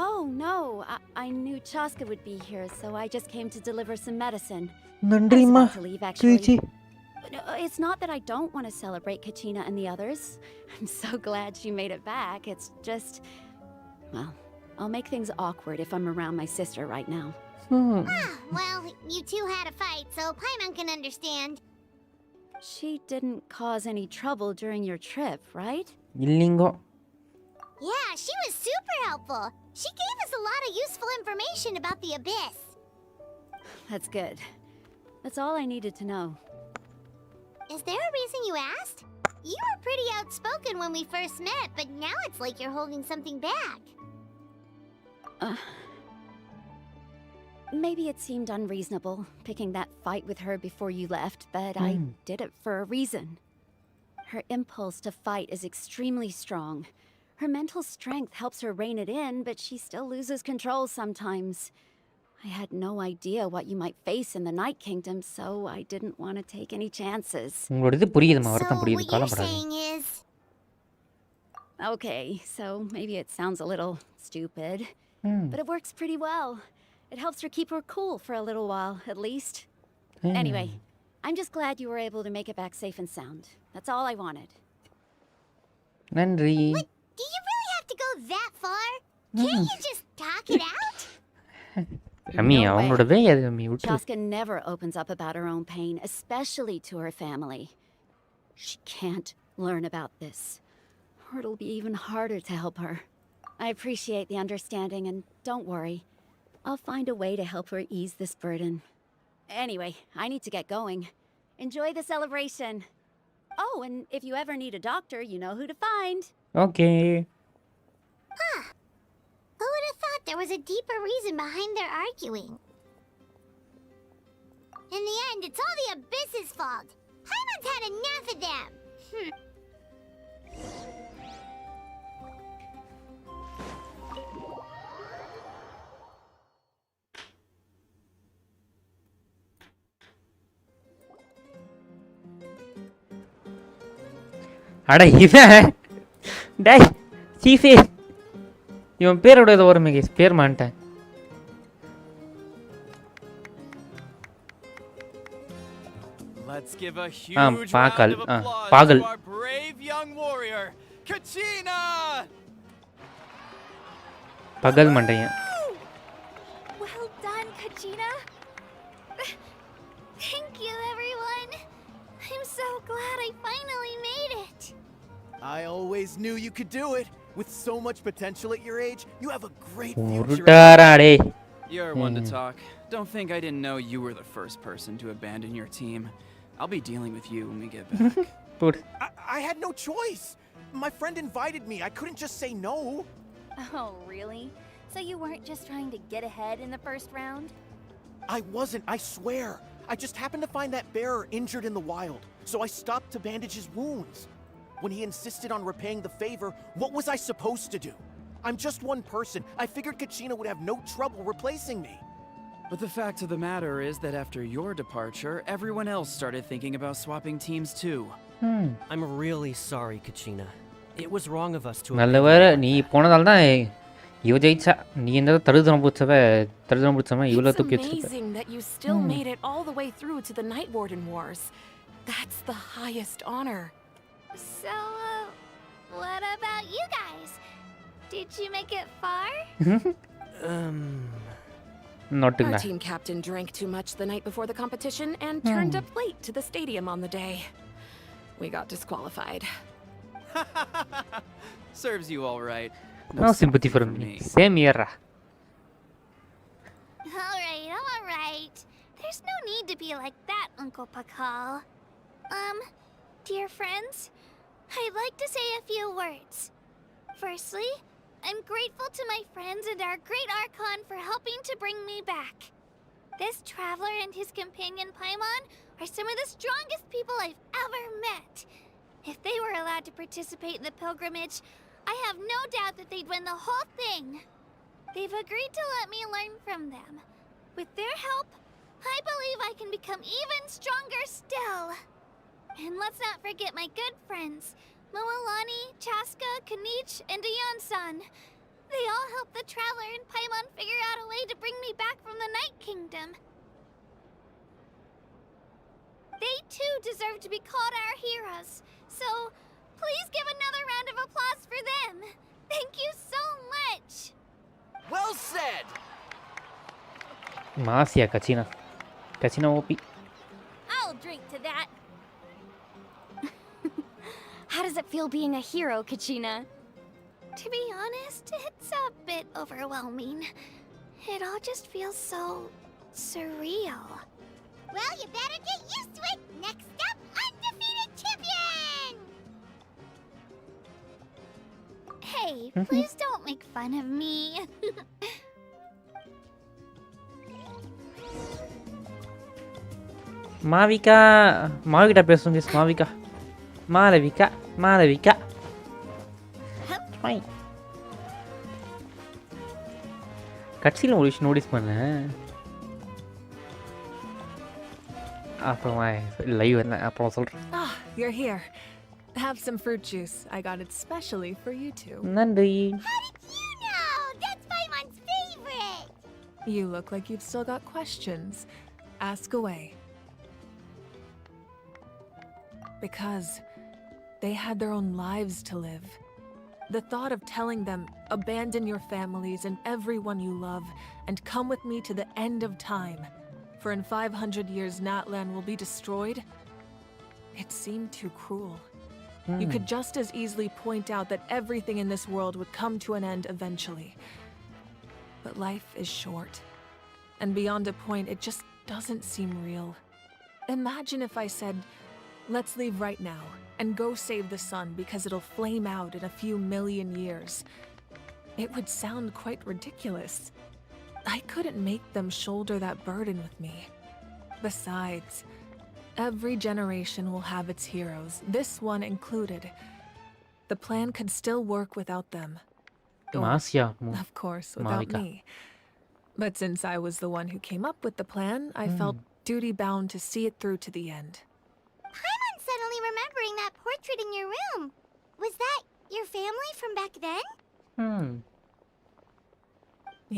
Oh no, I knew Chaska would be here, so I just came to deliver some medicine. நன்றிமா கிரிச்சி. It's not that I don't want to celebrate Kachina and the others. I'm so glad she made it back. It's just, well, I'll make things awkward if I'm around my sister right now. Well, you two had a fight, so Paimon can understand. She didn't cause any trouble during your trip, right? இல்லைங்கோ. Yeah, she was super helpful. She gave us a lot of useful information about the abyss. That's good. That's all I needed to know. Is there a reason you asked? You were pretty outspoken when we first met, but now it's like you're holding something back. Maybe it seemed unreasonable, picking that fight with her before you left, but I did it for a reason. Her impulse to fight is extremely strong. Her mental strength helps her rein it in, but she still loses control sometimes. I had no idea what you might face in the Night Kingdom, so I didn't want to take any chances. So what you're saying is... Okay, so maybe it sounds a little stupid, but it works pretty well. It helps her keep her cool for a little while, at least. Anyway, I'm just glad you were able to make it back safe and sound. That's all I wanted. Nandri. But do you really have to go that far? Can't you just talk it out? Chaska never opens up about her own pain, especially to her family. She can't learn about this, or it'll be even harder to help her. I appreciate the understanding, and don't worry. I'll find a way to help her ease this burden. Anyway, I need to get going. Enjoy the celebration. Oh, and if you ever need a doctor, you know who to find. Okay. Huh. Who would have thought there was a deeper reason behind their arguing? In the end, it's all the Abyss's fault. Paimon's had enough of them. அட இவன் டேய் சீஃபே இவன் பேரோட ஏதோ வருமே case பேர் மாட்டேன் Let's give a huge Pagal. round of applause Pagal. to our brave young warrior, Kachina! பகல் மண்டையன் Well done, Kachina. Thank you, everyone. I'm so glad I finally made it. I always knew you could do it. With so much potential at your age, you have a great future. உருட்டாரா டேய் You're one to talk. Don't think I didn't know you were the first person to abandon your team. I'll be dealing with you when we get back. I had no choice. My friend invited me. I couldn't just say no. Oh, really? So you weren't just trying to get ahead in the first round? I wasn't, I swear. I just happened to find that bearer injured in the wild, so I stopped to bandage his wounds. When he insisted on repaying the favor, what was I supposed to do? I'm just one person. I figured Kachina would have no trouble replacing me. But the fact of the matter is that after your departure, everyone else started thinking about swapping teams too. I'm really sorry, Kachina. It was wrong of us to நல்ல வேளை நீ போனதால தான் இவ ஜெயிச்சா நீ என்ன தருதரம் பிடிச்சவன் இவ்வளோ தூக்கி It's amazing that you still made it all the way through to the Night Warden Wars. That's the highest honor. So, what about you guys? Did you make it far? Not Our team captain drank too much the night before the competition and turned up late to the stadium on the day. We got disqualified. Serves you all right. No sympathy for me. Same here. Alright. There's no need to be like that, Uncle Pakal. Dear friends, I'd like to say a few words. Firstly, I'm grateful to my friends and our great Archon for helping to bring me back. This traveler and his companion Paimon are some of the strongest people I've ever met. If they were allowed to participate in the pilgrimage, I have no doubt that they'd win the whole thing. They've agreed to let me learn from them. With their help, I believe I can become even stronger still. And let's not forget my good friends, Moalani, Chaska, Kanich, and Ayan-san. They all helped the Traveler and Paimon figure out a way to bring me back from the Night Kingdom. They too deserve to be called our heroes, so please give another round of applause for them. Thank you so much! Well said! Masia Kachina. Kachina OP. I'll drink to that. How does it feel being a hero, Kachina? To be honest, it's a bit overwhelming. It all just feels so surreal. Well, you better get used to it. Next up, undefeated champion! Hey, please don't make fun of me. மாவிகா மாவிகிட்ட பேசுங்க guys. மாவிகா Malavika Malavika கட்சியில் ஒரு விஷயம் notice பண்ணேன். அப்புறமா live வந்தேன் அப்புறம் சொல்கிறேன். Ah, you're here. Have some fruit juice. I got it specially for you two. நன்றி. How did you know? That's Paimon's favorite. You look like you've still got questions. Ask away. Because they had their own lives to live. The thought of telling them, abandon your families and everyone you love, and come with me to the end of time, for in 500 years Natlan will be destroyed, it seemed too cruel. You could just as easily point out that everything in this world would come to an end eventually. But life is short, and beyond a point, it just doesn't seem real. Imagine if I said, let's leave right now, and go save the sun because it'll flame out in a few million years. It would sound quite ridiculous. I couldn't make them shoulder that burden with me. Besides, every generation will have its heroes, this one included. The plan could still work without them. Of course, without me. But since I was the one who came up with the plan, I felt duty-bound to see it through to the end. Paimon's suddenly remembering that portrait in your room. Was that your family from back then?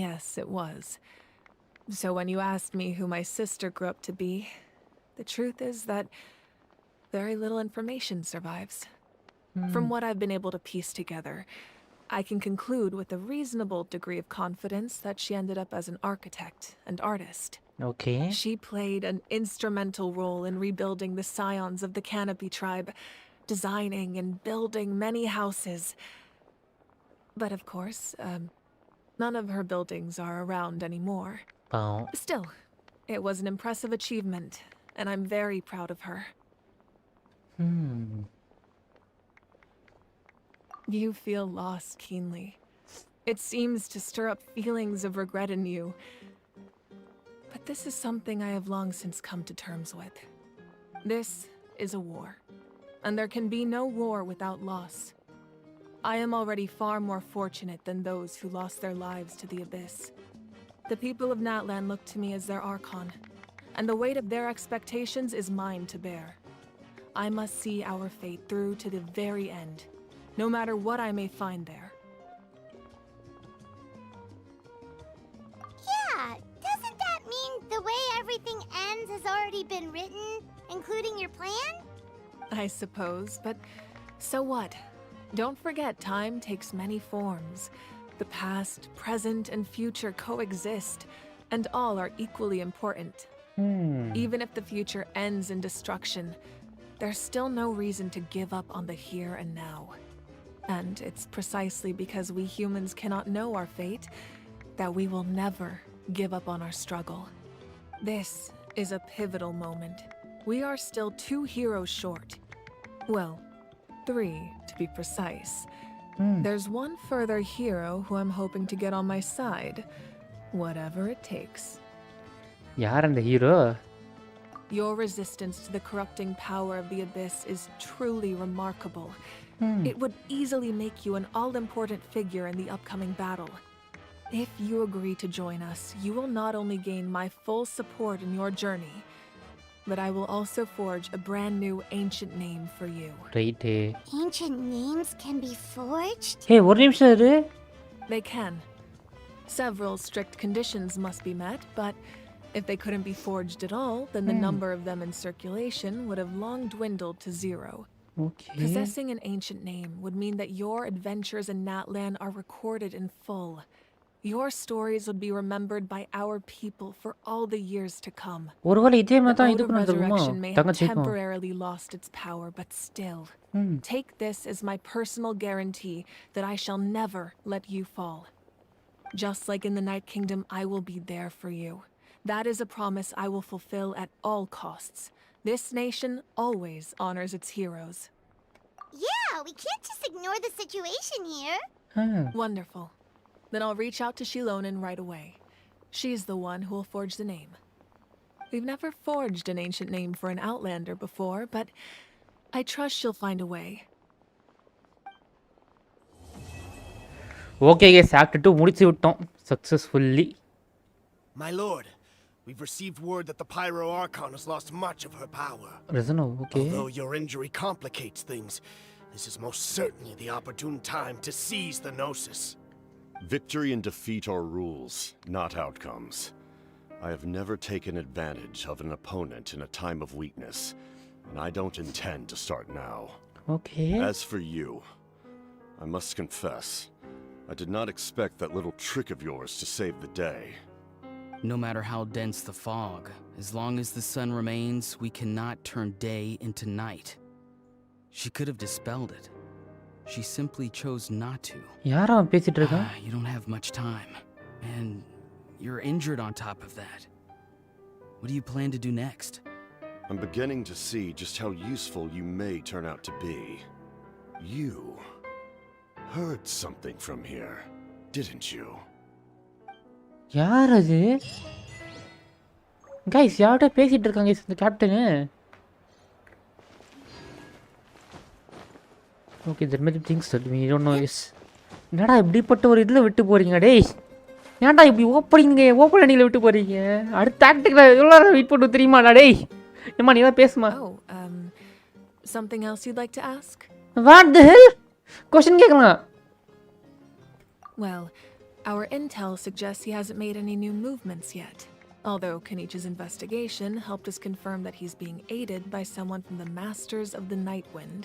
Yes, it was. So when you asked me who my sister grew up to be, the truth is that very little information survives. From what I've been able to piece together, I can conclude with a reasonable degree of confidence that she ended up as an architect and artist. Okay. She played an instrumental role in rebuilding the scions of the Canopy tribe, designing and building many houses. But of course, none of her buildings are around anymore. Still, it was an impressive achievement, and I'm very proud of her. You feel loss keenly. It seems to stir up feelings of regret in you. But this is something I have long since come to terms with. This is a war, and there can be no war without loss. I am already far more fortunate than those who lost their lives to the Abyss. The people of Natlan look to me as their Archon, and the weight of their expectations is mine to bear. I must see our fate through to the very end, no matter what I may find there. Yeah, doesn't that mean the way everything ends has already been written, including your plan? I suppose, but so what? Don't forget, time takes many forms. The past, present, and future coexist, and all are equally important. Even if the future ends in destruction, there's still no reason to give up on the here and now. And it's precisely because we humans cannot know our fate that we will never give up on our struggle. This is a pivotal moment. We are still 2 heroes short. Well, 3 to be precise. There's one further hero who I'm hoping to get on my side, whatever it takes. யார் அந்த hero? Your resistance to the corrupting power of the Abyss is truly remarkable. It would easily make you an all-important figure in the upcoming battle. If you agree to join us, you will not only gain my full support in your journey, but I will also forge a brand new ancient name for you. Right. Ancient names can be forged? Hey, ஒரு நிமிஷம் இரு. They can. Several strict conditions must be met, but if they couldn't be forged at all, then the number of them in circulation would have long dwindled to 0. Okay. Possessing an ancient name would mean that your adventures in Natlan are recorded in full. Your stories would be remembered by our people for all the years to come. ஒருவேளை இதே மாதிரி தான் The இது Ode of பண்ணதுமா? Resurrection may have தங்கச்சிக்கும். temporarily lost its power, but still, take this as my personal guarantee that I shall never let you fall. Just like in the Night Kingdom, I will be there for you. That is a promise I will fulfill at all costs. This nation always honors its heroes. Yeah, we can't just ignore the situation here. Wonderful. Then I'll reach out to Shilonen right away. She's the one who will forge the name. We've never forged an ancient name for an outlander before, but I trust she'll find a way. Okay guys, Act 2 முடிச்சு விட்டோம் successfully. My lord, we've received word that the Pyro Archon has lost much of her power. RYZEN, okay. Although your injury complicates things, this is most certainly the opportune time to seize the Gnosis. Victory and defeat are rules, not outcomes. I have never taken advantage of an opponent in a time of weakness, and I don't intend to start now. Okay. As for you, I must confess, I did not expect that little trick of yours to save the day. No matter how dense the fog, as long as the sun remains, we cannot turn day into night. She could have dispelled it. She simply chose not to. யாரா பேசிட்டு இருக்கா? You don't have much time, and you're injured on top of that. What do you plan to do next? I'm beginning to see just how useful you may turn out to be. You heard something from here, didn't you? யார் அது? Guys, யார்கிட்ட பேசிட்டு இருக்காங்க இந்த captain? Okay, there may be things that we don't know is. என்னடா இப்படிப்பட்ட ஒரு இதில் விட்டு போறீங்க டேய்? ஏன்டா இப்படி ஓப்பன் அணியில் விட்டு போறீங்க? அடுத்த ஆக்டில் எவ்வளோ நேரம் வெயிட் பண்ணு தெரியுமாடா டேய்? ஏம்மா நீ தான் பேசுமா? Something else you'd like to ask? What the hell? Question கேட்கலாம். Well, our intel suggests he hasn't made any new movements yet. Although Kenichi's investigation helped us confirm that he's being aided by someone from the Masters of the Nightwind.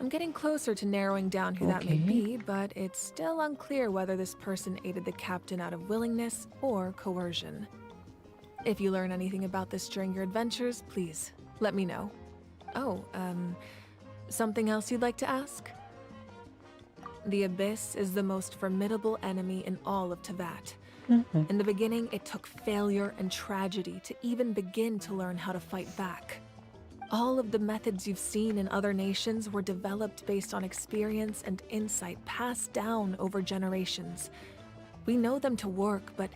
I'm getting closer to narrowing down who that may be, but it's still unclear whether this person aided the captain out of willingness or coercion. If you learn anything about this during your adventures, please let me know. Oh, something else you'd like to ask? The Abyss is the most formidable enemy in all of Teyvat. In the beginning, it took failure and tragedy to even begin to learn how to fight back. All of the methods you've seen in other nations were developed based on experience and insight passed down over generations. We know them to work, but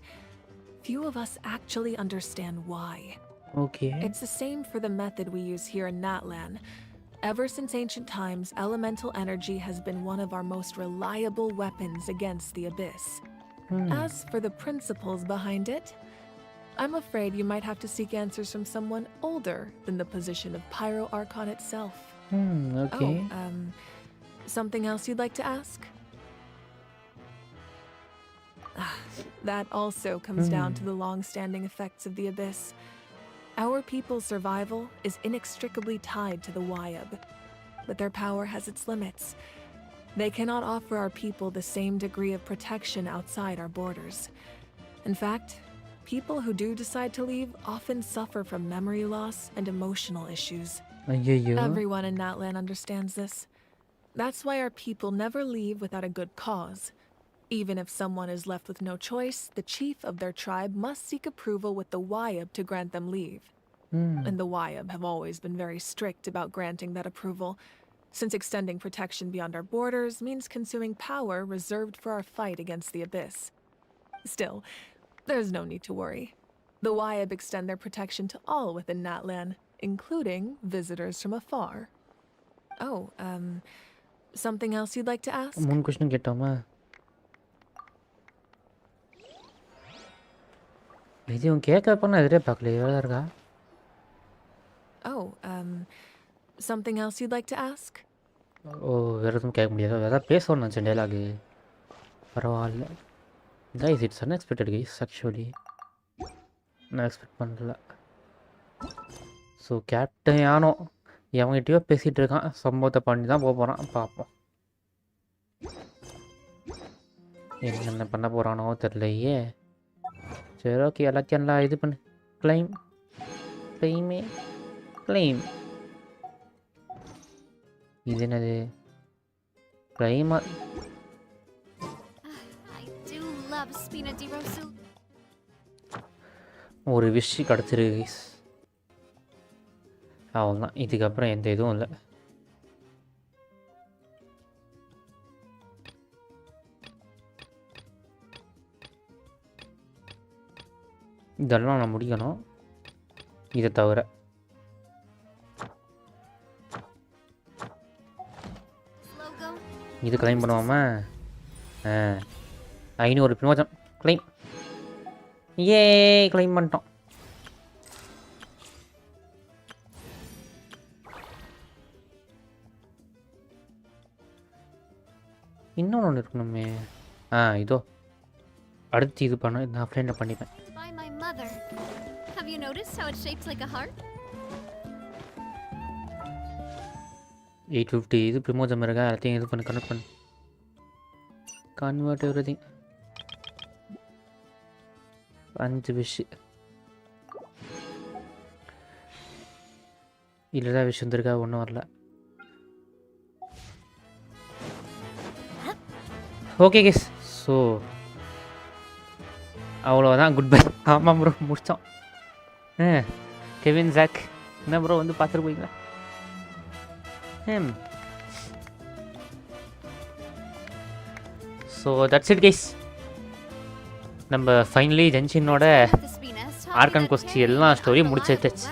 few of us actually understand why. Okay. It's the same for the method we use here in Natlan. Ever since ancient times, elemental energy has been one of our most reliable weapons against the Abyss. As for the principles behind it, I'm afraid you might have to seek answers from someone older than the position of Pyro Archon itself. Okay. Oh, something else you'd like to ask? That also comes down to the long-standing effects of the Abyss. Our people's survival is inextricably tied to the Wyab, but their power has its limits. They cannot offer our people the same degree of protection outside our borders. In fact, people who do decide to leave often suffer from memory loss and emotional issues. Everyone in Natlan understands this. That's why our people never leave without a good cause. Even if someone is left with no choice, the chief of their tribe must seek approval with the Wyab to grant them leave. And the Wyab have always been very strict about granting that approval, since extending protection beyond our borders means consuming power reserved for our fight against the Abyss. Still, there's no need to worry. The Wyab extend their protection to all within Natlan, including visitors from afar. Oh, something else you'd like to ask? One question கேட்டோமா? இது உன் கேட்க பண்ண எதிரே பார்க்கல எவ்வளோ இருக்கா? Oh, something else you'd like to ask? வேறு எதுவும் கேட்க முடியாது. ஏதாவது பேசணும்னு நினச்சேன் டைலாகு. பரவாயில்ல. Guys, it's unexpected guys, actually. நான் எக்ஸ்பெக்ட் பண்ணல. ஸோ கேப்டன் யானோ எவங்கிட்டயோ பேசிகிட்டு இருக்கான். சம்பவத்தை பண்ணி தான் போக போகிறான். பார்ப்போம் என்னென்ன பண்ண போகிறானோ தெரிலையே. சரி ஓகே, எல்லாத்தையும் எல்லாம் இது பண்ணு. கிளைம் இது என்னது? கிளைமா ஒரு விஷ் கிடச்சிருக்கு கைஸ். அவ்வளோதான், இதுக்கப்புறம் எந்த இதுவும் இல்லை. இதெல்லாம் நான் முடிக்கணும். இதை தவிர இது கிளைம் பண்ணுவோமா? 500 பிரமோஜனம் கிளைம். ஏ கிளைம் பண்ணிட்டோம். இன்னொன்று ஒன்று இருக்கணுமே. இதோ அடுத்து இது பண்ண நான் ஃப்ரெண்டை பண்ணிப்பேன். By my mother. Have you noticed how it's shaped like a heart? 850 இது பிரமோஜனம் இருக்கா? எல்லாத்தையும் இது பண்ணு கன்வெர்ட் பண்ணு. Convert everything. 5 விஷ் இல்லைதான் விஷ் வந்துருக்கா? ஒன்றும் வரல. Okay guys. ஸோ அவ்வளோதான். Goodbye. ஆமாம் ப்ரோ முடித்தோம். கெவின் ஜாக் என்ன ப்ரோ வந்து பார்த்துட்டு போய்ங்களா? So that's it guys. நம்ம ஃபைனலி ஜென்ஷினோட ஆர்கான் கொஸ்டி எல்லா ஸ்டோரியும் முடிச்சாச்சு.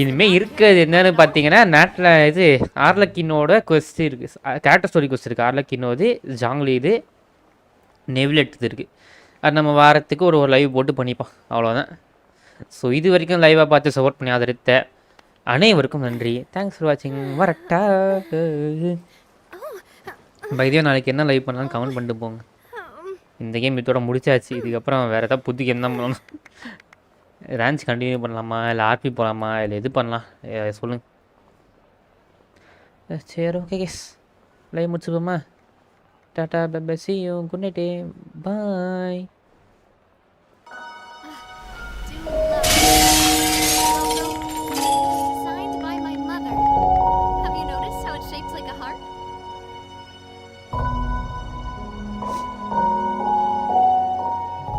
இனிமேல் இருக்கிறது என்னன்னு பார்த்தீங்கன்னா நாட்டில் இது ஆர்லக்கினோட கொஸ்டி இருக்குது. கேரக்டர் ஸ்டோரி கொஸ்டி இருக்குது. ஆர்லக்கினோது ஜாங்லி இது நெவிலெட் இது இருக்குது. அது நம்ம வாரத்துக்கு ஒரு லைவ் போட்டு பண்ணிப்போம். அவ்வளோதான். ஸோ இது வரைக்கும் லைவாக பார்த்து சப்போர்ட் பண்ணி ஆதரித்த அனைவருக்கும் நன்றி. தேங்க்ஸ் ஃபார் வாட்சிங். வரட்டா பைதியோ நாளைக்கு என்ன லைவ் பண்ணலான்னு கமெண்ட் பண்ணிட்டு போங்க. இந்த கேம் இதோட முடிச்சாச்சு. இதுக்கப்புறம் வேறு ஏதாவது புது கேம் தான் பண்ணணும். ரேஞ்ச் கண்டினியூ பண்ணலாமா இல்லை ஆர்பி போகலாமா இல்லை எது பண்ணலாம் சொல்லுங்கள். சரி ஓகே கேஸ் லைவ் முடிச்சுப்போமா? Tata bye bye. See you. Good night. Bye.